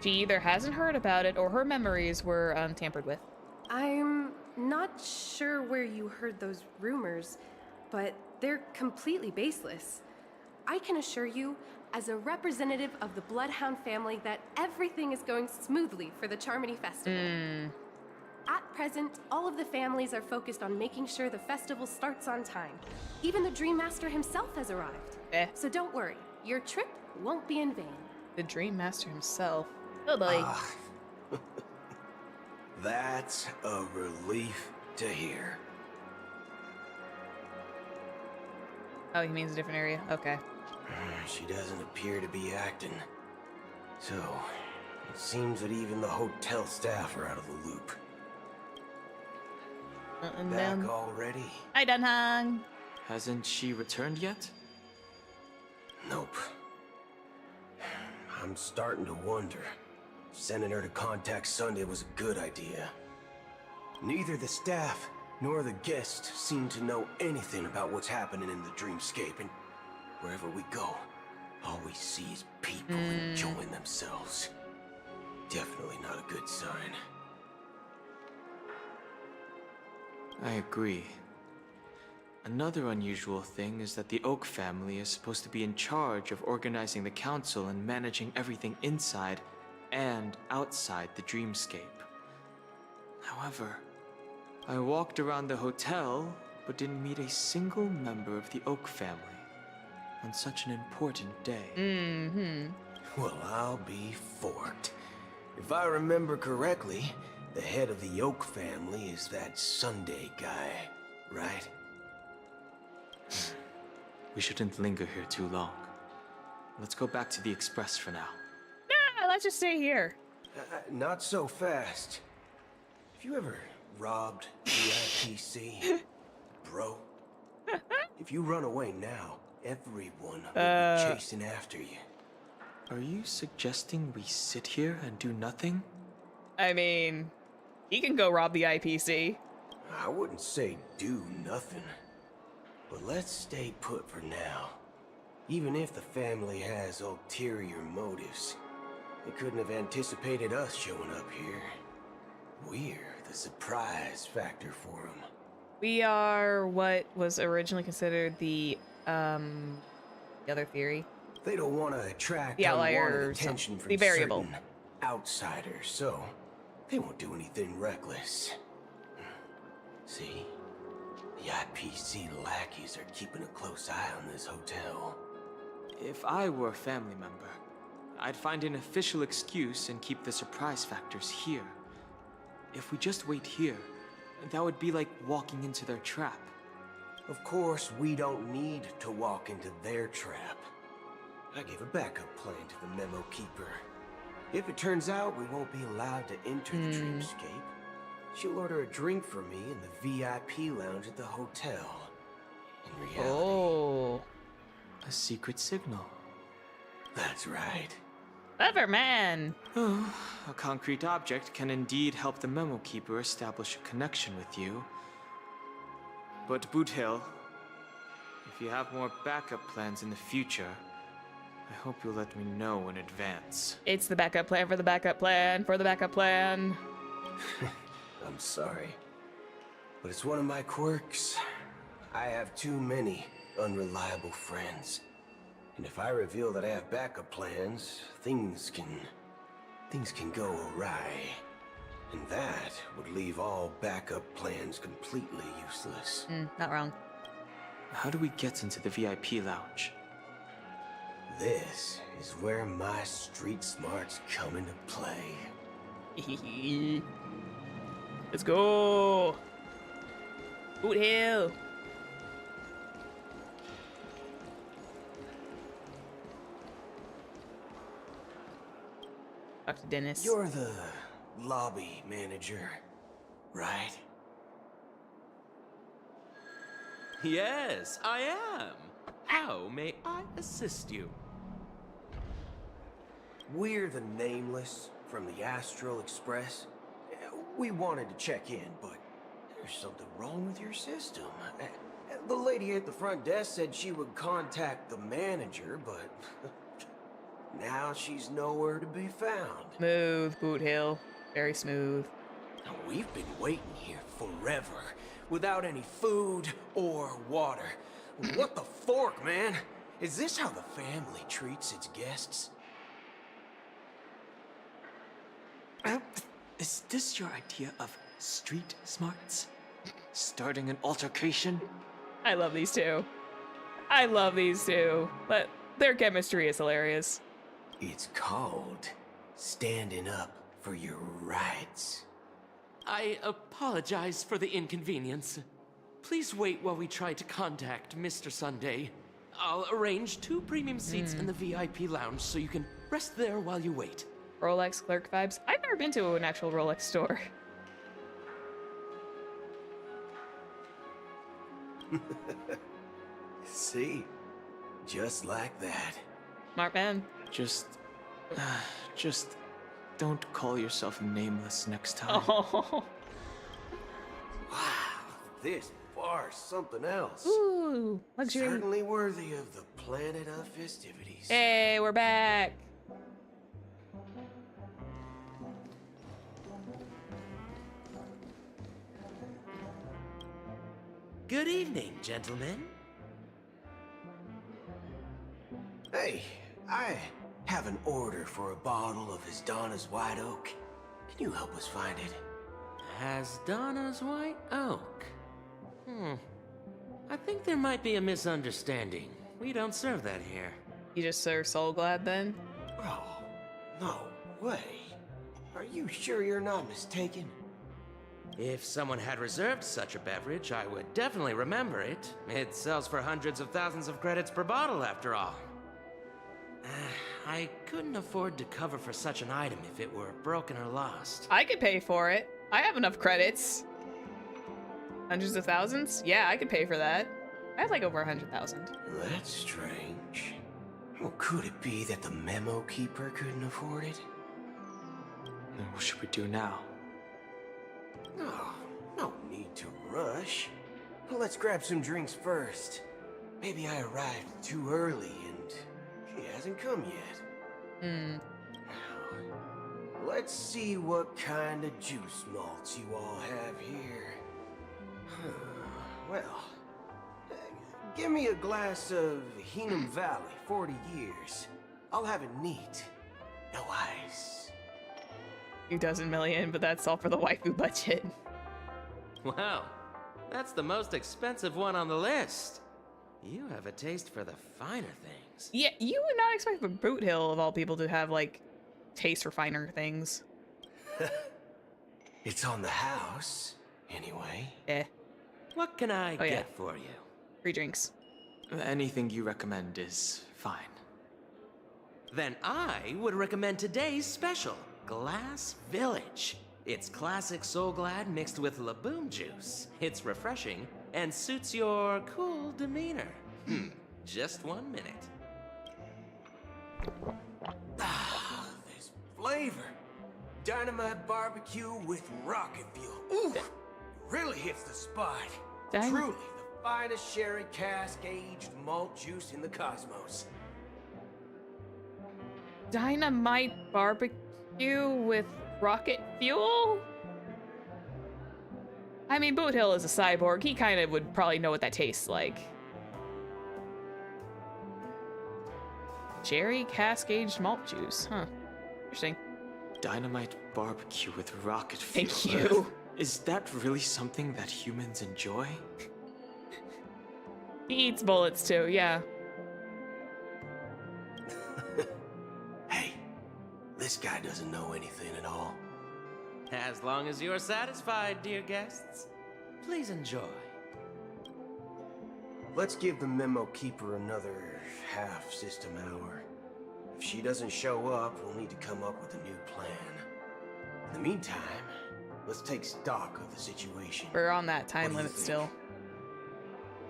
She either hasn't heard about it or her memories were tampered with. I'm not sure where you heard those rumors, but they're completely baseless. I can assure you, as a representative of the Bloodhound family, that everything is going smoothly for the Charmony Festival. At present, all of the families are focused on making sure the festival starts on time. Even the Dream Master himself has arrived. So don't worry, your trip won't be in vain. The Dream Master himself. Oh boy. That's a relief to hear. Oh, he means a different area? Okay. She doesn't appear to be acting. So, it seems that even the hotel staff are out of the loop. Back already? Hi, Dunhang. Hasn't she returned yet? Nope. I'm starting to wonder if sending her to contact Sunday was a good idea. Neither the staff nor the guests seem to know anything about what's happening in the dreamscape, and wherever we go, all we see is people enjoying themselves. Definitely not a good sign. I agree. Another unusual thing is that the Oak family is supposed to be in charge of organizing the council and managing everything inside and outside the dreamscape. However, I walked around the hotel but didn't meet a single member of the Oak family on such an important day. Well, I'll be forked. If I remember correctly, the head of the Oak family is that Sunday guy, right? We shouldn't linger here too long. Let's go back to the Express for now. Nah, let's just stay here. Not so fast. Have you ever robbed VIPC, bro? If you run away now, everyone will be chasing after you. Are you suggesting we sit here and do nothing? I mean, he can go rob the IPC. I wouldn't say do nothing. But let's stay put for now. Even if the family has ulterior motives, they couldn't have anticipated us showing up here. We're the surprise factor for them. We are what was originally considered the other theory. They don't want to attract the outlier unwanted attention from the variable certain outsiders, so they won't do anything reckless. See? The IPC lackeys are keeping a close eye on this hotel. If I were a family member, I'd find an official excuse and keep the surprise factors here. If we just wait here, that would be like walking into their trap. Of course, we don't need to walk into their trap. I gave a backup plan to the memo keeper. If it turns out we won't be allowed to enter the dreamscape, she'll order a drink for me in the VIP lounge at the hotel. In reality... a secret signal. That's right. Clever man! A concrete object can indeed help the memo keeper establish a connection with you. But Boot Hill, if you have more backup plans in the future, I hope you'll let me know in advance. It's the backup plan for the backup plan for the backup plan. I'm sorry, but it's one of my quirks. I have too many unreliable friends. And if I reveal that I have backup plans, things can go awry. And that would leave all backup plans completely useless. Not wrong. How do we get into the VIP lounge? This is where my street smarts come into play. Let's go! Boot Hill! Talk to Dennis. You're the lobby manager, right? Yes, I am. How may I assist you? We're the Nameless from the Astral Express. We wanted to check in, but there's something wrong with your system. The lady at the front desk said she would contact the manager, but now she's nowhere to be found. Smooth, Boot Hill. Very smooth. We've been waiting here forever, without any food or water. What the fork, man? Is this how the family treats its guests? Is this your idea of street smarts? Starting an altercation? I love these two. I love these two. But their chemistry is hilarious. It's called standing up for your rights. I apologize for the inconvenience. Please wait while we try to contact Mr. Sunday. I'll arrange 2 premium seats in the VIP lounge so you can rest there while you wait. Rolex clerk vibes. I've never been to an actual Rolex store. See? Just like that. Smart man. Just don't call yourself Nameless next time. Oh. Wow, this bar's something else. Ooh, luxury. Certainly worthy of the planet of festivities. Hey, we're back. Good evening, gentlemen. Hey, I have an order for a bottle of Donna's White Oak. Can you help us find it? Donna's White Oak? I think there might be a misunderstanding. We don't serve that here. You just serve Soul Glad then? Oh, no way. Are you sure you're not mistaken? If someone had reserved such a beverage, I would definitely remember it. It sells for hundreds of thousands of credits per bottle, after all. I couldn't afford to cover for such an item if it were broken or lost. I could pay for it. I have enough credits. Hundreds of thousands? Yeah, I could pay for that. I have like over 100,000. That's strange. Well, could it be that the memo keeper couldn't afford it? Then what should we do now? Oh, no need to rush. Let's grab some drinks first. Maybe I arrived too early and he hasn't come yet. Let's see what kind of juice malts you all have here. Well, give me a glass of Heenum Valley, 40 years. I'll have it neat. No ice. 2 million, but that's all for the waifu budget. Wow, that's the most expensive one on the list. You have a taste for the finer things. Yeah, you would not expect the Boot Hill of all people to have like taste for finer things. It's on the house, anyway. Eh. What can I get for you? Free drinks. Anything you recommend is fine. Then I would recommend today's special, Glass Village. It's classic Soul Glad mixed with Laboom juice. It's refreshing and suits your cool demeanor. Just 1 minute. Ah, this flavor. Dynamite barbecue with rocket fuel. Ooh, really hits the spot. Truly the finest sherry cask-aged malt juice in the cosmos. Dynamite barbecue with rocket fuel? I mean, Boot Hill is a cyborg. He kind of would probably know what that tastes like. Cherry cask-aged malt juice. Huh. Interesting. Dynamite barbecue with rocket fuel. Thank you. Is that really something that humans enjoy? He eats bullets too, yeah. Hey, this guy doesn't know anything at all. As long as you're satisfied, dear guests, please enjoy. Let's give the memo keeper another half system hour. If she doesn't show up, we'll need to come up with a new plan. In the meantime, let's take stock of the situation. We're on that time limit still.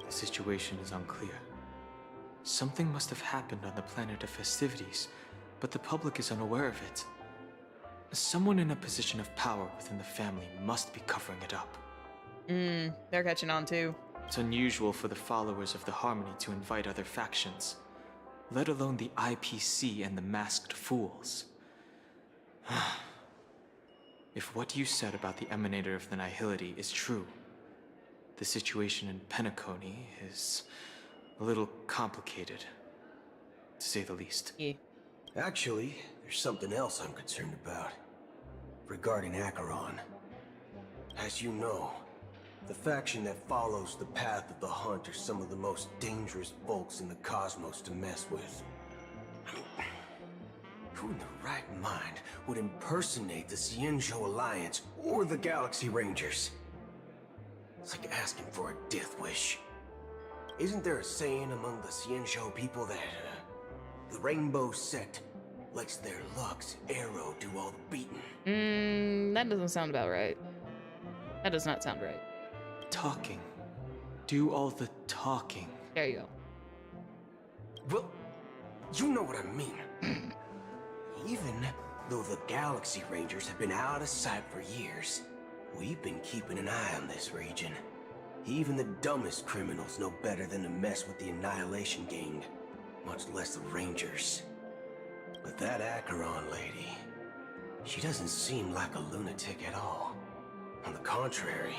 The situation is unclear. Something must have happened on the planet of festivities, but the public is unaware of it. Someone in a position of power within the family must be covering it up. They're catching on too. It's unusual for the followers of the Harmony to invite other factions, let alone the IPC and the Masked Fools. If what you said about the Emanator of the Nihility is true, the situation in Penacony is a little complicated, to say the least. Yeah. Actually, there's something else I'm concerned about. Regarding Acheron. As you know, the faction that follows the path of the Hunt are some of the most dangerous folks in the cosmos to mess with. Who in the right mind would impersonate the Xianzhou Alliance or the Galaxy Rangers? It's like asking for a death wish. Isn't there a saying among the Xianzhou people that the Rainbow Sect lets their Lux arrow do all the beating? That doesn't sound about right. That does not sound right. Talking. Do all the talking. There you go. Well, you know what I mean. Even though the Galaxy Rangers have been out of sight for years, we've been keeping an eye on this region. Even the dumbest criminals know better than to mess with the Annihilation Gang, much less the Rangers. But that Acheron lady, she doesn't seem like a lunatic at all. On the contrary,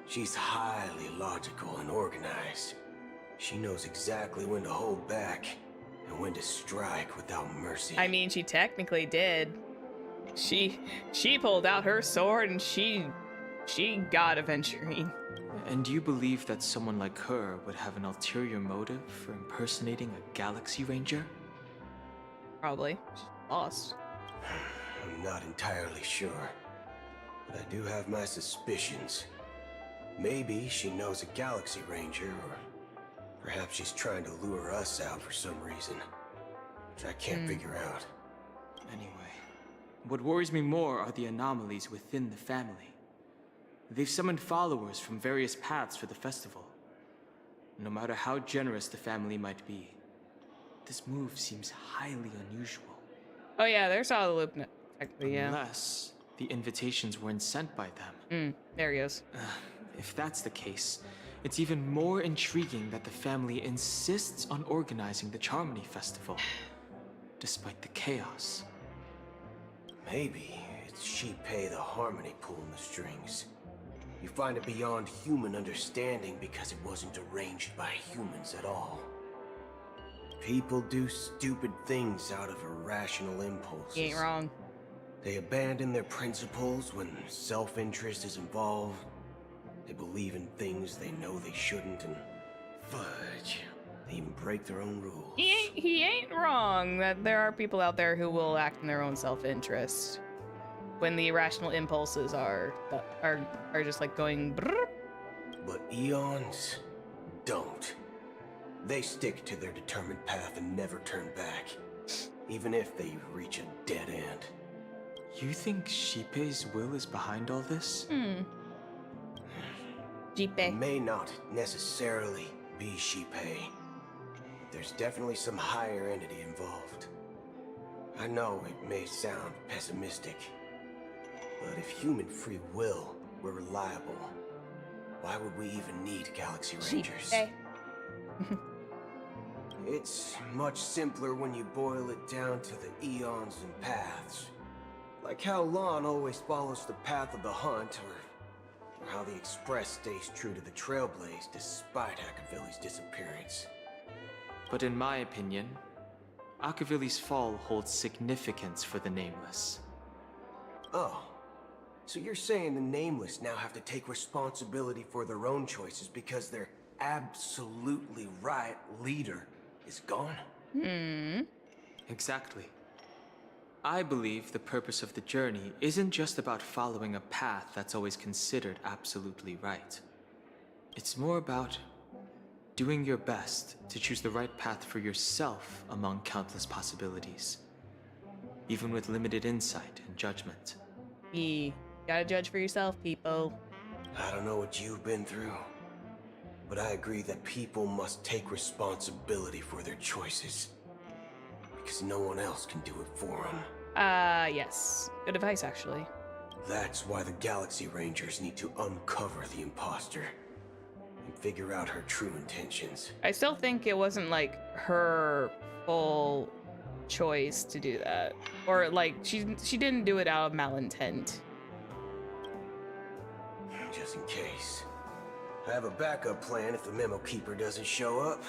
she's highly logical and organized. She knows exactly when to hold back and when to strike without mercy. I mean, she technically did. She pulled out her sword and she got Aventurine. And you believe that someone like her would have an ulterior motive for impersonating a Galaxy Ranger? Probably. She's lost. I'm not entirely sure, but I do have my suspicions. Maybe she knows a Galaxy Ranger, or perhaps she's trying to lure us out for some reason, which I can't figure out. Anyway, what worries me more are the anomalies within the family. They've summoned followers from various paths for the festival. No matter how generous the family might be, this move seems highly unusual. Oh yeah, there's all the loop. Technically, yeah. Unless the invitations weren't sent by them. There he goes. If that's the case, it's even more intriguing that the family insists on organizing the Charmony Festival, despite the chaos. Maybe it's Shipei the Harmony pulling the strings. You find it beyond human understanding because it wasn't arranged by humans at all. People do stupid things out of irrational impulses. You ain't wrong. They abandon their principles when self-interest is involved. They believe in things they know they shouldn't, and fudge, they even break their own rules. He ain't wrong that there are people out there who will act in their own self-interest when the irrational impulses are just like going brrr. But eons don't. They stick to their determined path and never turn back, even if they reach a dead end. You think Shipei's will is behind all this? It may not necessarily be Shipei. There's definitely some higher entity involved. I know it may sound pessimistic, but if human free will were reliable, why would we even need Galaxy Rangers? It's much simpler when you boil it down to the eons and paths. Like how Lon always follows the path of the hunt, or how the Express stays true to the Trailblaze despite Akavili's disappearance. But in my opinion, Akavili's fall holds significance for the Nameless. Oh, so you're saying the Nameless now have to take responsibility for their own choices because their absolutely right leader is gone? Exactly. I believe the purpose of the journey isn't just about following a path that's always considered absolutely right. It's more about doing your best to choose the right path for yourself among countless possibilities, even with limited insight and judgment. You gotta judge for yourself, people. I don't know what you've been through, but I agree that people must take responsibility for their choices. Because no one else can do it for them. Yes. Good advice, actually. That's why the Galaxy Rangers need to uncover the imposter and figure out her true intentions. I still think it wasn't, like, her full choice to do that. Or, like, she didn't do it out of malintent. Just in case. I have a backup plan if the Memo Keeper doesn't show up.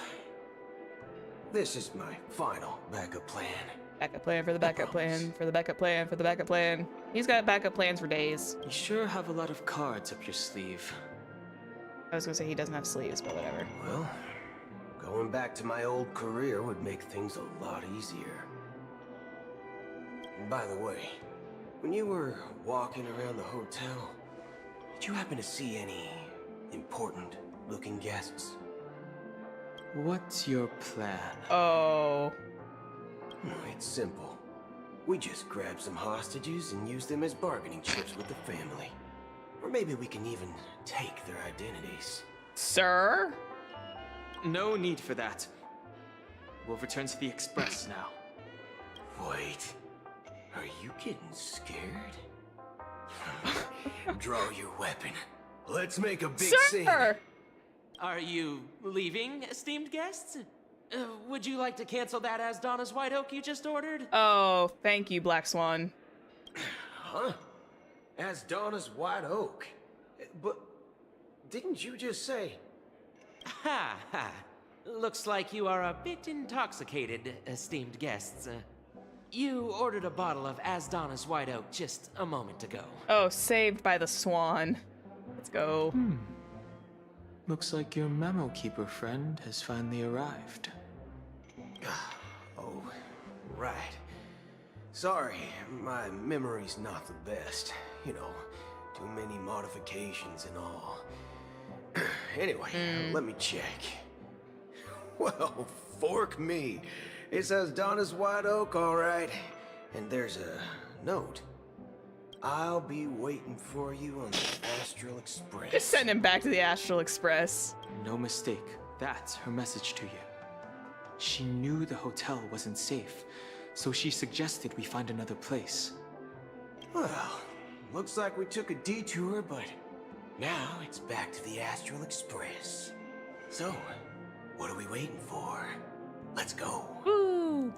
This is my final backup plan. Backup plan for the backup plan for the backup plan for the backup plan. He's got backup plans for days. You sure have a lot of cards up your sleeve. I was gonna say he doesn't have sleeves, but whatever. Well, going back to my old career would make things a lot easier. And by the way, when you were walking around the hotel, did you happen to see any important looking guests? What's your plan? Oh. It's simple. We just grab some hostages and use them as bargaining chips with the family. Or maybe we can even take their identities. Sir? No need for that. We'll return to the Express now. Wait. Are you getting scared? Draw your weapon. Let's make a big scene. Are you leaving, esteemed guests? Would you like to cancel that as Donna's White Oak you just ordered? Oh, thank you, Black Swan. Huh? As Donna's White Oak? But didn't you just say... Ha ha. Looks like you are a bit intoxicated, esteemed guests. You ordered a bottle of As Donna's White Oak just a moment ago. Oh, saved by the Swan. Let's go. Looks like your Memo Keeper friend has finally arrived. Oh, Right. Sorry, my memory's not the best. You know, too many modifications and all. Anyway, let me check. Well, fork me. It says Donna's White Oak, all right. And there's a note. I'll be waiting for you on the Astral Express. Just send him back to the Astral Express. No mistake. That's her message to you. She knew the hotel wasn't safe, so she suggested we find another place. Well, looks like we took a detour, but now it's back to the Astral Express. So, what are we waiting for? Let's go. Woo!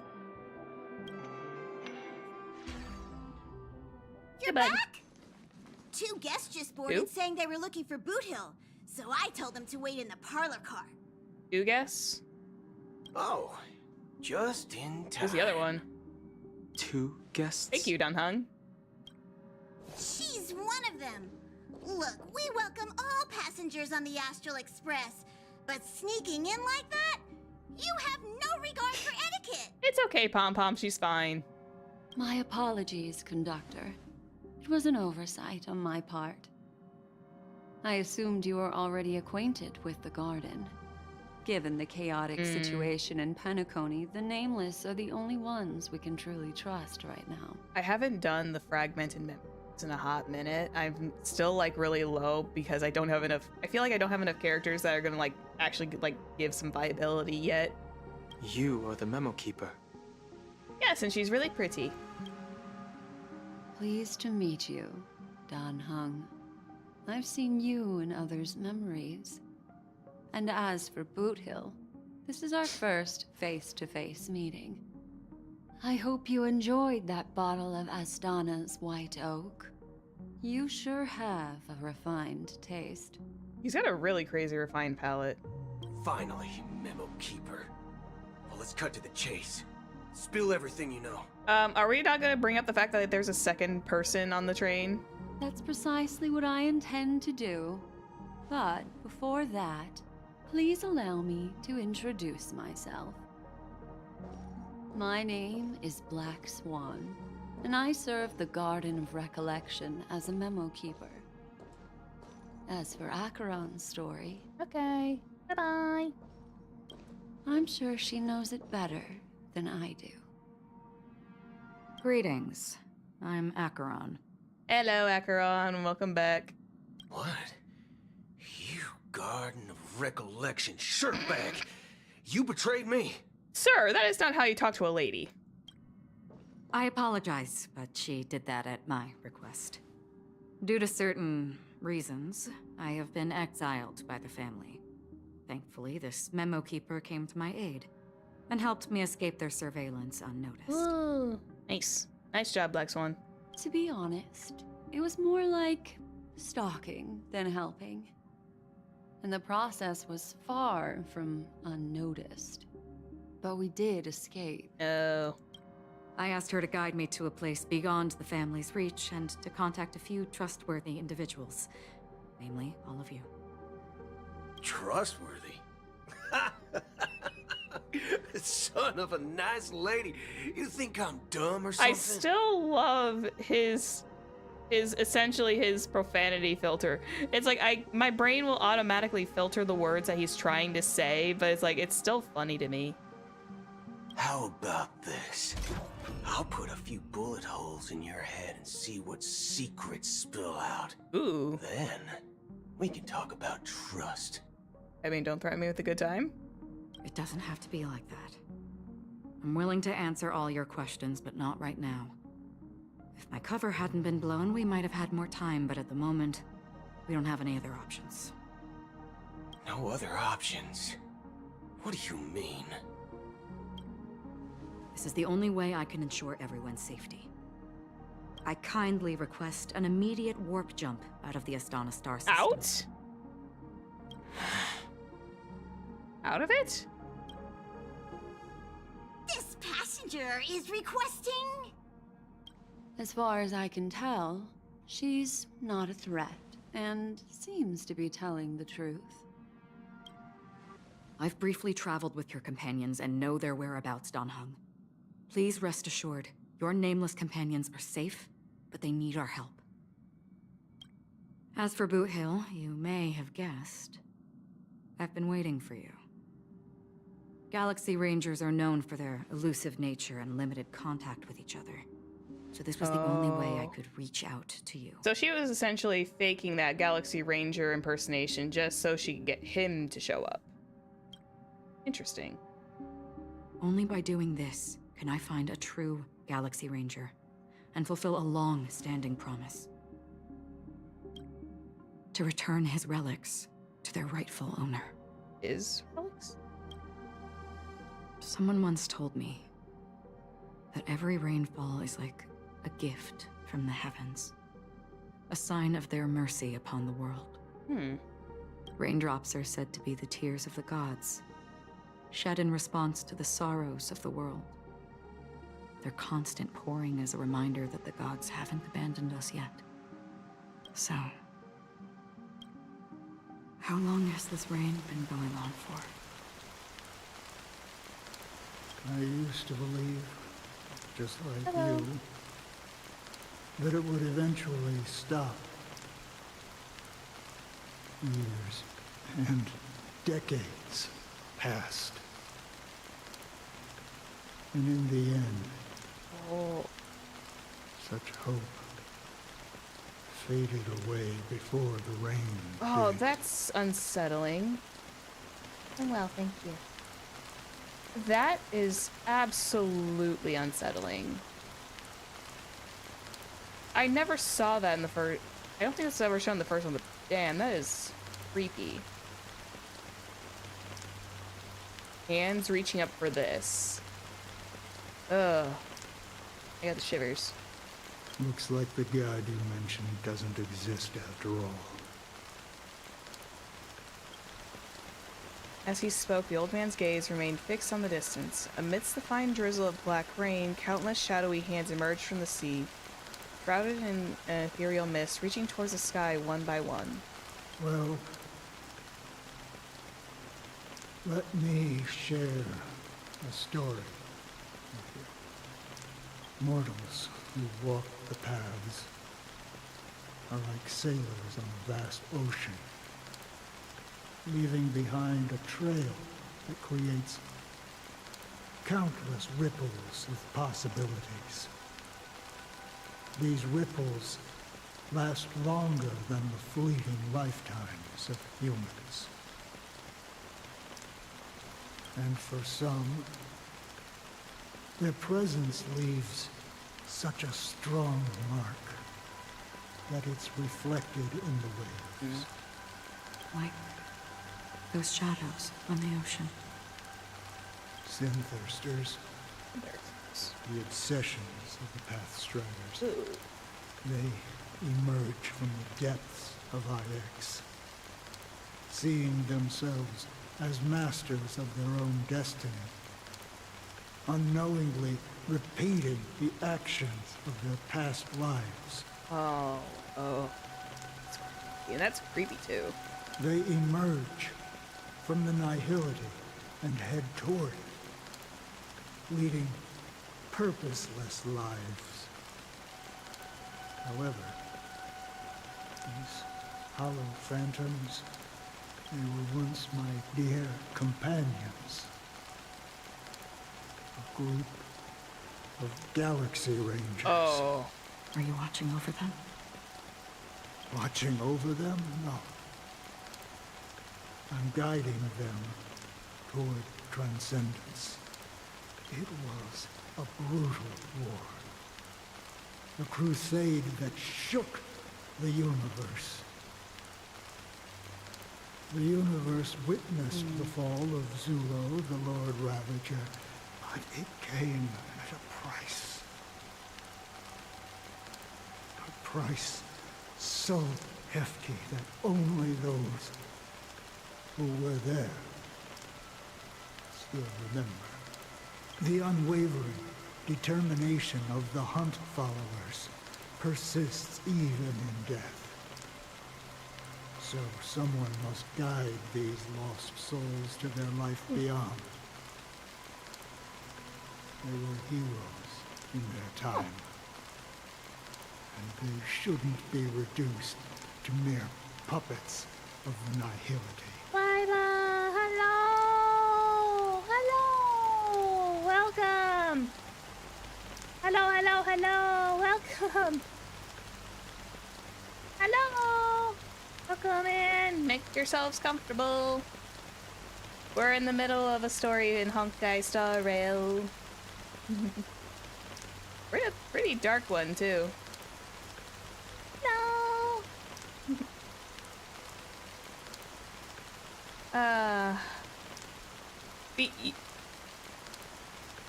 You're back? Two guests just boarded saying they were looking for Boot Hill, so I told them to wait in the parlor car. You guess? Oh, just in time. Who's the other one? 2 guests? Thank you, Dunhung. She's one of them. Look, we welcome all passengers on the Astral Express, but sneaking in like that? You have no regard for etiquette. It's okay, Pom Pom. She's fine. My apologies, conductor. It was an oversight on my part. I assumed you were already acquainted with the garden. Given the chaotic situation in Penacony, the Nameless are the only ones we can truly trust right now. I haven't done the fragmented memories in a hot minute. I'm still like really low because I don't have enough. I feel like I don't have enough characters that are gonna like actually like give some viability yet. You are the memo keeper. Yes, and she's really pretty. Pleased to meet you, Dan Hung. I've seen you in others' memories. And as for Boot Hill, this is our first face-to-face meeting. I hope you enjoyed that bottle of Astana's White Oak. You sure have a refined taste. He's got a really crazy refined palate. Finally, Memo Keeper. Well, let's cut to the chase. Spill everything you know. Are we not gonna bring up the fact that there's a second person on the train? That's precisely what I intend to do. But before that, please allow me to introduce myself. My name is Black Swan, and I serve the Garden of Recollection as a memo keeper. As for Acheron's story... Okay, bye-bye. I'm sure she knows it better than I do. Greetings. I'm Acheron. Hello, Acheron. Welcome back. What? You Garden of Recollection shirtbag! You betrayed me! Sir, that is not how you talk to a lady. I apologize, but she did that at my request. Due to certain reasons, I have been exiled by the family. Thankfully, this memo keeper came to my aid and helped me escape their surveillance unnoticed. Ooh, nice. Nice job, Black Swan. To be honest, it was more like stalking than helping. And the process was far from unnoticed. But we did escape. Oh. I asked her to guide me to a place beyond the family's reach and to contact a few trustworthy individuals. Namely, all of you. Trustworthy? Son of a nice lady. You think I'm dumb or something? I still love his essentially his profanity filter. It's like my brain will automatically filter the words that he's trying to say, but it's like it's still funny to me. How about this? I'll put a few bullet holes in your head and see what secrets spill out. Ooh. Then we can talk about trust. I mean, don't threaten me with a good time. It doesn't have to be like that. I'm willing to answer all your questions, but not right now. If my cover hadn't been blown, we might have had more time, but at the moment, we don't have any other options. No other options? What do you mean? This is the only way I can ensure everyone's safety. I kindly request an immediate warp jump out of the Astana Star system. Out? Out of it? This passenger is requesting... As far as I can tell, she's not a threat, and seems to be telling the truth. I've briefly traveled with your companions and know their whereabouts, Donhung. Please rest assured, your nameless companions are safe, but they need our help. As for Boot Hill, you may have guessed. I've been waiting for you. Galaxy Rangers are known for their elusive nature and limited contact with each other. So this was the only way I could reach out to you. So she was essentially faking that Galaxy Ranger impersonation just so she could get him to show up. Interesting. Only by doing this can I find a true Galaxy Ranger and fulfill a long-standing promise. To return his relics to their rightful owner. His relics? Someone once told me that every rainfall is like a gift from the heavens, a sign of their mercy upon the world. Raindrops are said to be the tears of the gods, shed in response to the sorrows of the world. Their constant pouring is a reminder that the gods haven't abandoned us yet. So, how long has this rain been going on for? I used to believe, just like you, that it would eventually stop. Years and decades passed. And in the end, such hope faded away before the rain. Oh, that's unsettling. I'm well, thank you. That is absolutely unsettling. I never saw that in the first... I don't think it's ever shown in the first one, but damn, that is creepy. Hands reaching up for this. Ugh. I got the shivers. Looks like the god you mentioned doesn't exist after all. As he spoke, the old man's gaze remained fixed on the distance. Amidst the fine drizzle of black rain, countless shadowy hands emerged from the sea, shrouded in an ethereal mist, reaching towards the sky one by one. Well, let me share a story with you. Mortals who walk the paths are like sailors on a vast ocean, leaving behind a trail that creates countless ripples of possibilities. These ripples last longer than the fleeting lifetimes of humans. And for some, their presence leaves such a strong mark that it's reflected in the waves. Like those shadows on the ocean. Sin-thirsters. The obsessions of the Pathstriders. They emerge from the depths of IX, seeing themselves as masters of their own destiny, unknowingly repeating the actions of their past lives. Oh. And that's creepy too. They emerge from the nihility and head toward it, leading purposeless lives. However, these hollow phantoms, they were once my dear companions. A group of Galaxy Rangers. Oh. Are you watching over them? Watching over them? No. I'm guiding them toward transcendence. It was a brutal war. A crusade that shook the universe. The universe witnessed the fall of Zulo, the Lord Ravager, but it came at a price. A price so hefty that only those who were there still remember. The unwavering determination of the Hunt followers persists even in death. So someone must guide these lost souls to their life beyond. They were heroes in their time. And they shouldn't be reduced to mere puppets of the nihility. Lila, hello! Hello! Welcome! Hello, hello, hello! Welcome! Hello! Welcome in! Make yourselves comfortable. We're in the middle of a story in Honkai Star Rail. Pretty dark one, too. No!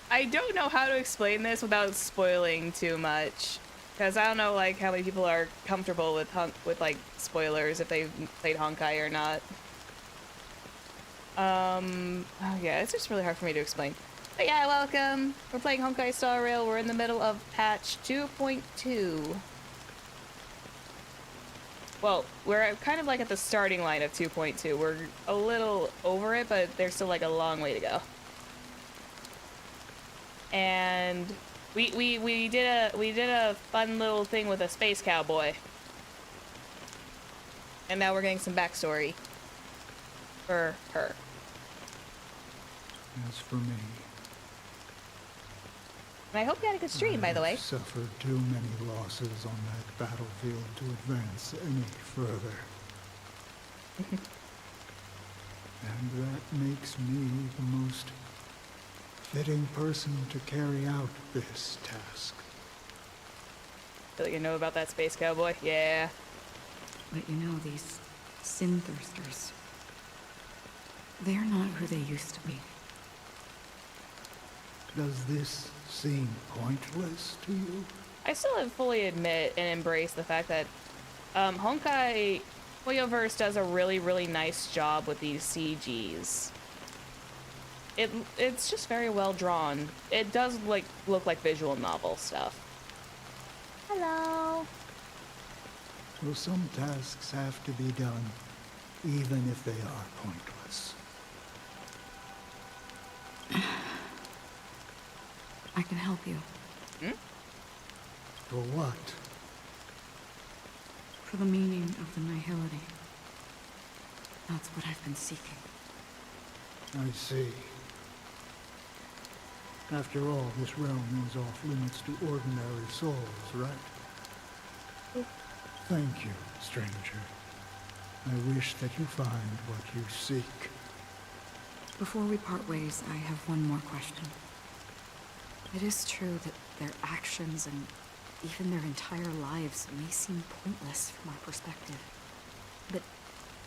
I don't know how to explain this without spoiling too much, because I don't know like how many people are comfortable with like spoilers if they've played Honkai or not. Oh yeah, it's just really hard for me to explain. But yeah, welcome. We're playing Honkai Star Rail. We're in the middle of patch 2.2. Well, we're kind of like at the starting line of 2.2. We're a little over it, but there's still like a long way to go. And we did a fun little thing with a space cowboy. And now we're getting some backstory for her. As for me, and I hope you had a good stream, by the way. I've suffered too many losses on that battlefield to advance any further. And that makes me the most fitting person to carry out this task. Feel like you know about that space cowboy? Yeah. But you know, these sin thirsters, they're not who they used to be. Does this seem pointless to you? I still don't fully admit and embrace the fact that Honkai Hoyoverse does a really, really nice job with these CGs. It's just very well drawn. It does like look like visual novel stuff. Hello. So some tasks have to be done, even if they are pointless. I can help you. Hmm? For what? For the meaning of the nihility. That's what I've been seeking. I see. After all, this realm is off limits to ordinary souls, right? Thank you, stranger. I wish that you find what you seek. Before we part ways, I have one more question. It is true that their actions and even their entire lives may seem pointless from our perspective. But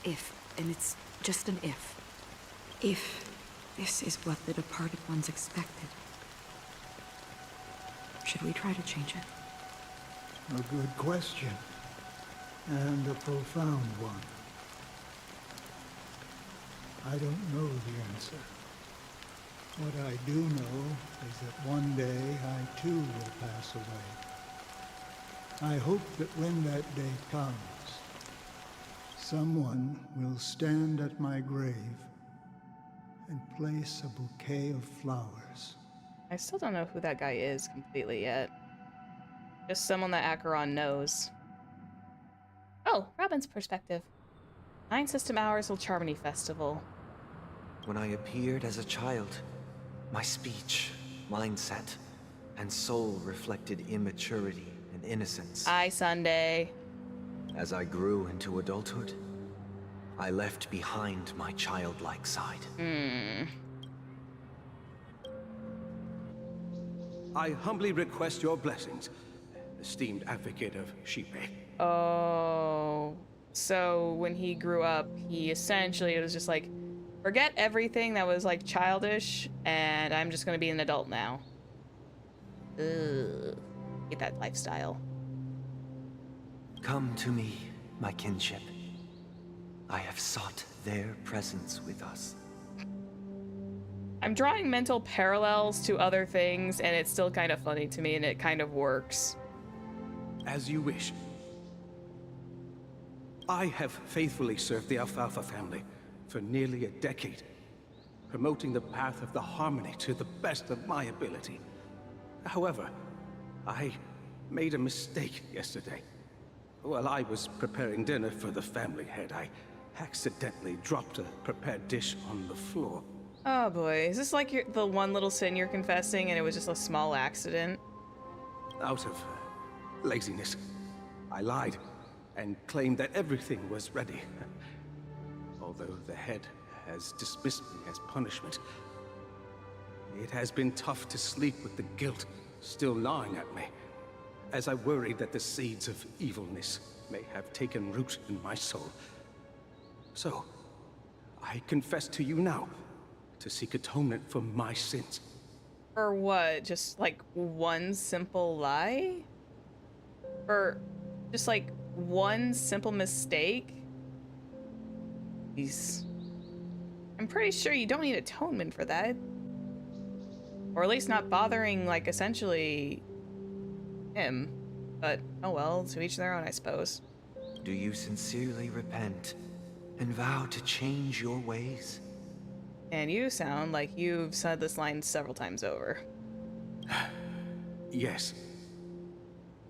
if, and it's just an if this is what the departed ones expected, should we try to change it? A good question. And a profound one. I don't know the answer. What I do know is that one day I too will pass away. I hope that when that day comes, someone will stand at my grave and place a bouquet of flowers. I still don't know who that guy is completely yet. Just someone that Acheron knows. Oh, Robin's perspective. 9 system hours till Charmony Festival. When I appeared as a child, my speech, mindset, and soul reflected immaturity and innocence. Hi, Sunday. As I grew into adulthood, I left behind my childlike side. I humbly request your blessings, esteemed advocate of Shipe. Oh, so when he grew up, he essentially was just like, forget everything that was like childish, and I'm just gonna be an adult now. Ugh, get that lifestyle. Come to me, my kinship. I have sought their presence with us. I'm drawing mental parallels to other things, and it's still kind of funny to me, and it kind of works. As you wish. I have faithfully served the Alfalfa family for nearly a decade, promoting the path of the harmony to the best of my ability. However, I made a mistake yesterday. While I was preparing dinner for the family head, I accidentally dropped a prepared dish on the floor. Oh boy, is this like the one little sin you're confessing and it was just a small accident? Out of laziness, I lied and claimed that everything was ready. Although the head has dismissed me as punishment, it has been tough to sleep with the guilt still gnawing at me, as I worried that the seeds of evilness may have taken root in my soul. So, I confess to you now, to seek atonement for my sins. For what? Just like one simple lie? Or just like one simple mistake? I'm pretty sure you don't need atonement for that. Or at least not bothering, like, essentially him. But, oh well, to each their own, I suppose. Do you sincerely repent and vow to change your ways? And you sound like you've said this line several times over. Yes.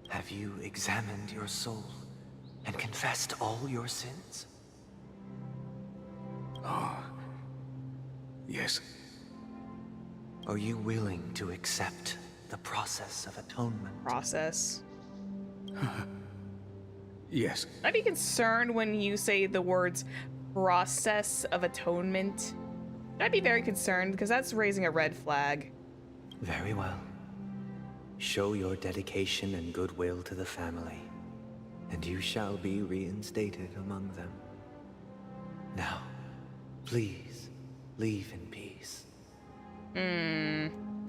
Have you examined your soul and confessed all your sins? Oh, yes. Are you willing to accept the process of atonement? Process? Yes. I'd be concerned when you say the words process of atonement. I'd be very concerned because that's raising a red flag. Very well. Show your dedication and goodwill to the family, and you shall be reinstated among them. Now, please, leave in peace.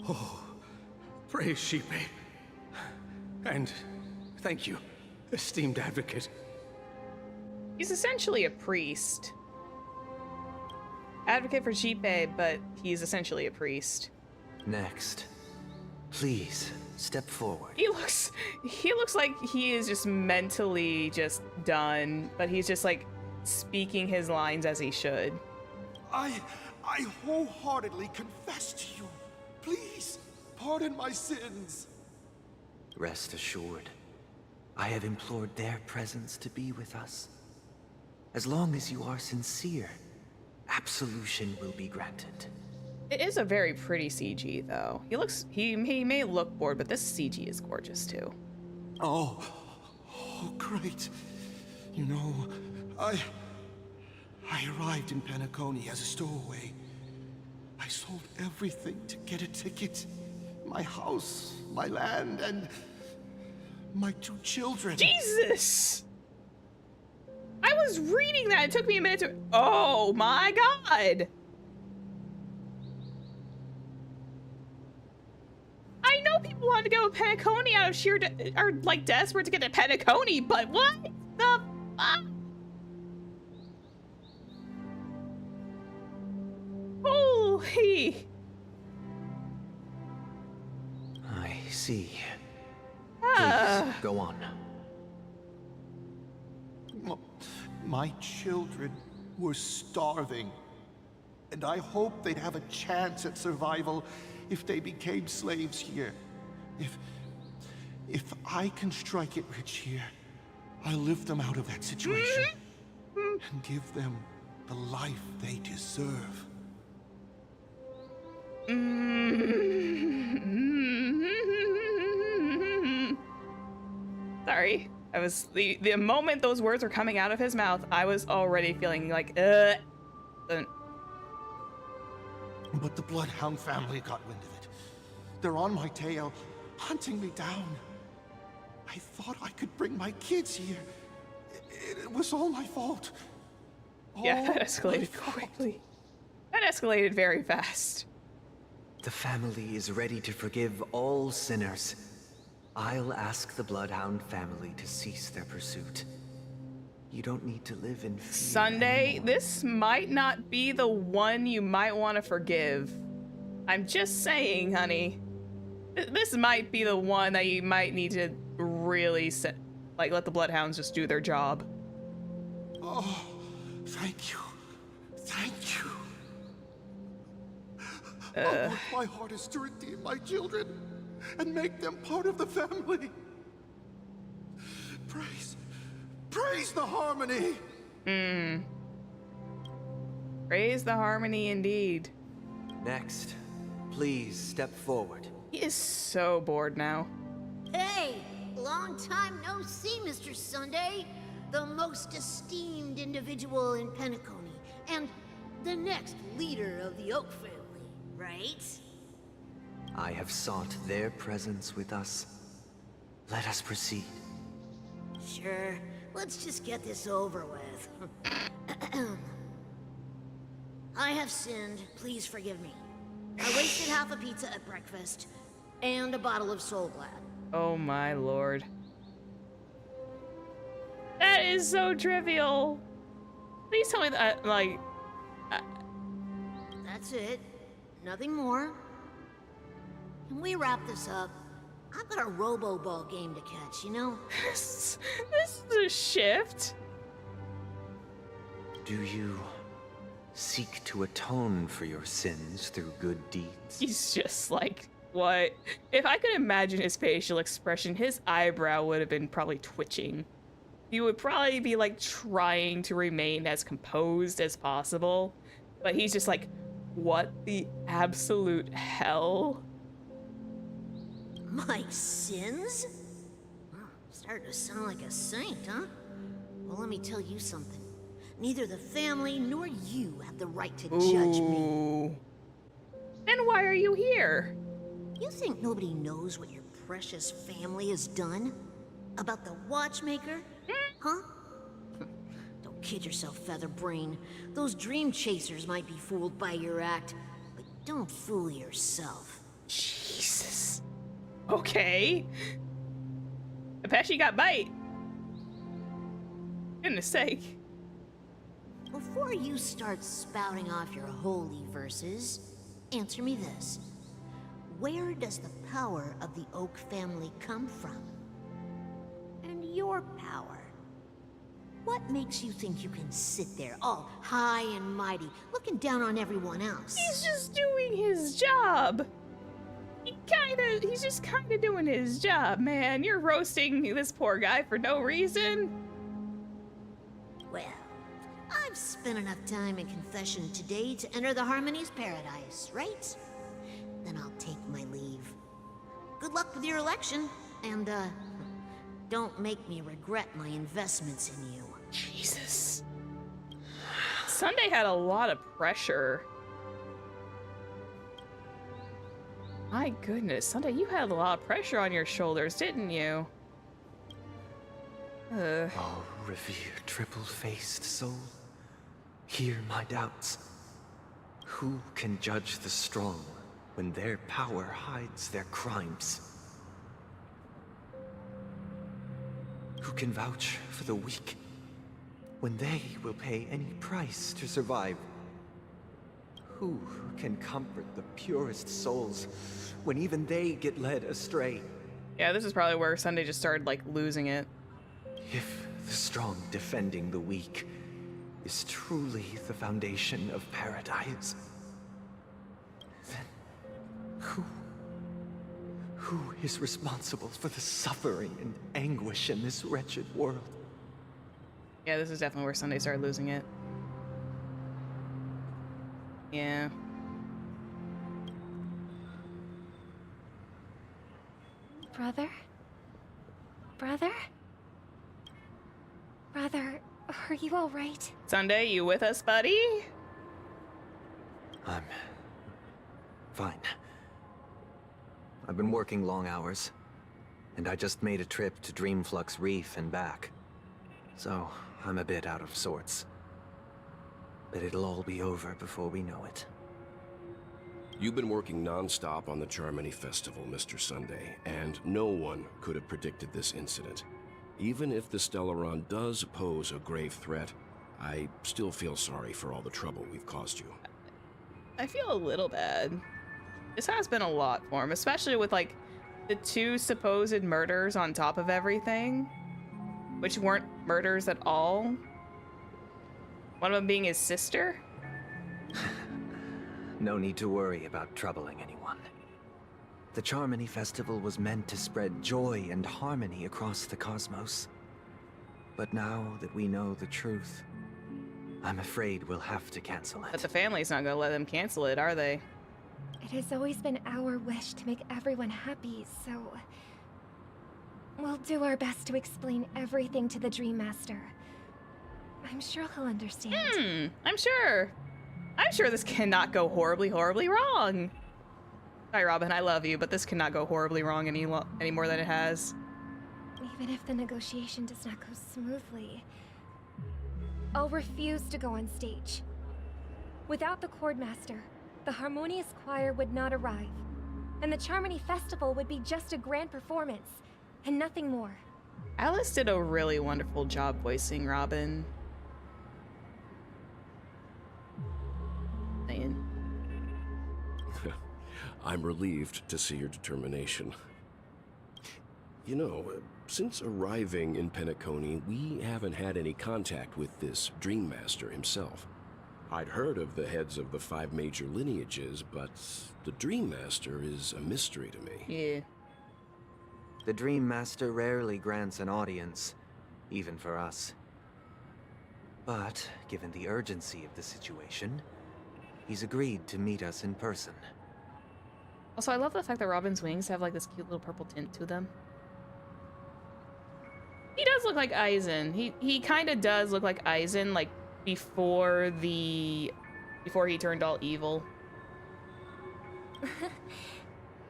Oh, praise Sheepy. And thank you, esteemed advocate. He's essentially a priest. Advocate for Jipe, but he's essentially a priest. Next, please step forward. He looks like he is just mentally just done, but he's just like speaking his lines as he should. I wholeheartedly confess to you. Please, pardon my sins. Rest assured, I have implored their presence to be with us. As long as you are sincere, absolution will be granted. It is a very pretty CG, though. He may look bored, but this CG is gorgeous too. Oh, great. You know, I arrived in Penacony as a stowaway. I sold everything to get a ticket. My house, my land, and my 2 children. Jesus! I was reading that. It took me a minute to... Oh my god! I know people want to go to Penacony out of sheer... are like desperate to get to Penacony, but what the fuck? Holy... I see. Please, go on. My children were starving, and I hoped they'd have a chance at survival if they became slaves here. If I can strike it rich here, I'll lift them out of that situation and give them the life they deserve. Sorry. I was the moment those words were coming out of his mouth, I was already feeling like But the Bloodhound family got wind of it. They're on my tail, hunting me down. I thought I could bring my kids here. It was all my fault. Yeah, that escalated quickly. That escalated very fast. The family is ready to forgive all sinners. I'll ask the Bloodhound family to cease their pursuit. You don't need to live in fear Sunday, anymore. this might not be the one you might want to forgive. I'm just saying, honey. This might be the one that you might need to really let the Bloodhounds just do their job. Oh, thank you. Thank you. I'll work my hardest to redeem my children. and make them part of the family. Praise the harmony. Praise the harmony indeed. Next, please step forward. He is so bored now. Hey, long time no see, Mr. Sunday. The most esteemed individual in Penacony, and the next leader of the Oak family, right? I have sought their presence with us. Let us proceed. Sure, let's just get this over with. I have sinned, please forgive me. I wasted half a pizza at breakfast, and a bottle of Soul Glad. Oh my lord. That is so trivial. Please tell me that, like... That's it. Nothing more. Can we wrap this up? I've got a robo-ball game to catch, you know? This is a shift. Do you seek to atone for your sins through good deeds? He's just like, what? If I could imagine his facial expression, his eyebrow would have been probably twitching. He would probably be like trying to remain as composed as possible. But he's just like, what the absolute hell? My sins? Starting to sound like a saint, huh? Well, let me tell you something. Neither the family nor you have the right to judge me. Then why are you here? You think nobody knows what your precious family has done? About the watchmaker? Huh? Don't kid yourself, Featherbrain. Those dream chasers might be fooled by your act, but don't fool yourself. Jesus. Okay. Apache got bite. Goodness sake. Before you start spouting off your holy verses, answer me this. Where does the power of the Oak family come from? And your power? What makes you think you can sit there all high and mighty, looking down on everyone else? He's just doing his job. He's just kinda doing his job, man. You're roasting this poor guy for no reason. Well, I've spent enough time in confession today to enter the Harmony's paradise, right? Then I'll take my leave. Good luck with your election, and, don't make me regret my investments in you. Jesus. Sunday had a lot of pressure. My goodness, Sunday, you had a lot of pressure on your shoulders, didn't you? Oh, revered triple-faced soul, hear my doubts. Who can judge the strong when their power hides their crimes? Who can vouch for the weak when they will pay any price to survive? Who can comfort the purest souls when even they get led astray? Yeah, this is probably where Sunday just started, like, losing it. If the strong defending the weak is truly the foundation of paradise, then who is responsible for the suffering and anguish in this wretched world? Yeah, this is definitely where Sunday started losing it. Yeah. Brother? Brother? Brother, are you all right? Sunday, you with us, buddy? I'm fine. I've been working long hours, and I just made a trip to Dreamflux Reef and back. So, I'm a bit out of sorts. But it'll all be over before we know it. You've been working non-stop on the Charmony Festival, Mr. Sunday, and no one could have predicted this incident. Even if the Stellaron does pose a grave threat, I still feel sorry for all the trouble we've caused you. I feel a little bad. This has been a lot for him, especially with, like, the 2 supposed murders on top of everything, which weren't murders at all. One of them being his sister. No need to worry about troubling anyone. The Charmony Festival was meant to spread joy and harmony across the cosmos. But now that we know the truth, I'm afraid we'll have to cancel it. But the family's not gonna let them cancel it, are they? It has always been our wish to make everyone happy, so... we'll do our best to explain everything to the Dream Master. I'm sure he'll understand. I'm sure. I'm sure this cannot go horribly, horribly wrong. Sorry, Robin, I love you, but this cannot go horribly wrong any more than it has. Even if the negotiation does not go smoothly, I'll refuse to go on stage. Without the Chord Master, the Harmonious Choir would not arrive, and the Charmony Festival would be just a grand performance, and nothing more. Alice did a really wonderful job voicing Robin. Saying. I'm relieved to see your determination. You know, since arriving in Penacony, we haven't had any contact with this Dream Master himself. I'd heard of the heads of the 5 major lineages, but the Dream Master is a mystery to me. Yeah. The Dream Master rarely grants an audience, even for us. But, given the urgency of the situation, he's agreed to meet us in person. Also, I love the fact that Robin's wings have like this cute little purple tint to them. He does look like Aizen. He kind of does look like Aizen, like before he turned all evil.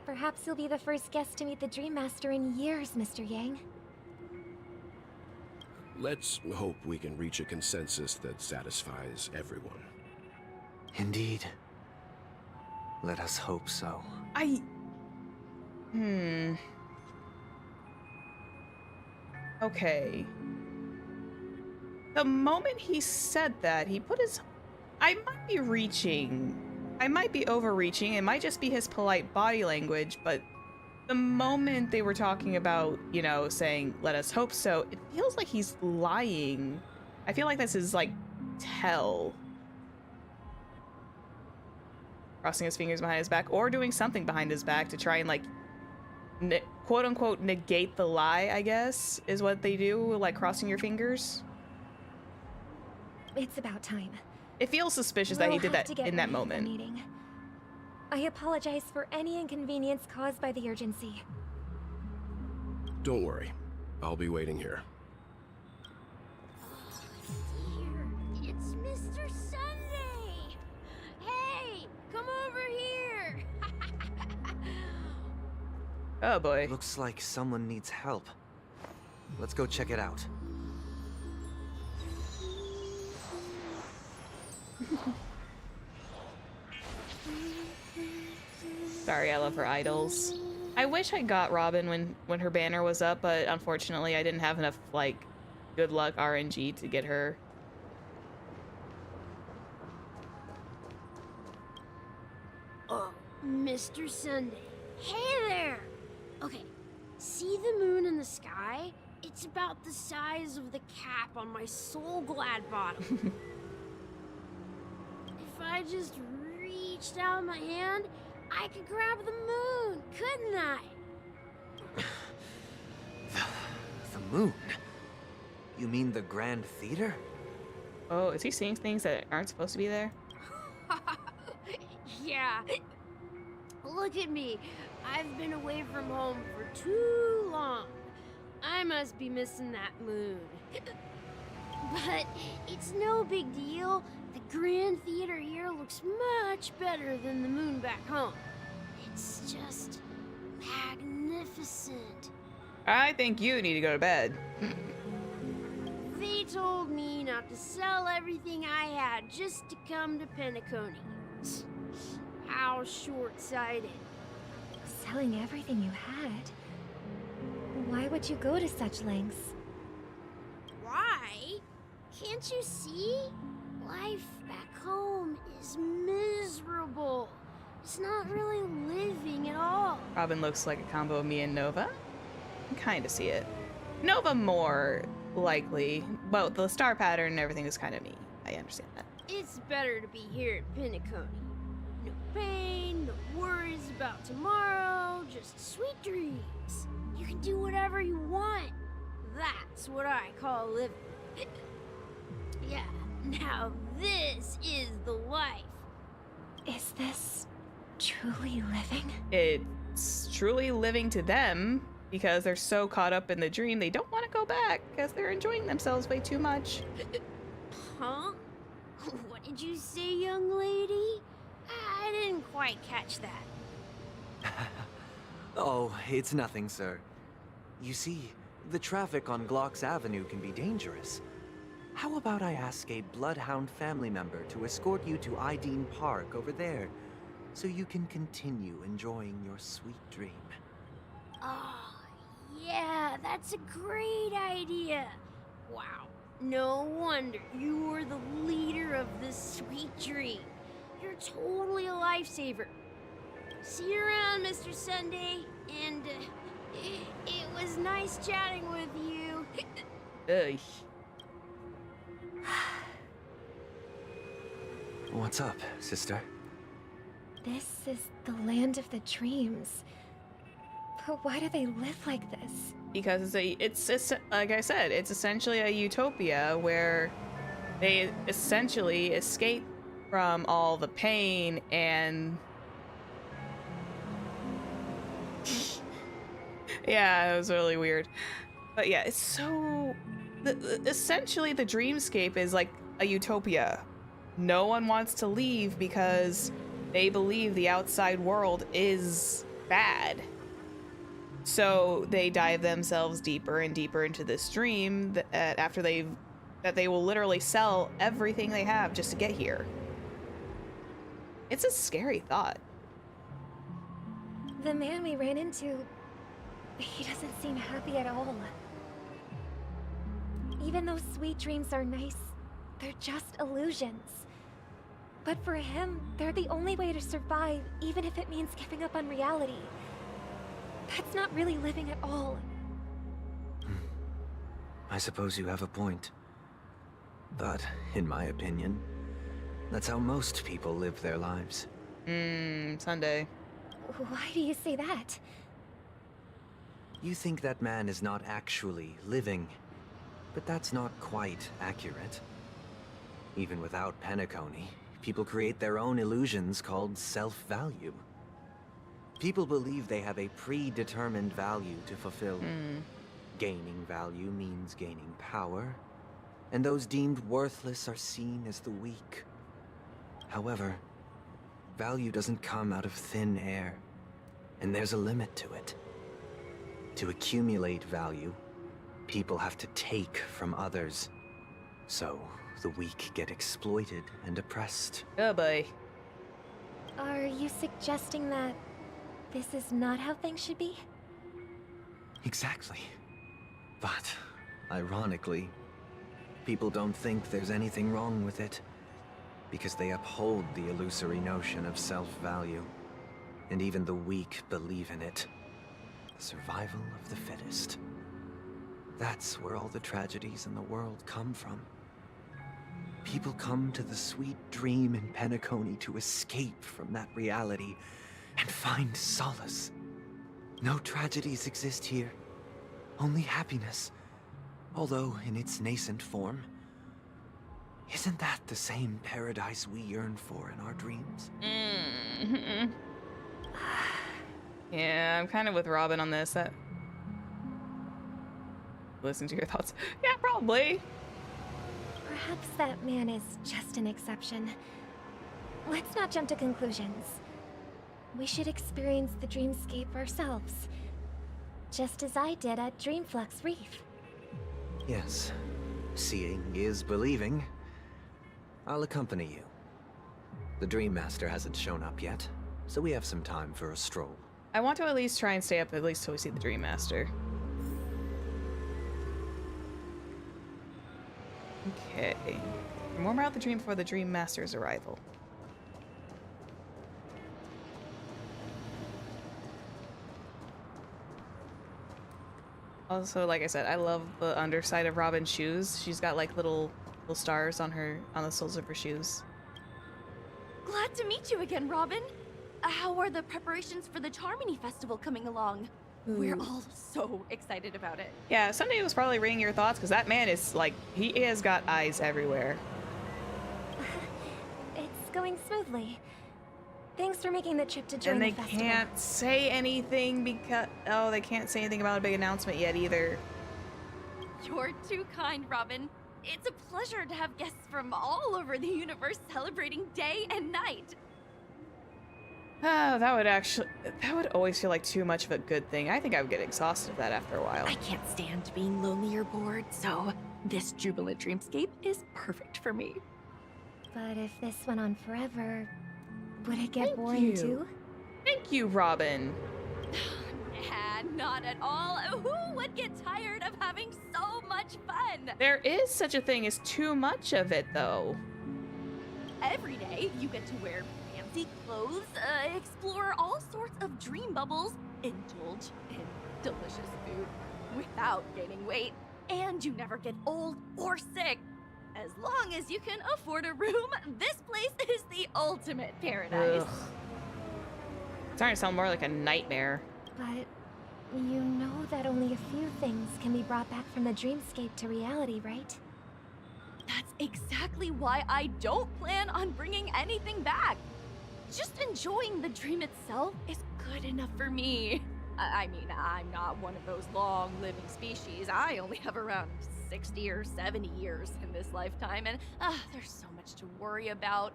Perhaps you'll be the first guest to meet the Dream Master in years, Mr. Yang. Let's hope we can reach a consensus that satisfies everyone. Indeed. Let us hope so. Okay. The moment he said that, he put his... I might be reaching. I might be overreaching. It might just be his polite body language, but the moment they were talking about, you know, saying, let us hope so, it feels like he's lying. I feel like this is, like, tell. Crossing his fingers behind his back, or doing something behind his back to try and, like, quote-unquote negate the lie, I guess, is what they do, like crossing your fingers. It's about time. It feels suspicious that he did that in that moment. Meeting. I apologize for any inconvenience caused by the urgency. Don't worry. I'll be waiting here. It's Mr. Sunday! Hey, come over here! Oh boy. Looks like someone needs help. Let's go check it out. Sorry, I love her idols. I wish I got Robin when her banner was up, but unfortunately I didn't have enough, like, good luck RNG to get her. Mr. Sunday. Hey there! Okay, see the moon in the sky? It's about the size of the cap on my Soul Glad bottom. If I just reached out my hand, I could grab the moon, couldn't I? The moon? You mean the Grand Theater? Oh, is he seeing things that aren't supposed to be there? Yeah. Look at me. I've been away from home for too long. I must be missing that moon. But it's no big deal. The Grand Theater here looks much better than the moon back home. It's just magnificent. I think you need to go to bed. They told me not to sell everything I had just to come to Penacony. How short-sighted. Selling everything you had? Why would you go to such lengths? Why? Can't you see? Life back home is miserable. It's not really living at all. Robin looks like a combo of me and Nova. I kind of see it. Nova more likely. Well, the star pattern and everything is kind of me. I understand that. It's better to be here at Penacony. No pain, no worries about tomorrow, just sweet dreams. You can do whatever you want. That's what I call living. Yeah, now this is the life. Is this truly living? It's truly living to them because they're so caught up in the dream they don't want to go back because they're enjoying themselves way too much. Huh? What did you say, young lady? I didn't quite catch that. Oh, it's nothing, sir. You see, the traffic on Glock's Avenue can be dangerous. How about I ask a Bloodhound family member to escort you to Ideen Park over there, so you can continue enjoying your sweet dream? Oh, yeah, that's a great idea. Wow, no wonder you were the leader of this sweet dream. You're totally a lifesaver. See you around, Mr. Sunday, and it was nice chatting with you. Ugh. What's up, sister? This is the land of the dreams. But why do they live like this? Because it's like I said, it's essentially a utopia where they essentially escape from all the pain and yeah, it was really weird. But yeah, it's so essentially the dreamscape is like a utopia. No one wants to leave because they believe the outside world is bad. So they dive themselves deeper and deeper into this dream that they will literally sell everything they have just to get here. It's a scary thought. The man we ran into, he doesn't seem happy at all. Even though sweet dreams are nice, they're just illusions. But for him, they're the only way to survive, even if it means giving up on reality. That's not really living at all. I suppose you have a point. But, in my opinion, that's how most people live their lives. Sunday. Why do you say that? You think that man is not actually living, but that's not quite accurate. Even without Penacony, people create their own illusions called self-value. People believe they have a predetermined value to fulfill. Gaining value means gaining power, and those deemed worthless are seen as the weak. However, value doesn't come out of thin air, and there's a limit to it. To accumulate value, people have to take from others. So, the weak get exploited and oppressed. Oh boy. Are you suggesting that this is not how things should be? Exactly. But, ironically, people don't think there's anything wrong with it, because they uphold the illusory notion of self-value. And even the weak believe in it. The survival of the fittest. That's where all the tragedies in the world come from. People come to the sweet dream in Penacony to escape from that reality and find solace. No tragedies exist here, only happiness, although in its nascent form. Isn't that the same paradise we yearn for in our dreams? Yeah, I'm kind of with Robin on this. Listen to your thoughts. Yeah, probably. Perhaps that man is just an exception. Let's not jump to conclusions. We should experience the dreamscape ourselves. Just as I did at Dreamflux Reef. Yes. Seeing is believing. I'll accompany you. The Dream Master hasn't shown up yet, so we have some time for a stroll. I want to at least try and stay up at least till we see the Dream Master. Okay. More about the dream before the Dream Master's arrival. Also, like I said, I love the underside of Robin's shoes. She's got like little stars on the soles of her shoes. Glad to meet you again, Robin. how are the preparations for the Charmony Festival coming along? We're Ooh. all so excited about it. Yeah, Sunday was probably reading your thoughts because that man is like, he has got eyes everywhere. It's going smoothly. Thanks for making the trip to join And the they festival. can't say anything because, oh, they can't say anything about a big announcement yet either. You're too kind, Robin. It's a pleasure to have guests from all over the universe celebrating day and night. Oh, that would always feel like too much of a good thing. I think I would get exhausted of that after a while. I can't stand being lonely or bored, so this jubilant dreamscape is perfect for me. But if this went on forever, would it get Thank boring you. too? Thank you, Robin. Nah, not at all. Who would get tired of having so much fun? There is such a thing as too much of it, though. Every day, you get to wear fancy clothes, explore all sorts of dream bubbles, indulge in delicious food without gaining weight, and you never get old or sick. As long as you can afford a room, this place is the ultimate paradise. Ugh. It's starting to sound more like a nightmare. But you know that only a few things can be brought back from the dreamscape to reality, right? That's exactly why I don't plan on bringing anything back. Just enjoying the dream itself is good enough for me. I mean, I'm not one of those long-living species. I only have around 60 or 70 years in this lifetime, and there's so much to worry about.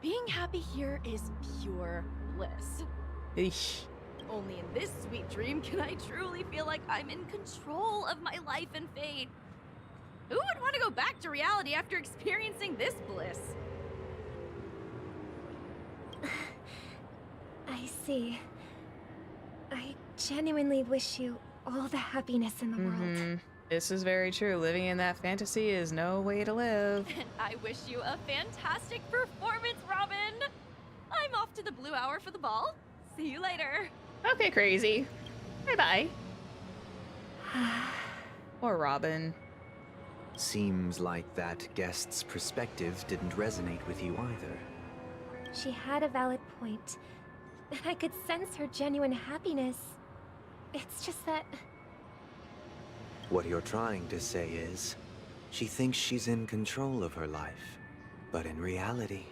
Being happy here is pure bliss. Eesh. Only in this sweet dream can I truly feel like I'm in control of my life and fate. Who would want to go back to reality after experiencing this bliss? I see. I genuinely wish you all the happiness in the world. This is very true. Living in that fantasy is no way to live. And I wish you a fantastic performance, Robin! I'm off to the Blue Hour for the ball. See you later. Okay, crazy. Bye-bye. Poor Robin. Seems like that guest's perspective didn't resonate with you either. She had a valid point. And I could sense her genuine happiness. It's just that... What you're trying to say is, she thinks she's in control of her life. But in reality,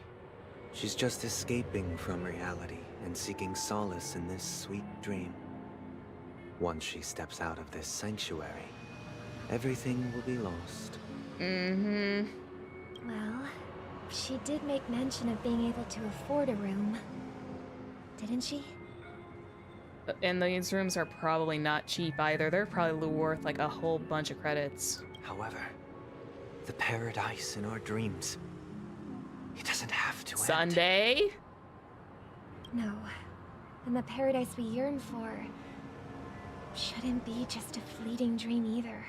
she's just escaping from reality and seeking solace in this sweet dream. Once she steps out of this sanctuary, everything will be lost. Well, she did make mention of being able to afford a room. Didn't she? And these rooms are probably not cheap either. They're probably worth like a whole bunch of credits. However, the paradise in our dreams, it doesn't have to end. Sunday? No. And the paradise we yearn for shouldn't be just a fleeting dream either.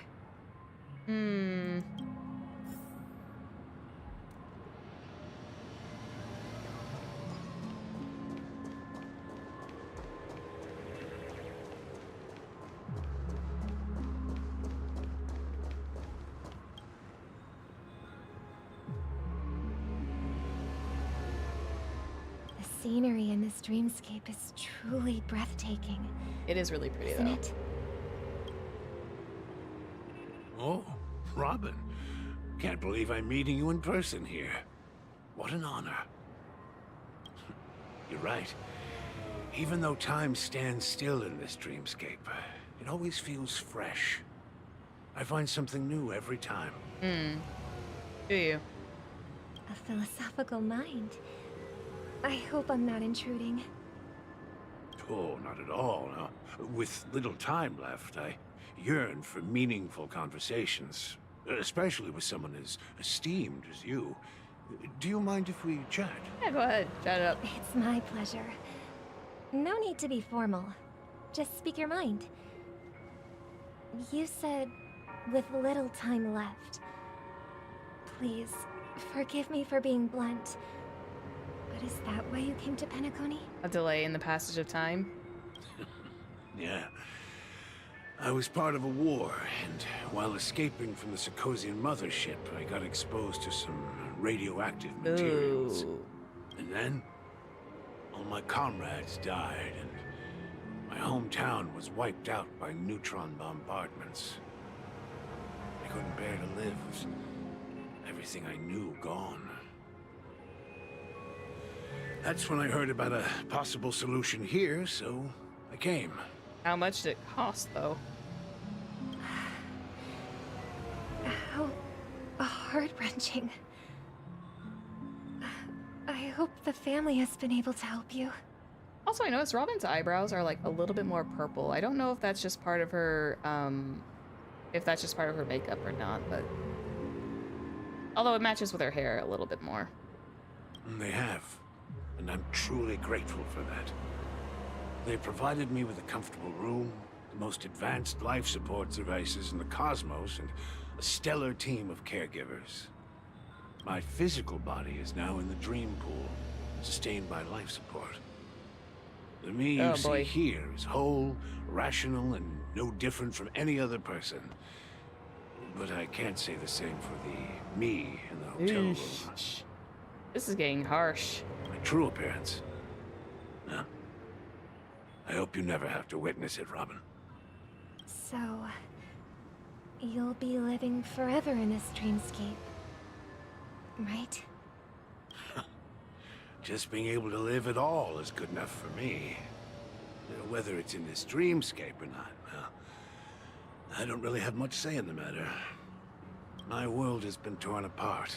The scenery in this dreamscape is truly breathtaking. It is really pretty, Isn't though. it? Oh, Robin. Can't believe I'm meeting you in person here. What an honor. You're right. Even though time stands still in this dreamscape, it always feels fresh. I find something new every time. Do you? A philosophical mind. I hope I'm not intruding. Oh, not at all. No. With little time left, I yearn for meaningful conversations, especially with someone as esteemed as you. Do you mind if we chat? Yeah, go ahead. Shut up. It's my pleasure. No need to be formal. Just speak your mind. You said, with little time left. Please, forgive me for being blunt. But is that why you came to Penacony? A delay in the passage of time? Yeah. I was part of a war, and while escaping from the Sarkosian mothership, I got exposed to some radioactive materials. Ooh. And then, All my comrades died, and my hometown was wiped out by neutron bombardments. I couldn't bear to live with everything I knew gone. That's when I heard about a possible solution here, so I came. How much did it cost, though? How heart-wrenching. I hope the family has been able to help you. Also, I noticed Robin's eyebrows are like a little bit more purple. I don't know if that's just part of her, makeup or not, but although it matches with her hair a little bit more. They have, and I'm truly grateful for that. They provided me with a comfortable room, the most advanced life support devices in the cosmos, and a stellar team of caregivers. My physical body is now in the dream pool, sustained by life support. The me you see here is whole, rational, and no different from any other person. But I can't say the same for the me in the hotel room. This is getting harsh. My true appearance. Huh? I hope you never have to witness it, Robin. So, you'll be living forever in this dreamscape, right? Just being able to live at all is good enough for me. Whether it's in this dreamscape or not, well, I don't really have much say in the matter. My world has been torn apart,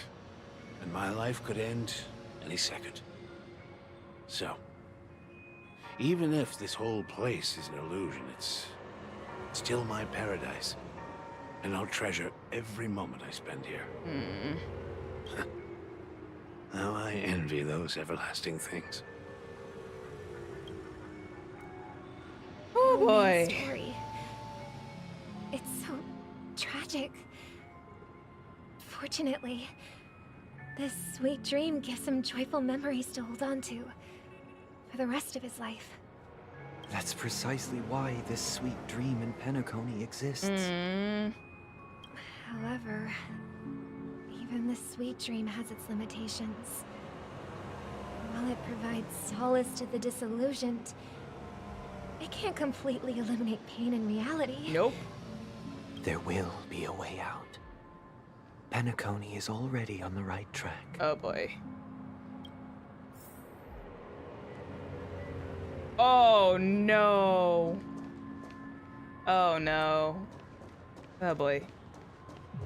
and my life could end any second. So, even if this whole place is an illusion, it's still my paradise. And I'll treasure every moment I spend here. How I envy those everlasting things. Oh boy. Story. It's so tragic. Fortunately, this sweet dream gives him joyful memories to hold on to for the rest of his life. That's precisely why this sweet dream in Penacony exists. However, even this sweet dream has its limitations. While it provides solace to the disillusioned, it can't completely eliminate pain in reality. Nope. There will be a way out. Penacony is already on the right track. Oh boy. Oh no. Oh no. Oh boy.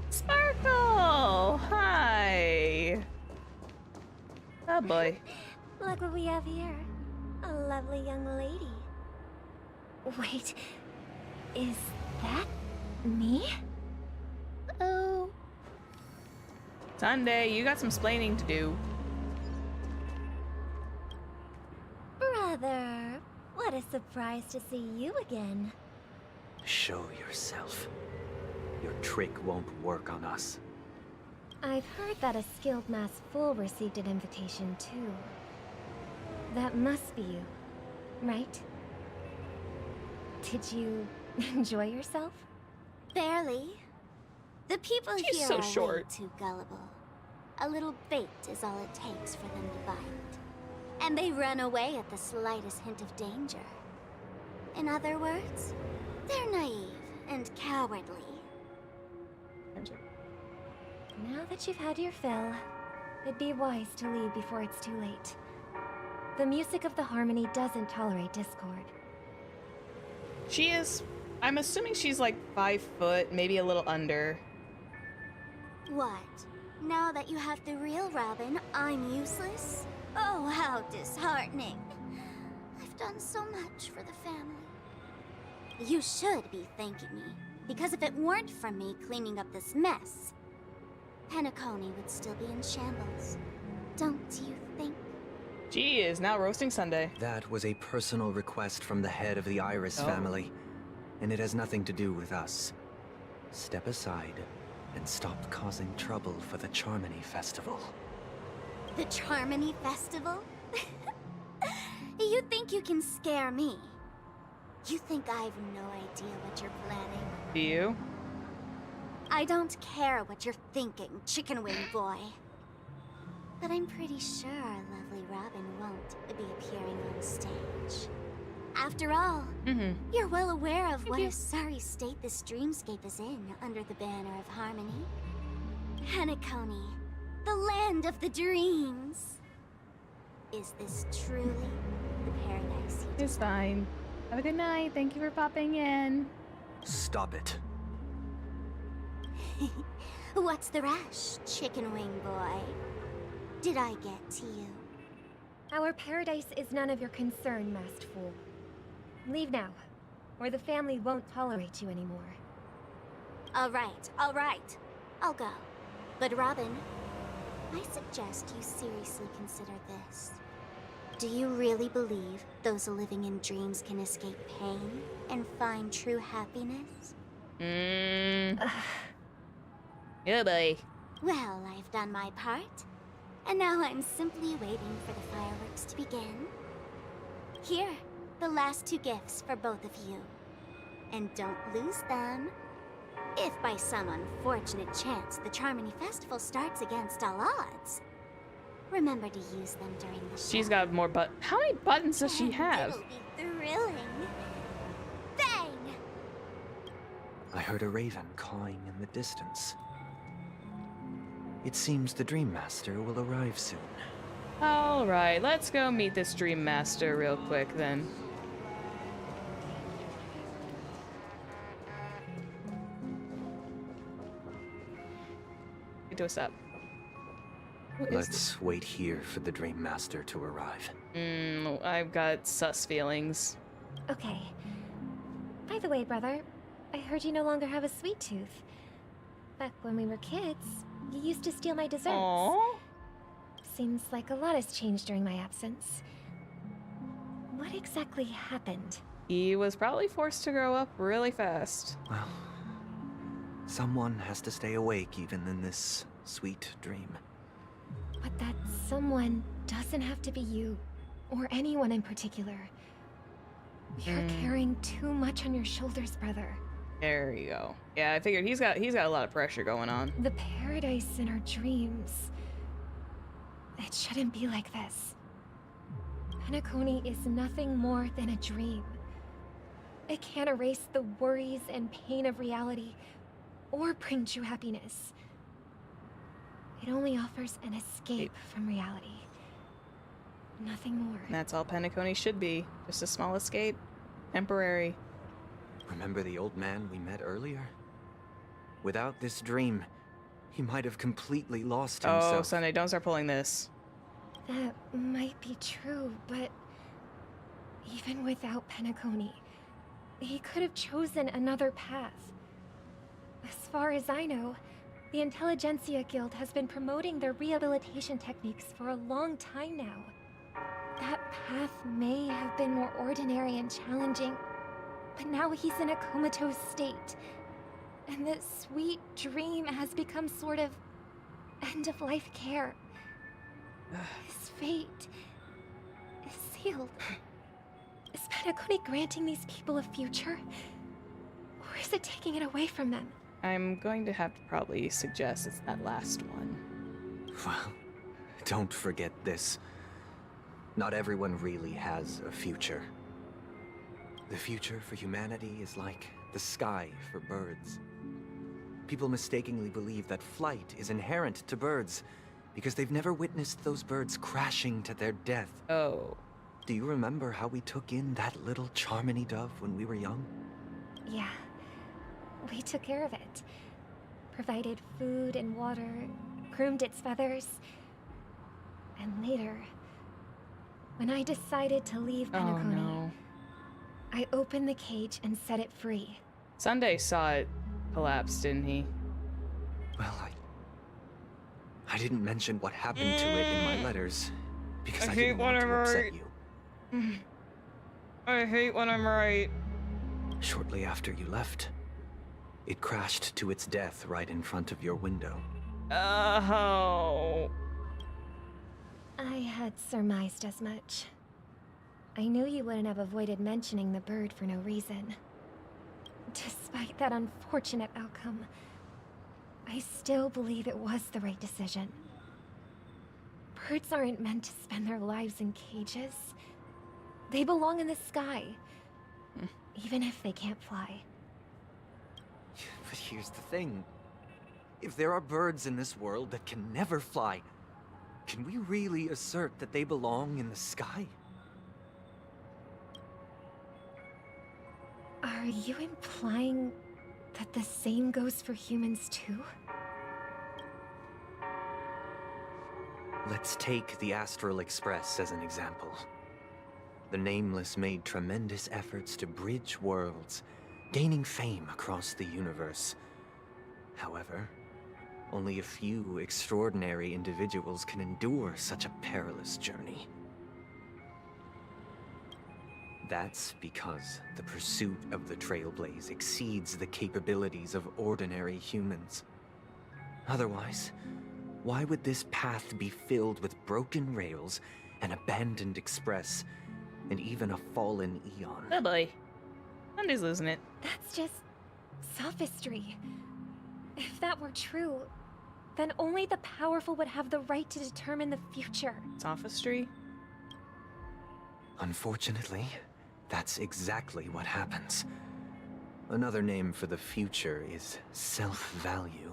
Sparkle! Hi! Oh boy. Look what we have here. A lovely young lady. Wait, is that me? Oh. Sunday, you got some splaining to do. Brother, what a surprise to see you again. Show yourself. Your trick won't work on us. I've heard that a skilled masked fool received an invitation too. That must be you, right? Did you enjoy yourself? Barely. The people She's here so are short. way too gullible. A little bait is all it takes for them to bite. And they run away at the slightest hint of danger. In other words, they're naive and cowardly. Now that you've had your fill, it'd be wise to leave before it's too late. The music of the harmony doesn't tolerate discord. She is... I'm assuming she's like 5 foot, maybe a little under. What? Now that you have the real Robin, I'm useless? Oh, how disheartening. I've done so much for the family. You should be thanking me, because if it weren't for me cleaning up this mess, Penacony would still be in shambles. Don't you think? She is now roasting Sunday. That was a personal request from the head of the Iris family, and it has nothing to do with us. Step aside and stop causing trouble for the Charmony Festival. The Charmony Festival? You think you can scare me? You think I have no idea what you're planning? Do you? I don't care what you're thinking, chicken wing boy. But I'm pretty sure our lovely Robin won't be appearing on stage. After all, you're well aware of what a sorry state this dreamscape is in under the banner of harmony. Penacony, the land of the dreams. Is this truly the paradise you It's fine. Have a good night. Thank you for popping in. Stop it. What's the rush, chicken wing boy? Did I get to you? Our paradise is none of your concern, masked fool. Leave now, or the family won't tolerate you anymore. All right. I'll go. But Robin, I suggest you seriously consider this. Do you really believe those living in dreams can escape pain and find true happiness? Yeah, boy. Well, I've done my part. And now I'm simply waiting for the fireworks to begin. Here, the last 2 gifts for both of you. And don't lose them. If by some unfortunate chance the Charmony Festival starts against all odds, remember to use them during the show. She's got more How many buttons does she have? It'll be thrilling. Bang! I heard a raven cawing in the distance. It seems the Dream Master will arrive soon. Alright, let's go meet this Dream Master real quick then. Do a step. Let's wait here for the Dream Master to arrive. I've got sus feelings. Okay. By the way, brother, I heard you no longer have a sweet tooth. Back when we were kids, you used to steal my desserts. Aww. Seems like a lot has changed during my absence. What exactly happened? He was probably forced to grow up really fast. Well, someone has to stay awake even in this sweet dream. But that someone doesn't have to be you, or anyone in particular. You're carrying too much on your shoulders, brother. There you go. Yeah, I figured he's got a lot of pressure going on. The paradise in our dreams. It shouldn't be like this. Penacony is nothing more than a dream. It can't erase the worries and pain of reality, or bring true happiness. It only offers an escape from reality. Nothing more. And that's all Penacony should be. Just a small escape. Temporary. Remember the old man we met earlier? Without this dream, he might have completely lost himself. Oh, Sunday, don't start pulling this. That might be true, but even without Penacony, he could have chosen another path. As far as I know, the Intelligentsia Guild has been promoting their rehabilitation techniques for a long time now. That path may have been more ordinary and challenging, but now he's in a comatose state. And this sweet dream has become sort of end-of-life care. His fate is sealed. Is Penacony granting these people a future? Or is it taking it away from them? I'm going to have to probably suggest it's that last one. Well, don't forget this. Not everyone really has a future. The future for humanity is like the sky for birds. People mistakenly believe that flight is inherent to birds because they've never witnessed those birds crashing to their death. Oh. Do you remember how we took in that little Charmony dove when we were young? Yeah. We took care of it. Provided food and water, groomed its feathers. And later, when I decided to leave Penacony, I opened the cage and set it free. Sunday saw it collapse, didn't he? Well, I didn't mention what happened to it in my letters because I didn't want to upset you. I hate when I'm right. Shortly after you left, it crashed to its death right in front of your window. Oh. I had surmised as much. I knew you wouldn't have avoided mentioning the bird for no reason. Despite that unfortunate outcome, I still believe it was the right decision. Birds aren't meant to spend their lives in cages. They belong in the sky, even if they can't fly. But here's the thing. If there are birds in this world that can never fly, can we really assert that they belong in the sky? Are you implying that the same goes for humans too? Let's take the Astral Express as an example. The Nameless made tremendous efforts to bridge worlds, gaining fame across the universe. However, only a few extraordinary individuals can endure such a perilous journey. That's because the pursuit of the Trailblaze exceeds the capabilities of ordinary humans. Otherwise, why would this path be filled with broken rails, an abandoned express, and even a fallen eon? Oh boy. Sunday's losing it. That's just sophistry. If that were true, then only the powerful would have the right to determine the future. Sophistry? Unfortunately, that's exactly what happens. Another name for the future is self-value.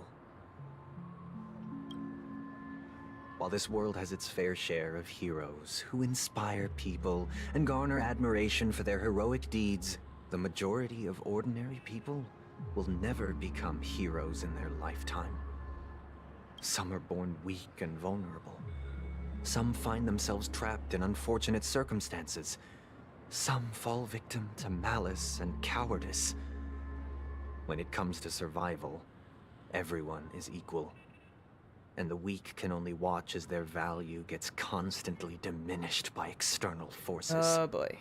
While this world has its fair share of heroes who inspire people and garner admiration for their heroic deeds, the majority of ordinary people will never become heroes in their lifetime. Some are born weak and vulnerable. Some find themselves trapped in unfortunate circumstances. Some fall victim to malice and cowardice. When it comes to survival, everyone is equal. And the weak can only watch as their value gets constantly diminished by external forces. Oh boy.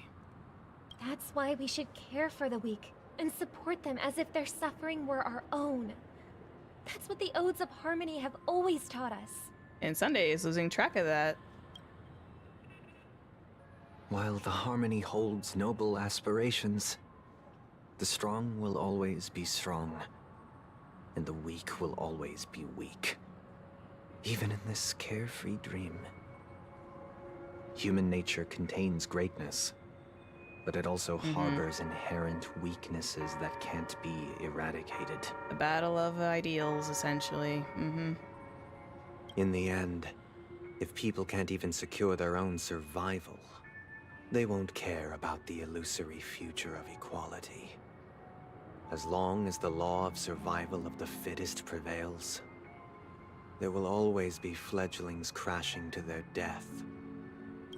That's why we should care for the weak and support them as if their suffering were our own. That's what the Odes of Harmony have always taught us. And Sunday is losing track of that. While the Harmony holds noble aspirations, the strong will always be strong, and the weak will always be weak. Even in this carefree dream. Human nature contains greatness, but it also harbors inherent weaknesses that can't be eradicated. The battle of ideals, essentially. In the end, if people can't even secure their own survival, they won't care about the illusory future of equality. As long as the law of survival of the fittest prevails, there will always be fledglings crashing to their death.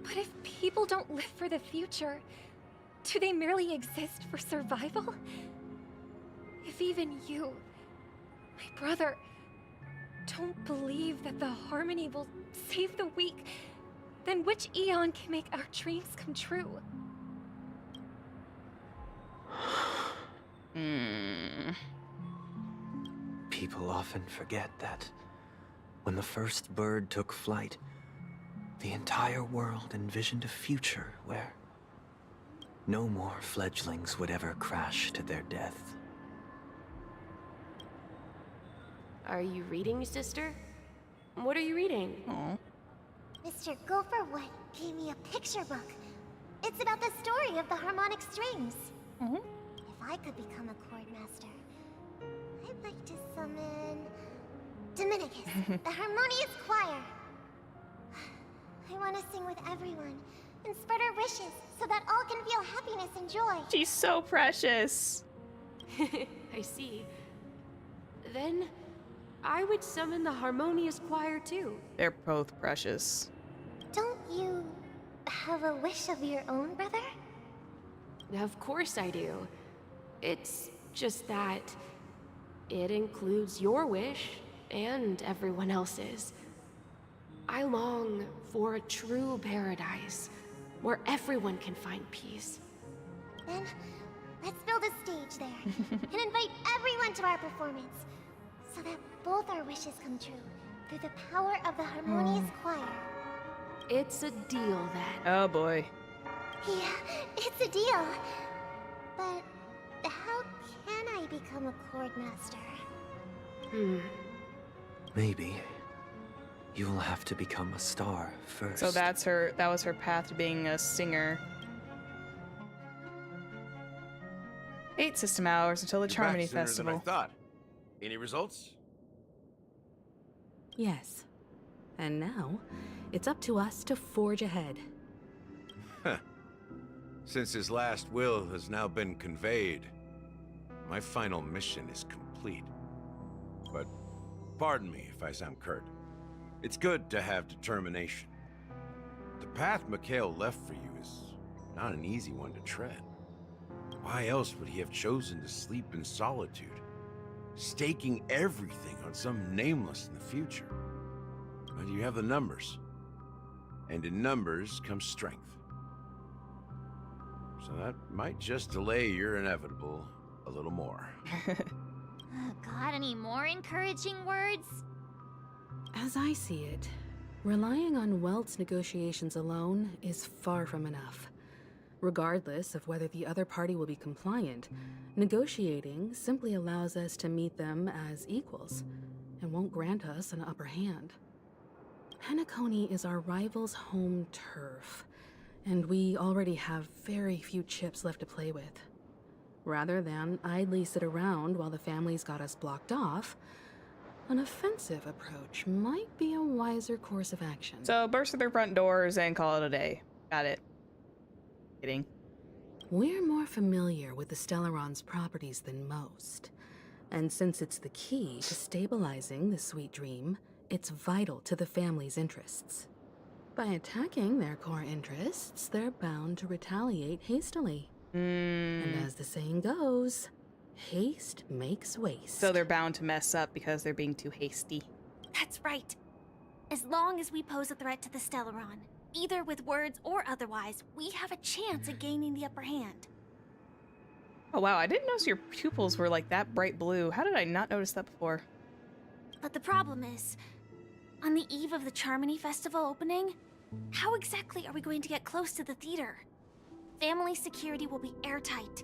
But if people don't live for the future, do they merely exist for survival? If even you, my brother, don't believe that the Harmony will save the weak, then which eon can make our dreams come true? People often forget that when the first bird took flight, the entire world envisioned a future where no more fledglings would ever crash to their death. Are you reading, sister? What are you reading? Mr. Gopherwood gave me a picture book. It's about the story of the harmonic strings. If I could become a chord master, I'd like to summon Dominicus, the harmonious choir. I want to sing with everyone and spread our wishes so that all can feel happiness and joy. She's so precious. I see. Then I would summon the harmonious choir too. They're both precious. Don't you have a wish of your own, brother? Of course I do. It's just that it includes your wish and everyone else's. I long for a true paradise where everyone can find peace. Then let's build a stage there and invite everyone to our performance so that both our wishes come true through the power of the harmonious choir. It's a deal then. Oh boy. Yeah, it's a deal. But how can I become a chord master? Maybe You'll have to become a star first. So that was her path to being a singer. 8 system hours until the You're back Charmony sooner Festival. than I thought. Any results? Yes. And now, it's up to us to forge ahead. Since his last will has now been conveyed, my final mission is complete. But pardon me if I sound curt. It's good to have determination. The path Mikhail left for you is not an easy one to tread. Why else would he have chosen to sleep in solitude, staking everything on some nameless in the future? But you have the numbers, and in numbers comes strength. So that might just delay your inevitable a little more. Got any more encouraging words? As I see it, relying on Welt's negotiations alone is far from enough. Regardless of whether the other party will be compliant, negotiating simply allows us to meet them as equals and won't grant us an upper hand. Penacony is our rival's home turf, and we already have very few chips left to play with. Rather than idly sit around while the family's got us blocked off, an offensive approach might be a wiser course of action. So burst through their front doors and call it a day. Got it. Kidding. We're more familiar with the Stellaron's properties than most. And since it's the key to stabilizing the sweet dream, it's vital to the family's interests. By attacking their core interests, they're bound to retaliate hastily. And as the saying goes, haste makes waste. So they're bound to mess up because they're being too hasty. That's right. As long as we pose a threat to the Stellaron, either with words or otherwise, we have a chance at gaining the upper hand. Oh wow, I didn't notice your pupils were like that bright blue. How did I not notice that before? But the problem is, on the eve of the Charmony Festival opening, how exactly are we going to get close to the theater? Family security will be airtight,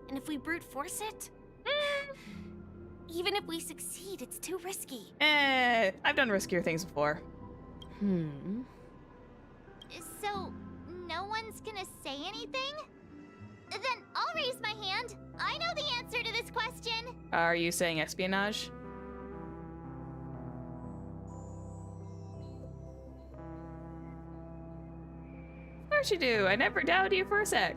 and if we brute force it, even if we succeed, it's too risky. I've done riskier things before. So, no one's gonna say anything? Then I'll raise my hand. I know the answer to this question. Are you saying espionage? Of course you do. I never doubted you for a sec.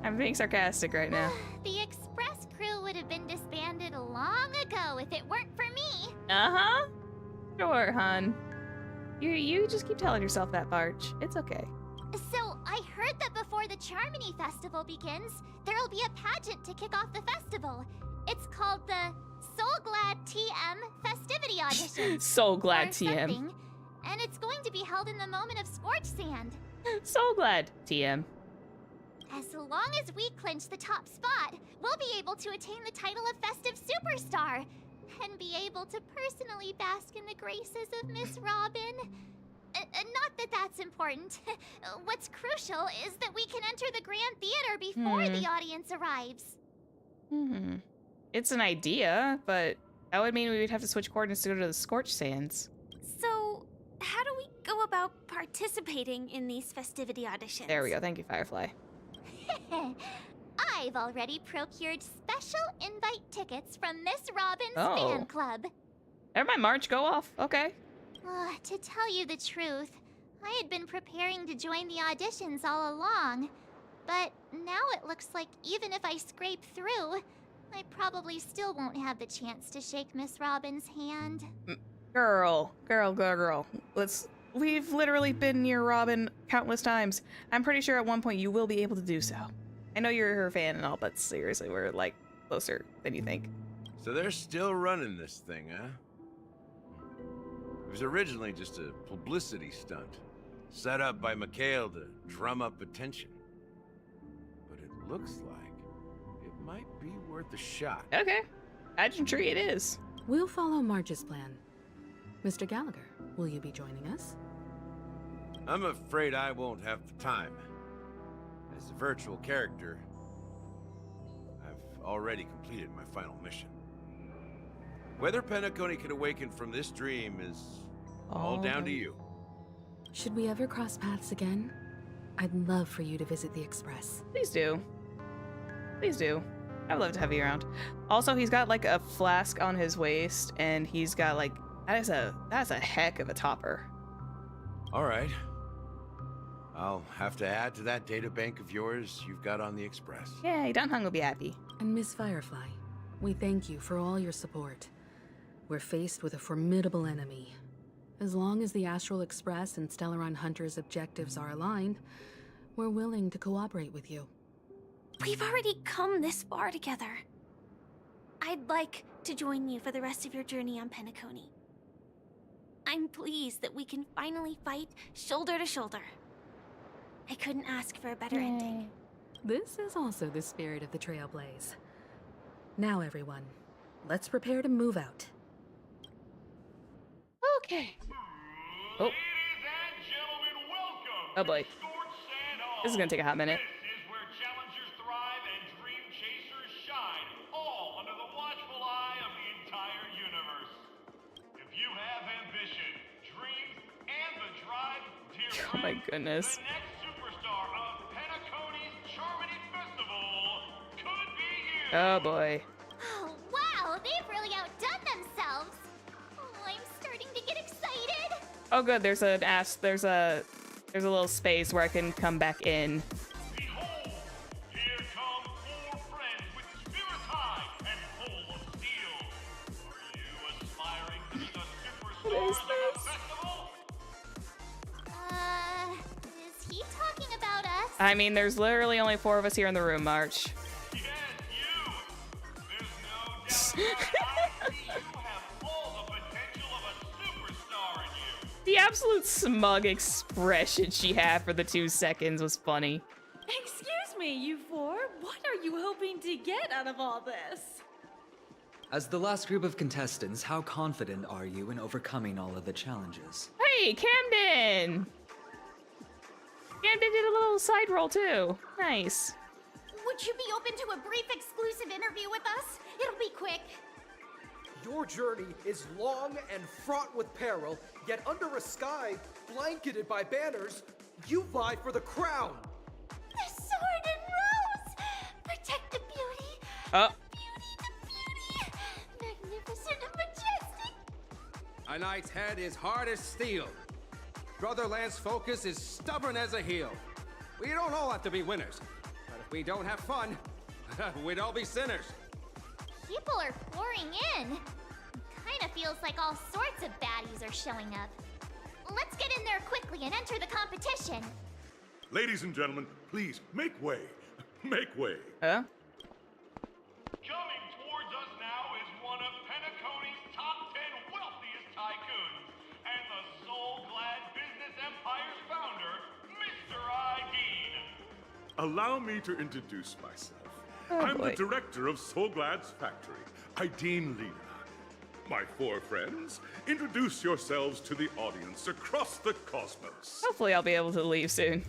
I'm being sarcastic right now. The express crew would have been disbanded long ago if it weren't for me. Uh-huh. Sure, hun. You just keep telling yourself that, Barch. It's okay. So, I heard that before the Charmony Festival begins, there'll be a pageant to kick off the festival. It's called the Soul Glad TM Festivity Audition. So glad or TM. something, and it's going to be held in the moment of Scorch Sand. So glad TM. As long as we clinch the top spot, we'll be able to attain the title of Festive Superstar and be able to personally bask in the graces of Miss Robin. Not that that's important. What's crucial is that we can enter the Grand Theater before the audience arrives. It's an idea, but that would mean we would have to switch coordinates to go to the Scorch Sands. So, how do we go about participating in these festivity auditions? There we go. Thank you, Firefly. I've already procured special invite tickets from Miss Robin's Oh. fan club. Never mind, March. Go off. Okay. To tell you the truth, I had been preparing to join the auditions all along. But now it looks like even if I scrape through, I probably still won't have the chance to shake Miss Robin's hand. Girl. We've literally been near Robin countless times. I'm pretty sure at one point you will be able to do so. I know you're her fan and all, but seriously, we're like closer than you think. So they're still running this thing, huh? It was originally just a publicity stunt, set up by Mikhail to drum up attention. But it looks like it might be worth a shot. Okay. Pageantry it is. We'll follow Marge's plan. Mr. Gallagher, will you be joining us? I'm afraid I won't have the time. As a virtual character, I've already completed my final mission. Whether Penacony can awaken from this dream is All down to you. Should we ever cross paths again? I'd love for you to visit the Express. Please do. Please do. I would love to have you around. Also, he's got like a flask on his waist, and he's got like that's a heck of a topper. All right. I'll have to add to that data bank of yours you've got on the Express. Yay, Dan Heng will be happy. And Miss Firefly, we thank you for all your support. We're faced with a formidable enemy. As long as the Astral Express and Stellaron Hunter's objectives are aligned, we're willing to cooperate with you. We've already come this far together. I'd like to join you for the rest of your journey on Penacony. I'm pleased that we can finally fight shoulder to shoulder. I couldn't ask for a better ending. This is also the spirit of the Trailblaze. Now, everyone, let's prepare to move out. Okay. Oh. Oh boy. This is gonna take a hot minute. Oh my goodness. The next superstar of Penacony's Charmony Festival could be you. Oh boy. Oh, wow, they've really outdone themselves. Oh, I'm starting to get excited. Oh good, there's a little space where I can come back in. Behold, here come 4 friends with spirits high and full of steel. Are you aspiring to be the superstars of the festival? Is he talking about us? I mean, there's literally only 4 of us here in the room, March. Yes, you. There's no doubt I see you have all the potential of a superstar in you. The absolute smug expression she had for the 2 seconds was funny. Excuse me, you 4. What are you hoping to get out of all this? As the last group of contestants, how confident are you in overcoming all of the challenges? Hey, Camden! Camden did a little side roll too. Nice. Would you be open to a brief exclusive interview with us? It'll be quick. Your journey is long and fraught with peril, yet under a sky blanketed by banners, you vie for the crown. The sword and rose! Protect the beauty! Oh. Magnificent and majestic! A knight's head is hard as steel. Brother Lance's focus is stubborn as a heel. We don't all have to be winners, but if we don't have fun, we'd all be sinners. People are pouring in. Kinda feels like all sorts of baddies are showing up. Let's get in there quickly and enter the competition. Ladies and gentlemen, please make way. Make way. Huh? Coming towards us now is one of Penacony's top 10 wealthiest tycoons and the soul-glad business empire's founder, Mr. Dean. Allow me to introduce myself. I'm boy. the director of Soulglad's factory, Dean Lena. My 4 friends, introduce yourselves to the audience across the cosmos. Hopefully I'll be able to leave soon.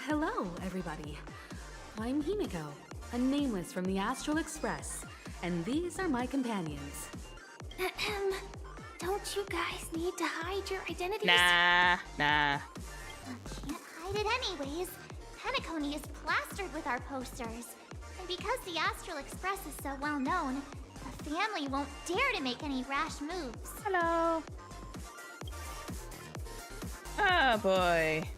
Hello, everybody. I'm Himiko, a nameless from the Astral Express, and these are my companions. Don't you guys need to hide your identities? Nah. Can't hide it anyways. Penacony is plastered with our posters. And because the Astral Express is so well known, the family won't dare to make any rash moves. Hello. Oh boy.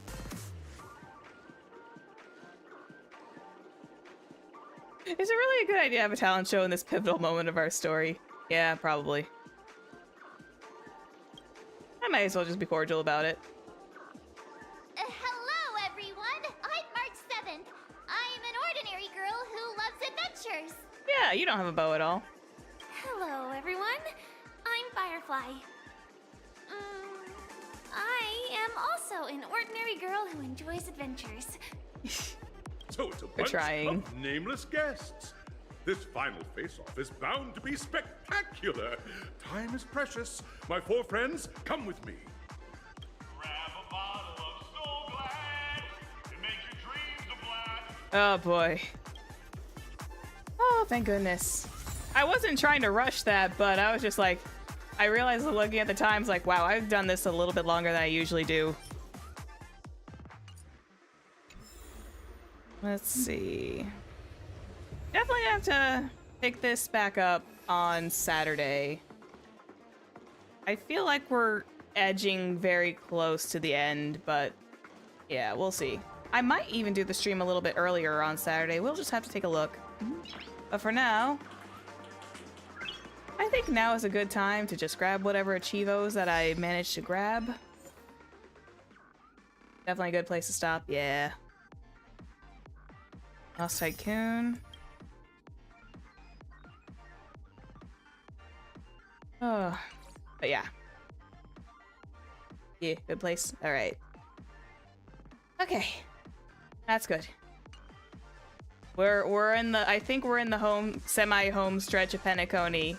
Is it really a good idea to have a talent show in this pivotal moment of our story? Yeah, probably. I might as well just be cordial about it. Hello, everyone. I'm March 7th. I'm an ordinary girl who loves adventures. Yeah, you don't have a bow at all. Hello, everyone. I'm Firefly. I am also an ordinary girl who enjoys adventures. So it's a We're bunch trying. of nameless guests. This final face-off is bound to be spectacular. Time is precious. My 4 friends, come with me. Grab a bottle of Soulglad and make your dreams a blast. Oh boy. Oh, thank goodness. I wasn't trying to rush that, but I was just like, I realized looking at the times, like, wow, I've done this a little bit longer than I usually do. Let's see. Definitely have to pick this back up on Saturday. I feel like we're edging very close to the end, but yeah, we'll see. I might even do the stream a little bit earlier on Saturday. We'll just have to take a look. But for now, I think now is a good time to just grab whatever achievos that I managed to grab. Definitely a good place to stop, yeah. Lost Tycoon. Oh, but yeah. Yeah, good place. All right. Okay, that's good. We're in the, I think we're in the semi-home stretch of Penacony.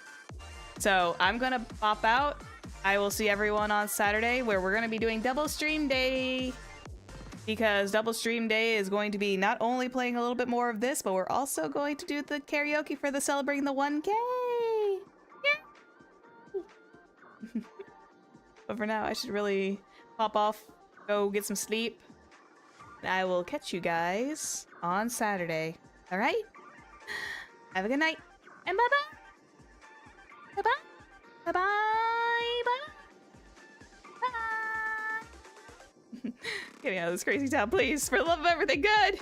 So I'm gonna pop out. I will see everyone on Saturday where we're gonna be doing double stream day. Because double stream day is going to be not only playing a little bit more of this, but we're also going to do the karaoke for the celebrating the 1K. Yeah. But for now, I should really pop off, go get some sleep. And I will catch you guys on Saturday. All right? Have a good night. And bye-bye. Bye-bye. Bye-bye. Bye. Get me out of this crazy town, please. For the love of everything good.